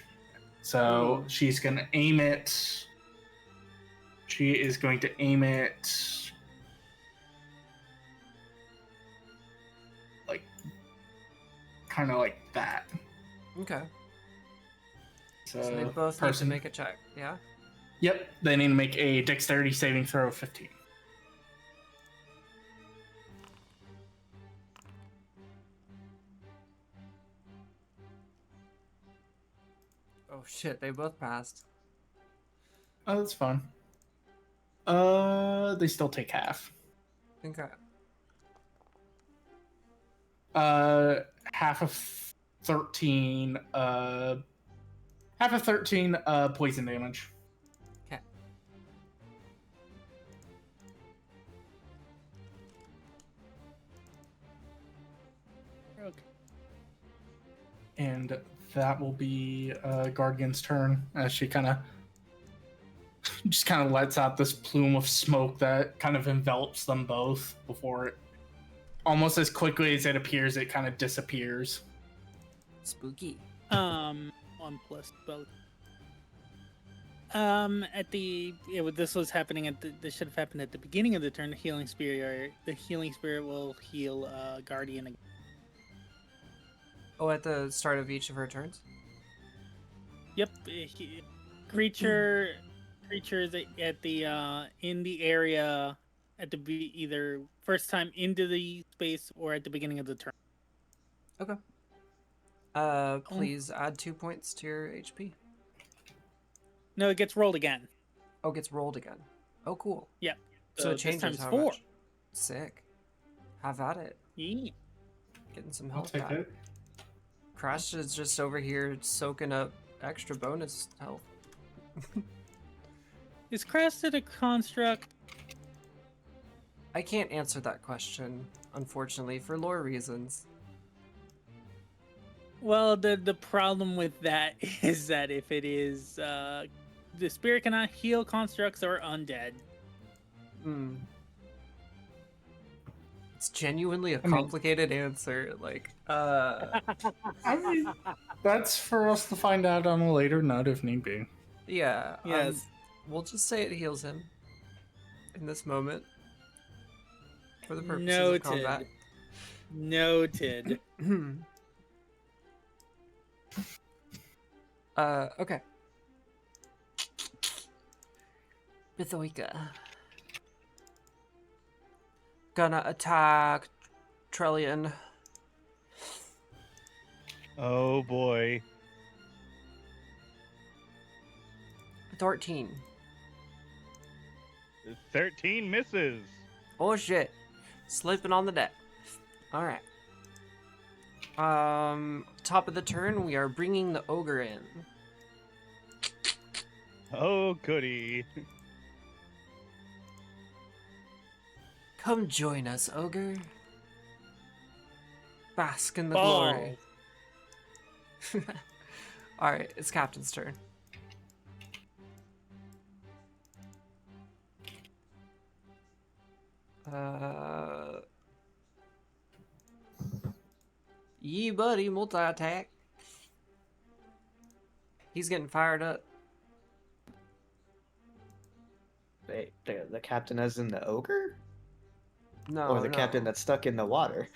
So she's gonna aim it. She is going to aim it like kind of like that. Okay. So So they both need to make a check, yeah? Yep, they need to make a dexterity saving throw of 15. Oh shit, they both passed. Oh, that's fine. They still take half. Okay. Half of 13. Half of 13. Poison damage. Okay. Okay. And that will be Guardian's turn as she kind of lets out this plume of smoke that kind of envelops them both before it, almost as quickly as it appears, it kind of disappears. Spooky. 1 plus both. This was happening this should have happened at the beginning of the turn. The healing spirit will heal Guardian again. Oh, at the start of each of her turns? Yep. Creatures at the in the area at the either first time into the space or at the beginning of the turn. Okay. Please add 2 points to your HP. No, it gets rolled again. Oh, gets rolled again. Oh, cool. Yeah. So it this changes time's how 4. much. Sick. Have at it. Yeah. Getting some I'll health take back. it. Crash is just over here soaking up extra bonus health. Is Crested a construct? I can't answer that question, unfortunately, for lore reasons. Well, the problem with that is that if it is the spirit cannot heal constructs or undead. Hmm. It's genuinely a I mean- complicated answer. Like, I mean, that's for us to find out on a later note if need be. yeah. Yes. We'll just say it heals him in this moment for the purposes of Noted. combat. Noted. Okay. Bithoika. Gonna attack Trellian. Oh boy. 13. 13 misses. Oh shit. Slipping on the deck. Alright. Top of the turn, we are bringing the ogre in. Oh goody. Come join us, ogre. Bask in the Balls. glory. Alright, it's Captain's turn. Yee buddy, multi-attack. He's getting fired up. Wait, the captain as in the ogre? No, Or the no. captain that's stuck in the water?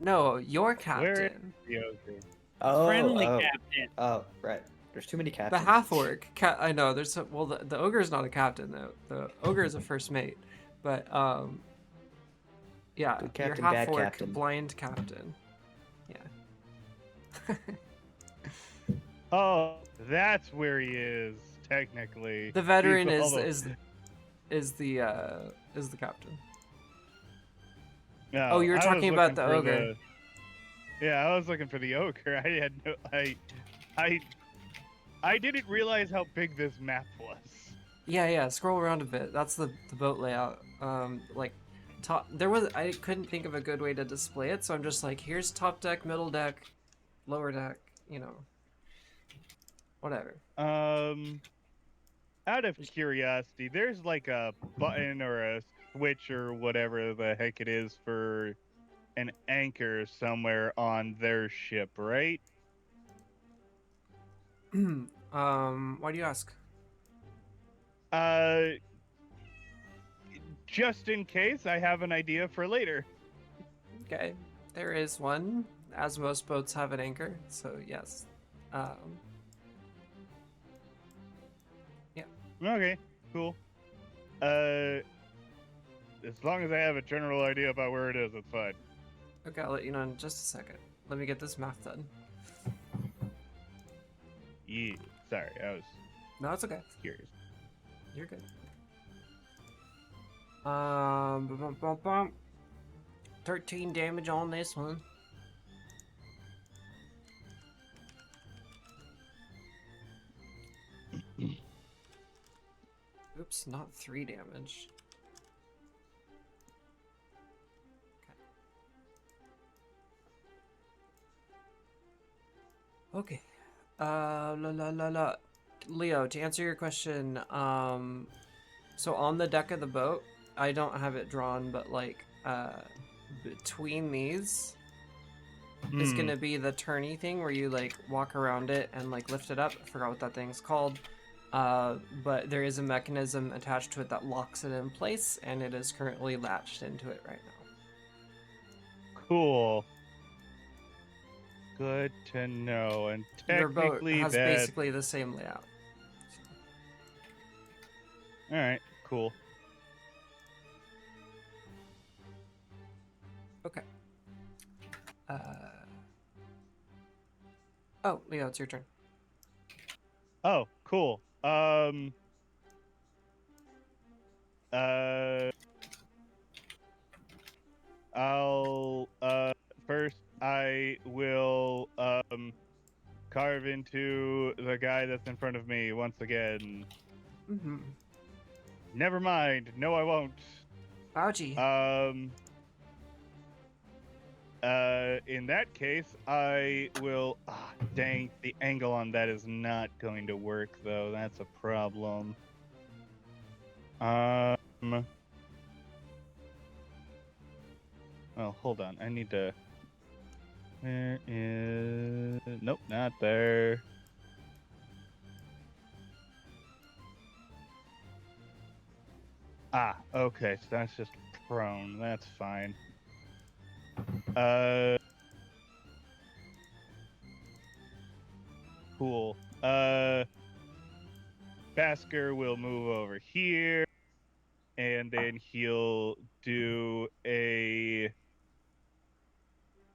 No, your Where captain. the ogre? Oh, Friendly oh, captain. oh, right. There's too many The captains. half-orc. I know, there's a, well, the ogre is not a captain, though. The ogre is a first mate. But, yeah, Good your captain, bad half-orc captain. blind captain. Yeah. Oh, that's where he is, technically. The veteran He's is although- is the captain. No, Oh, you're I was talking about looking the for ogre. Yeah, I was looking for the ogre. I had no I didn't realize how big this map was. Yeah, scroll around a bit. That's the boat layout. Like top I couldn't think of a good way to display it, so I'm just like, here's top deck, middle deck, lower deck, you know. Whatever. Out of curiosity, there's like a button or a switch or whatever the heck it is for an anchor somewhere on their ship, right? Why do you ask? Uh, just in case, I have an idea for later. Okay. There is one, as most boats have an anchor, so yes. Okay, cool. As long as I have a general idea about where it is, it's fine. Okay, I'll let you know in just a second. Let me get this math done. Yeah, sorry, I was No, it's okay. curious. You're good. Bum, bum, bum, bum. 13 damage on this one. Oops, not 3 damage. Okay. Leo, to answer your question, so on the deck of the boat, I don't have it drawn, but like, between these is Hmm. gonna be the turny thing where you like walk around it and like lift it up. I forgot what that thing's called. But there is a mechanism attached to it that locks it in place, and it is currently latched into it right now. Cool. Good to know. And Your boat technically has that. basically the same layout. All right. Cool. Okay. Oh, Leo, it's your turn. Oh, cool. I'll first I will carve into the guy that's in front of me once again. Mm-hmm. Never mind. No, I won't. Ouchie. In that case, I will. Ah, dang, the angle on that is not going to work, though. That's a problem. Well, hold on. I need to. Where is? Nope, not there. Ah, okay. So that's just prone. That's fine. Cool. Basker will move over here, and then he'll do a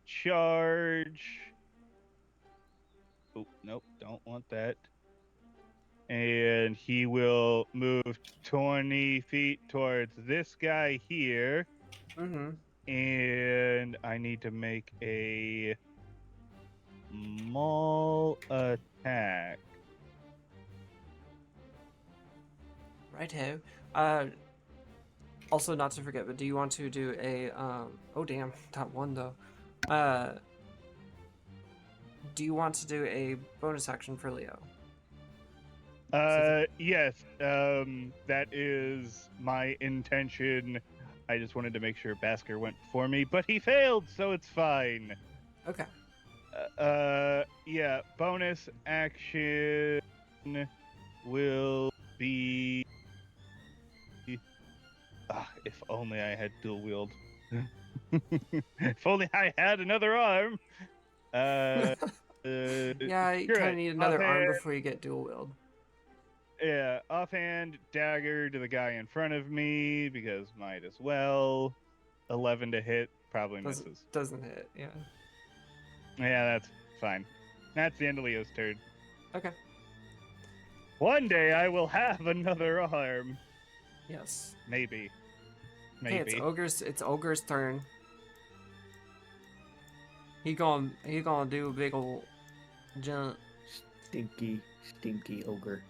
charge. Oh, nope, don't want that. And he will move 20 feet towards this guy here. Mm-hmm. And I need to make a maul attack. Righto. Also, not to forget, but do you want to do a oh damn, that one though. Do you want to do a bonus action for Leo? Yes. That is my intention. I just wanted to make sure Basker went before me, but he failed, so it's fine. Okay. Yeah. Bonus action will be. If only I had dual wield. If only I had another arm. Yeah, you kind of need another arm before you get dual wield. Yeah, offhand dagger to the guy in front of me because might as well. 11 to hit, probably misses. Doesn't hit, yeah. Yeah, that's fine. That's the end of Leo's turn. Okay. One day I will have another arm. Yes. Maybe. Okay, it's Ogre's turn. He gonna do a big ol' jump. Stinky ogre.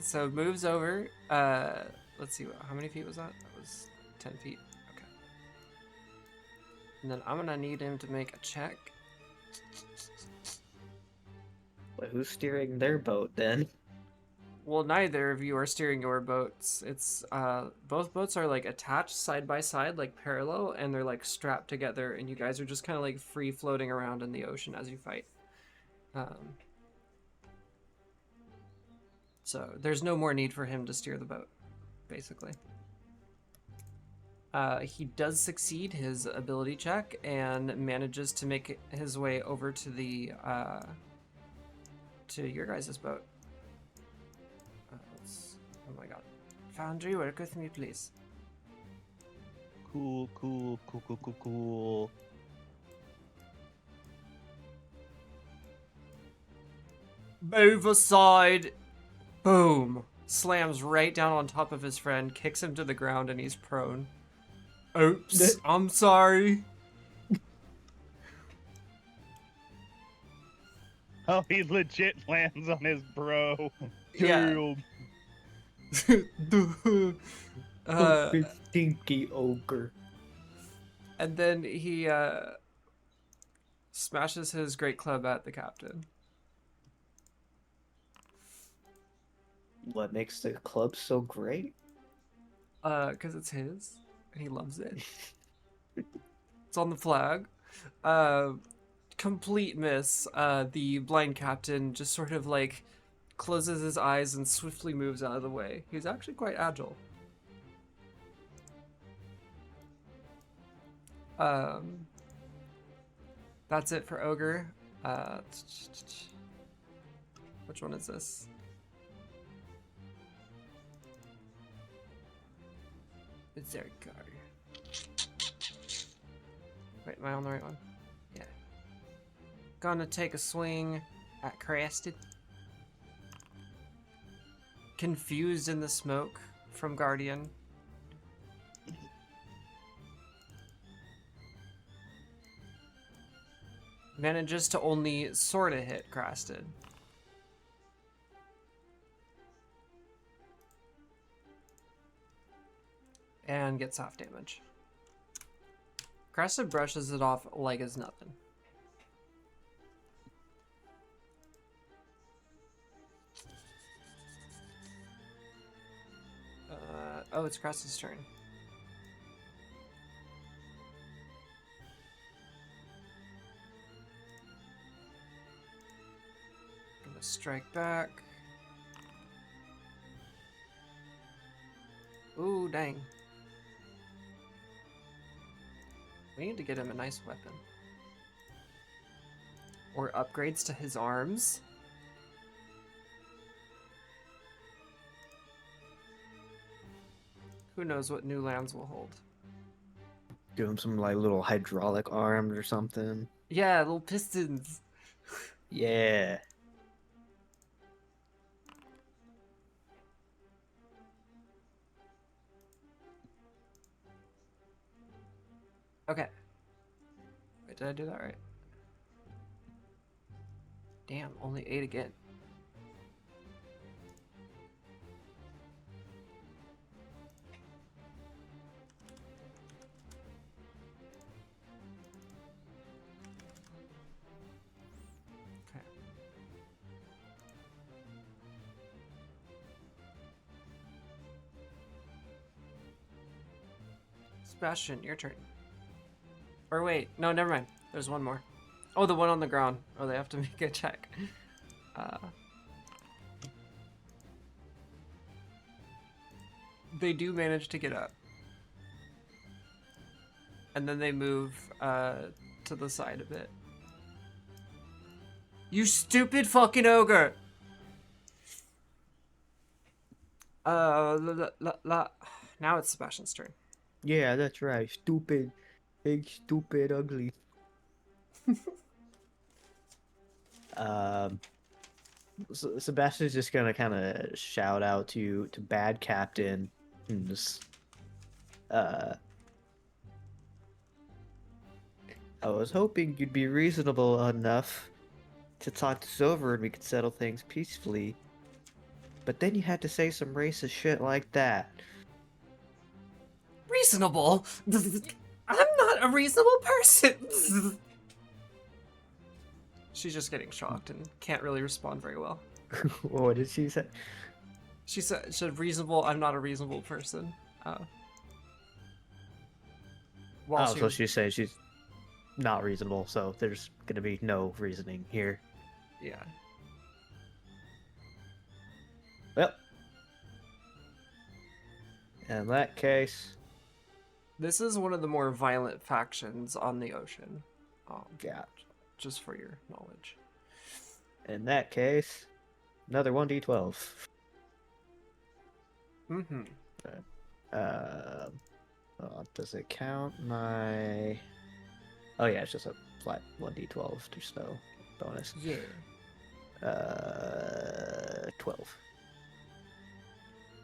So moves over. Let's see, how many feet was that? That was 10 feet. Okay. And then I'm gonna need him to make a check. But who's steering their boat then? Well, neither of you are steering your boats. It's both boats are like attached side by side, like parallel, and they're like strapped together, and you guys are just kind of like free floating around in the ocean as you fight. So there's no more need for him to steer the boat, basically. He does succeed his ability check and manages to make his way over to the to your guys' boat. Oh my god. Foundry, work with me, please. Cool. Move aside! Boom! Slams right down on top of his friend, kicks him to the ground, and he's prone. Oops, I'm sorry. Oh, he legit lands on his bro. Yeah. Stinky ogre. And then he smashes his great club at the captain. What makes the club so great? 'Cause it's his, and he loves it. It's on the flag. Complete miss. The blind captain just sort of like closes his eyes and swiftly moves out of the way. He's actually quite agile. That's it for Ogre. Which one is this? It's there, go. Wait, am I on the right one? Yeah. Gonna take a swing at Crested. Confused in the smoke from Guardian. Manages to only sort of hit Crested. And gets half damage. Crested brushes it off like it's nothing. Oh, it's Crested's turn. Gonna strike back. Ooh, dang. We need to get him a nice weapon. Or upgrades to his arms. Who knows what new lands will hold. Give him some like little hydraulic arms or something. Yeah, little pistons. Yeah. Okay. Wait, did I do that right? Damn, only 8 again. Okay. Sebastian, your turn. Or wait, no, never mind. There's one more. Oh, the one on the ground. Oh, they have to make a check. They do manage to get up. And then they move to the side a bit. You stupid fucking ogre! Now it's Sebastian's turn. Yeah, that's right. Stupid. Big, stupid, ugly. Sebastian's just gonna kind of shout out to Bad Captain. And just, I was hoping you'd be reasonable enough to talk this over and we could settle things peacefully. But then you had to say some racist shit like that. Reasonable? I'm not a reasonable person! She's just getting shocked and can't really respond very well. What did she say? She said reasonable, I'm not a reasonable person. While So she's saying she's not reasonable, so there's gonna be no reasoning here. Yeah. Well, in that case, This is one of the more violent factions on the ocean. yeah. Just for your knowledge. In that case, another 1d12. Mm-hmm. Does it count my... Oh yeah, it's just a flat 1d12. There's no bonus. Yeah. 12.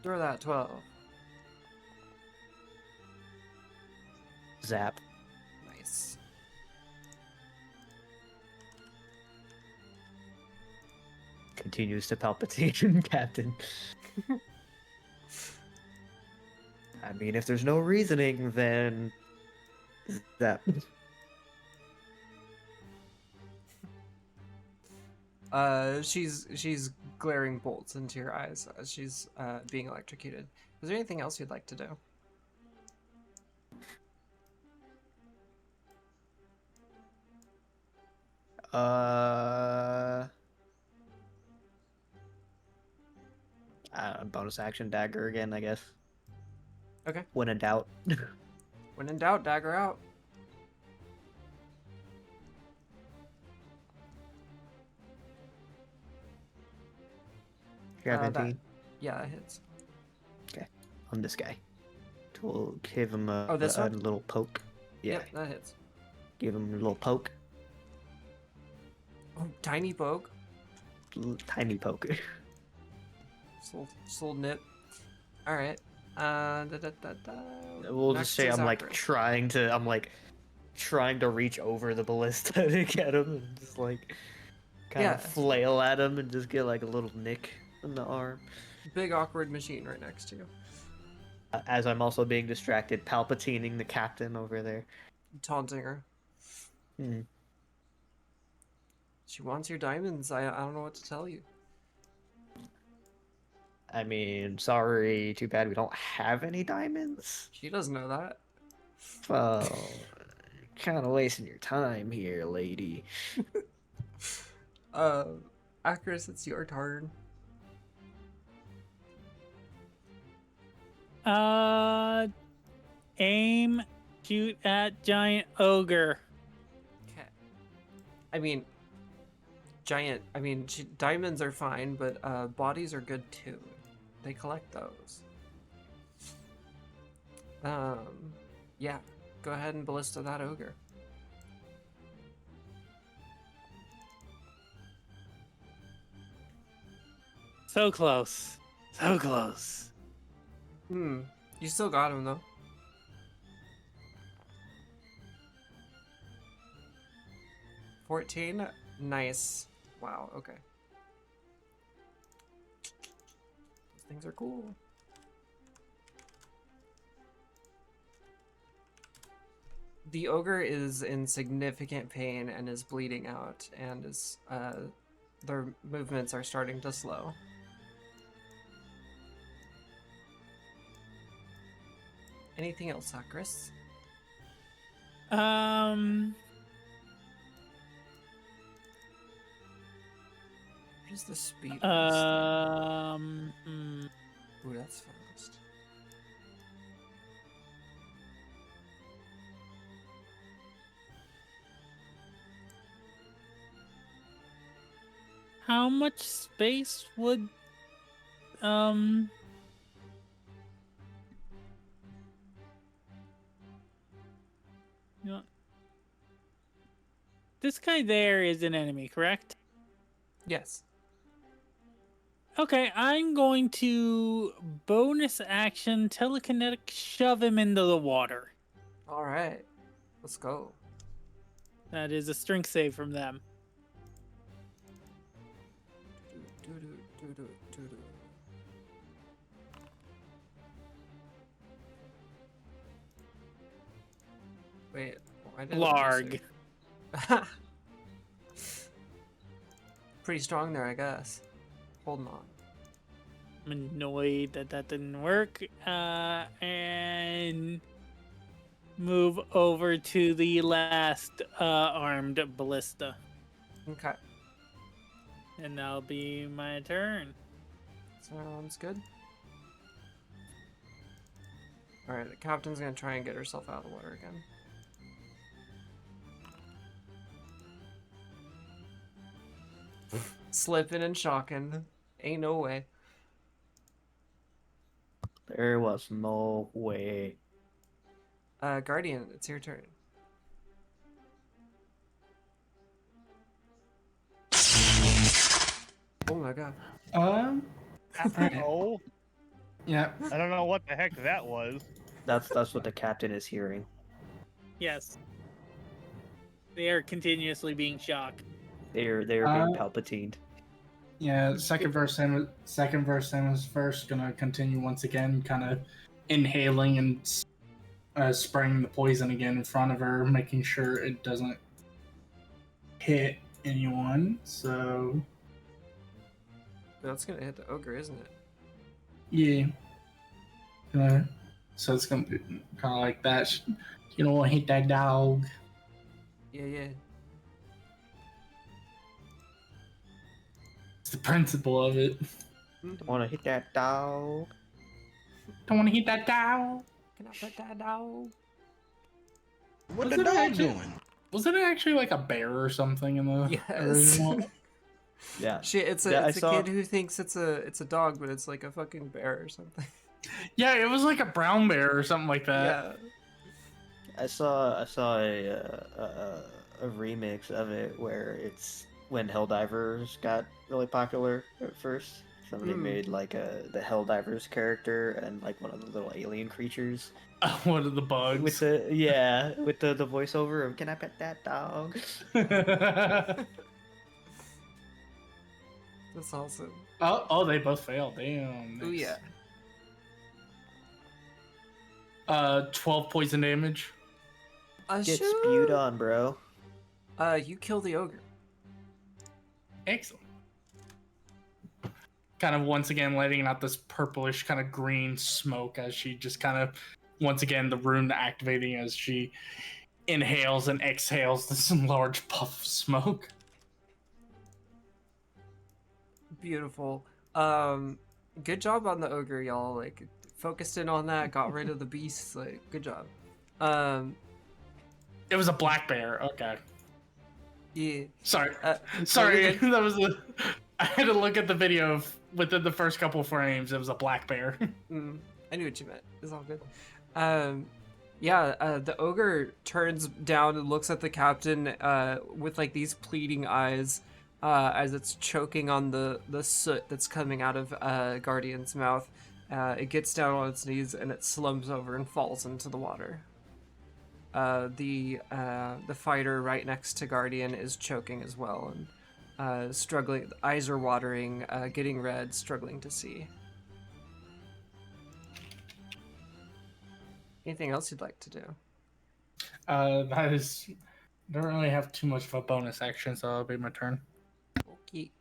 Throw that 12. Zap. Nice. Continues to Palpatine, Captain. I mean, if there's no reasoning, then... Zap. She's glaring bolts into your eyes as she's being electrocuted. Is there anything else you'd like to do? Bonus action dagger again, I guess. Okay. When in doubt. When in doubt, dagger out. You have That- anything Yeah, that hits. on this guy? We'll give him a, Oh, this a one? little poke. Yeah, Yep, that hits. give him a little poke. Oh, tiny poke. Tiny poke. Soul nip. Alright. We'll Next just say is I'm like Zachary. trying to reach over the ballista to get him and just like kind Yeah. of flail at him and just get like a little nick in the arm. Big awkward machine right next to you. As I'm also being distracted, palpatining the captain over there. taunting her. Hmm. She wants your diamonds. I don't know what to tell you. I mean, sorry, too bad we don't have any diamonds. She doesn't know that. Well, kind of wasting your time here, lady. Uh, Akris, it's your turn. Aim, shoot at giant ogre. Okay. I mean, diamonds are fine, but bodies are good too. They collect those. Yeah. Go ahead and ballista that ogre. So close. So close. You still got him though. $14? Nice. Wow, okay. Those things are cool. The ogre is in significant pain and is bleeding out, and is their movements are starting to slow. Anything else, Akris? What is the speed of this thing? Ooh, that's fast. How much space would you know, this guy there is an enemy, correct? Yes. Okay, I'm going to bonus action telekinetic shove him into the water. All right. Let's go. That is a strength save from them. Do-do-do-do-do-do. Wait, why did Blarg. Pretty strong there, I guess. Holding on. I'm annoyed that that didn't work. And move over to the last armed ballista. Okay. And that'll be my turn. Sounds good. Alright, the captain's gonna try and get herself out of the water again. Slipping and shocking. Ain't no way. There was no way. Guardian, it's your turn. Oh my god. Alright. Oh, Yeah. I don't know what the heck that was. That's what the captain is hearing. Yes. They are continuously being shocked. They are being palpatined. Yeah, second verse and was first gonna continue once again, kind of inhaling and spraying the poison again in front of her, making sure it doesn't hit anyone. So That's gonna hit the ogre, isn't it? yeah, so it's gonna be kind of like that. You don't want to hit that dog. Yeah. It's the principle of it. Don't want to hit that dog. Don't want to hit that dog. Can I put that dog? What Was the it dog actually- doing? Was it actually like a bear or something in the Yes. original? Yeah. Shit, it's a Yeah, I it's a saw- kid who thinks it's a dog, but it's like a fucking bear or something. Yeah, it was like a brown bear or something like that. Yeah. I saw a remix of it where it's when Helldivers got really popular at first. Somebody made like the Helldivers character and like one of the little alien creatures One of the bugs. with the voiceover of "Can I pet that dog?" That's awesome. oh, they both failed. Damn. Oh yeah. 12 poison damage. Get shoot. spewed on, bro. You kill the ogre. Excellent. Kind of once again letting out this purplish kind of green smoke as she just kind of once again the rune activating as she inhales and exhales this large puff of smoke. Beautiful. Good job on the ogre, y'all. Like, focused in on that, got rid of the beasts. Like, good job. It was a black bear. Okay. Yeah. Sorry. No, Sorry. you're good. That was a. I had to look at the video of within the first couple frames. It was a black bear. I knew what you meant. It's all good. Yeah, the ogre turns down and looks at the captain with like these pleading eyes as it's choking on the soot that's coming out of Guardian's mouth. It gets down on its knees and it slumps over and falls into the water. The fighter right next to Guardian is choking as well and struggling. The eyes are watering, getting red, struggling to see. Anything else you'd like to do? That is. Don't really have too much of a bonus action, so that'll be my turn. Okay.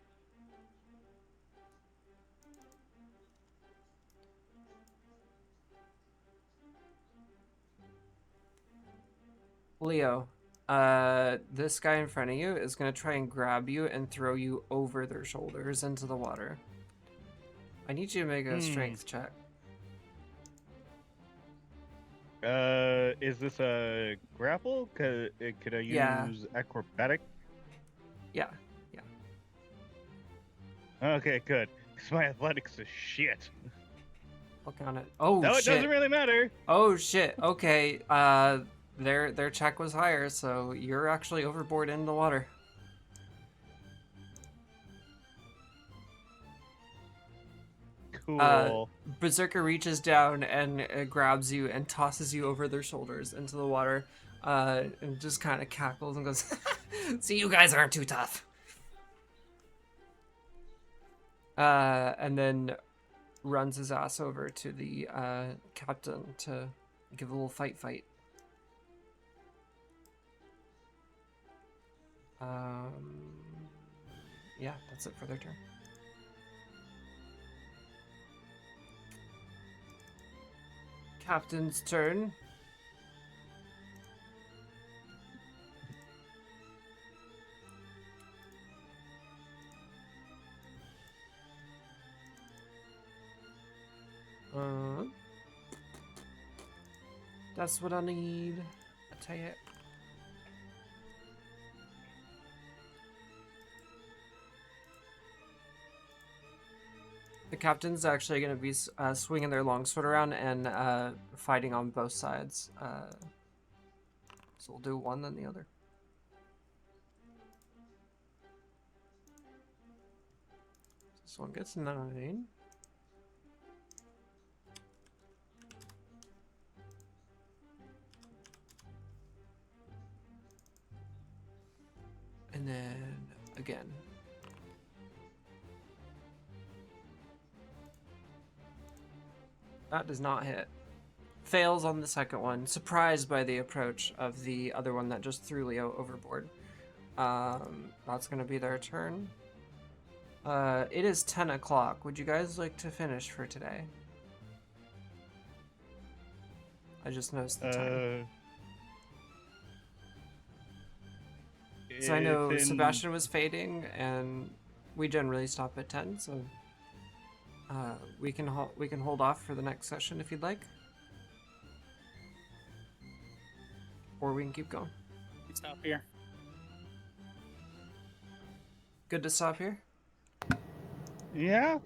Leo, this guy in front of you is gonna try and grab you and throw you over their shoulders into the water. I need you to make a strength check. Is this a grapple? Could I use Yeah. acrobatic? Yeah. Okay, good. Because my athletics is shit. Look on it. Oh No, it shit. doesn't really matter. Oh shit. Okay. Their check was higher, so you're actually overboard in the water. Cool. Berserker reaches down and grabs you and tosses you over their shoulders into the water, and just kind of cackles and goes, "See, you guys aren't too tough." And then runs his ass over to the captain to give a little fight. Yeah, that's it for their turn. Captain's turn. That's what I need. I tell you. The captain's actually going to be swinging their longsword around and fighting on both sides. So we'll do one, then the other. This one gets 9. And then again. That does not hit. Fails on the second one, surprised by the approach of the other one that just threw Leo overboard. That's gonna be their turn. It is 10 o'clock. Would you guys like to finish for today? I just noticed the time. So I know it's in- Sebastian was fading, and we generally stop at 10, so we can hold off for the next session if you'd like, or we can keep going. Stop here. Good to stop here. Yeah,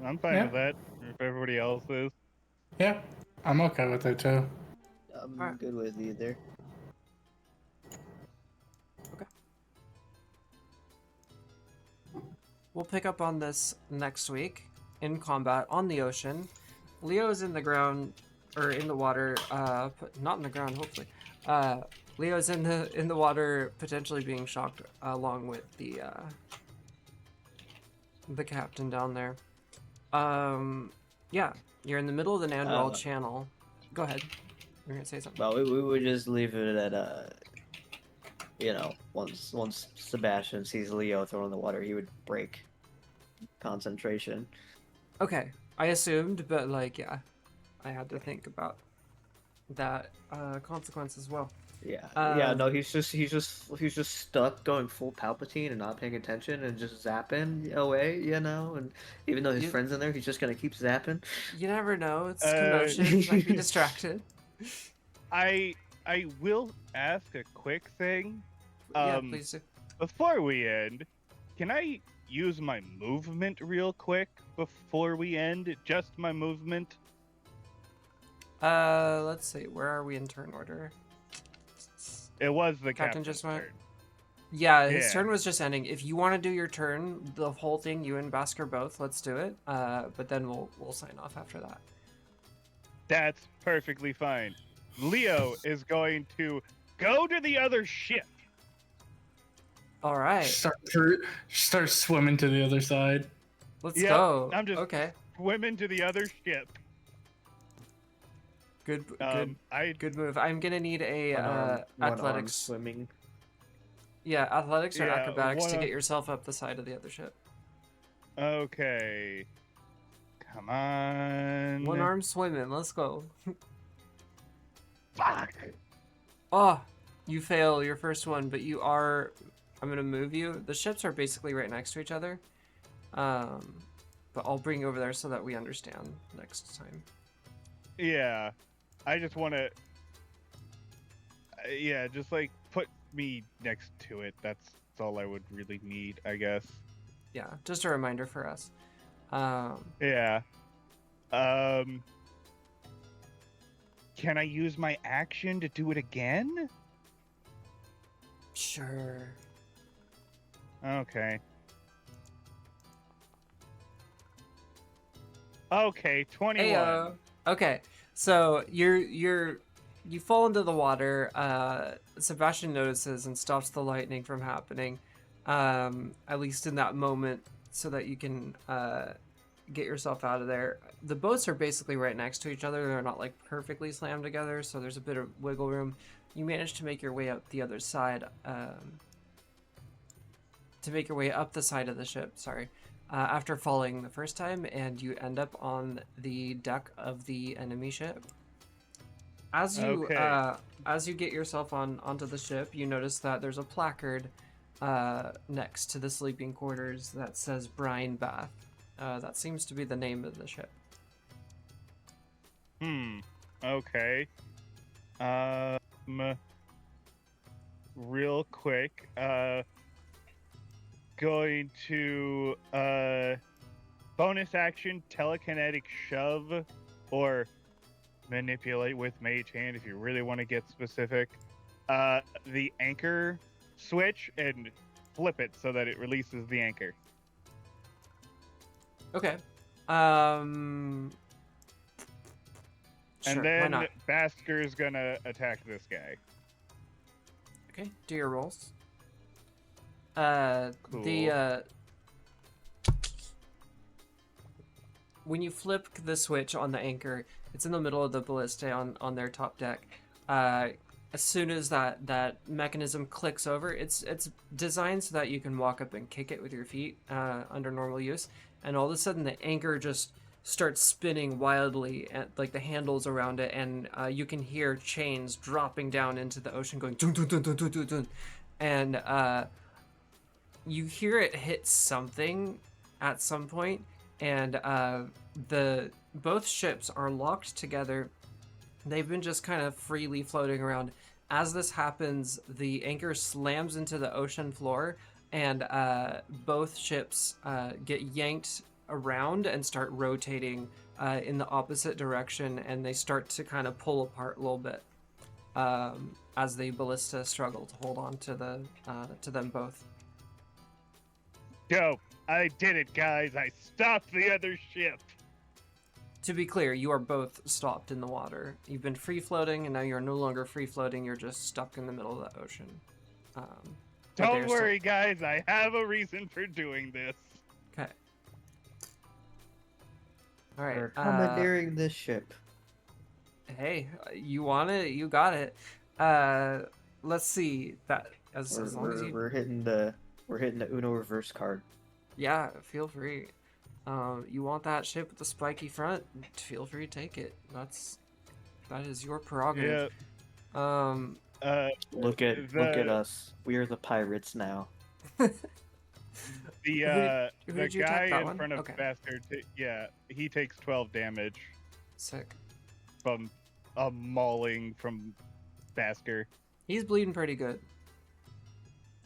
I'm fine Yeah. with that. If everybody else is. Yeah, I'm okay with it too. I'm Alright. good with either. We'll pick up on this next week in combat on the ocean. Leo is in the ground, or in the water, not in the ground, hopefully. Leo's in the water, potentially being shocked along with the captain down there. Yeah, you're in the middle of the Nandrel channel. Go ahead. You're gonna say something. Well, we would just leave it at once Sebastian sees Leo thrown in the water, he would break concentration. Okay, I assumed, but like, yeah, I had to think about that consequence as well. Yeah, no, Um, he's just stuck going full Palpatine and not paying attention and just zapping away, and even though his You- friend's in there, he's just gonna keep zapping. You never know. It's Uh, commotion. You might be distracted. I will ask a quick thing. Yeah, please do. Before we end, can I use my movement real quick before we end? Just my movement? Let's see. Where are we in turn order? It was the Captain captain's just went. turn. Yeah, his Yeah. turn was just ending. If you want to do your turn, the whole thing, you and Basker both, let's do it. But then we'll sign off after that. That's perfectly fine. Leo is going to go to the other ship. All right, Start swimming to the other side. let's Yep, go. I'm just- Okay. Women to the other ship. Good I move. I'm gonna need a One arm athletics. swimming. Yeah, athletics or Yeah, acrobatics to one get of- yourself up the side of the other ship. okay. Come on. One arm swimming. Let's go. Fuck. Oh, you fail your first one, but you are. I'm gonna move you. The ships are basically right next to each other. But I'll bring you over there so that we understand next time. Yeah. I just want to. Yeah, just like put me next to it. That's all I would really need, I guess. Yeah, just a reminder for us. Yeah. Can I use my action to do it again? Sure. Okay. Okay, 21. Heyo. Okay, so you fall into the water. Sebastian notices and stops the lightning from happening, at least in that moment, so that you can get yourself out of there. The boats are basically right next to each other. They're not like perfectly slammed together, so there's a bit of wiggle room. You manage to make your way up the other side. To make your way up the side of the ship. Sorry. After falling the first time, and you end up on the deck of the enemy ship. As you get yourself onto the ship, you notice that there's a placard next to the sleeping quarters that says Brine Bath. That seems to be the name of the ship. Okay. Real quick, going to bonus action telekinetic shove or manipulate with mage hand if you really want to get specific. The anchor switch and flip it so that it releases the anchor. Okay. Sure, And why then not? Basker's gonna attack this guy. Okay, do your rolls. Cool. When you flip the switch on the anchor, it's in the middle of the ballista on their top deck. As soon as that mechanism clicks over, it's designed so that you can walk up and kick it with your feet under normal use, and all of a sudden the anchor just starts spinning wildly, and like the handles around it, and you can hear chains dropping down into the ocean, going dun dun dun dun dun dun dun, and you hear it hit something at some point, and both ships are locked together. They've been just kind of freely floating around. As this happens, the anchor slams into the ocean floor, and both ships get yanked around and start rotating in the opposite direction, and they start to kind of pull apart a little bit as the ballista struggle to hold on to them both. Go! I did it, guys! I stopped the other ship! To be clear, you are both stopped in the water. You've been free floating, and now you're no longer free floating. You're just stuck in the middle of the ocean. But Don't they're worry, guys. I have a reason for doing this. Okay. All right. We're commandeering this ship. Hey, you want it? You got it. Let's see that as long as you. We're hitting the Uno reverse card. Yeah, feel free. You want that ship with the spiky front? Feel free to take it. That is your prerogative. Yeah. Look at us. We are the pirates now. The Who the did you attack, guy that in one? front of Okay. Bastard, yeah, he takes 12 damage Sick. from a mauling from Basker. He's bleeding pretty good.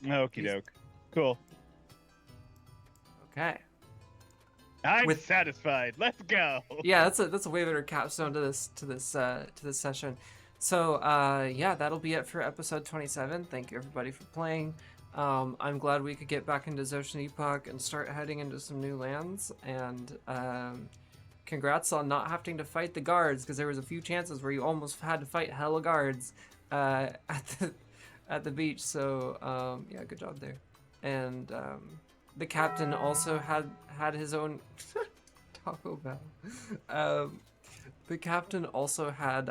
Okie doke. Cool. Okay. I'm With- satisfied. Let's go. Yeah, that's a way better capstone to this session. So yeah, that'll be it for episode 27. Thank you everybody for playing. I'm glad we could get back into Zotian Epoch and start heading into some new lands. And congrats on not having to fight the guards, because there was a few chances where you almost had to fight hella guards at the beach. So yeah, good job there. And the captain also had his own Taco Bell. The captain also had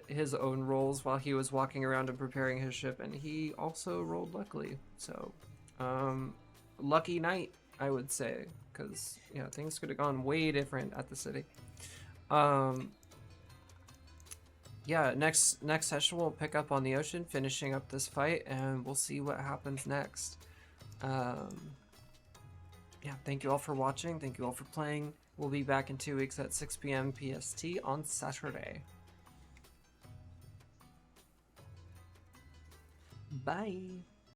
his own rolls while he was walking around and preparing his ship, and he also rolled luckily. So, lucky night, I would say, because things could have gone way different at the city. Yeah, next session we'll pick up on the ocean, finishing up this fight, and we'll see what happens next. Yeah, thank you all for watching. Thank you all for playing. We'll be back in 2 weeks at 6 p.m. PST on Saturday. Bye.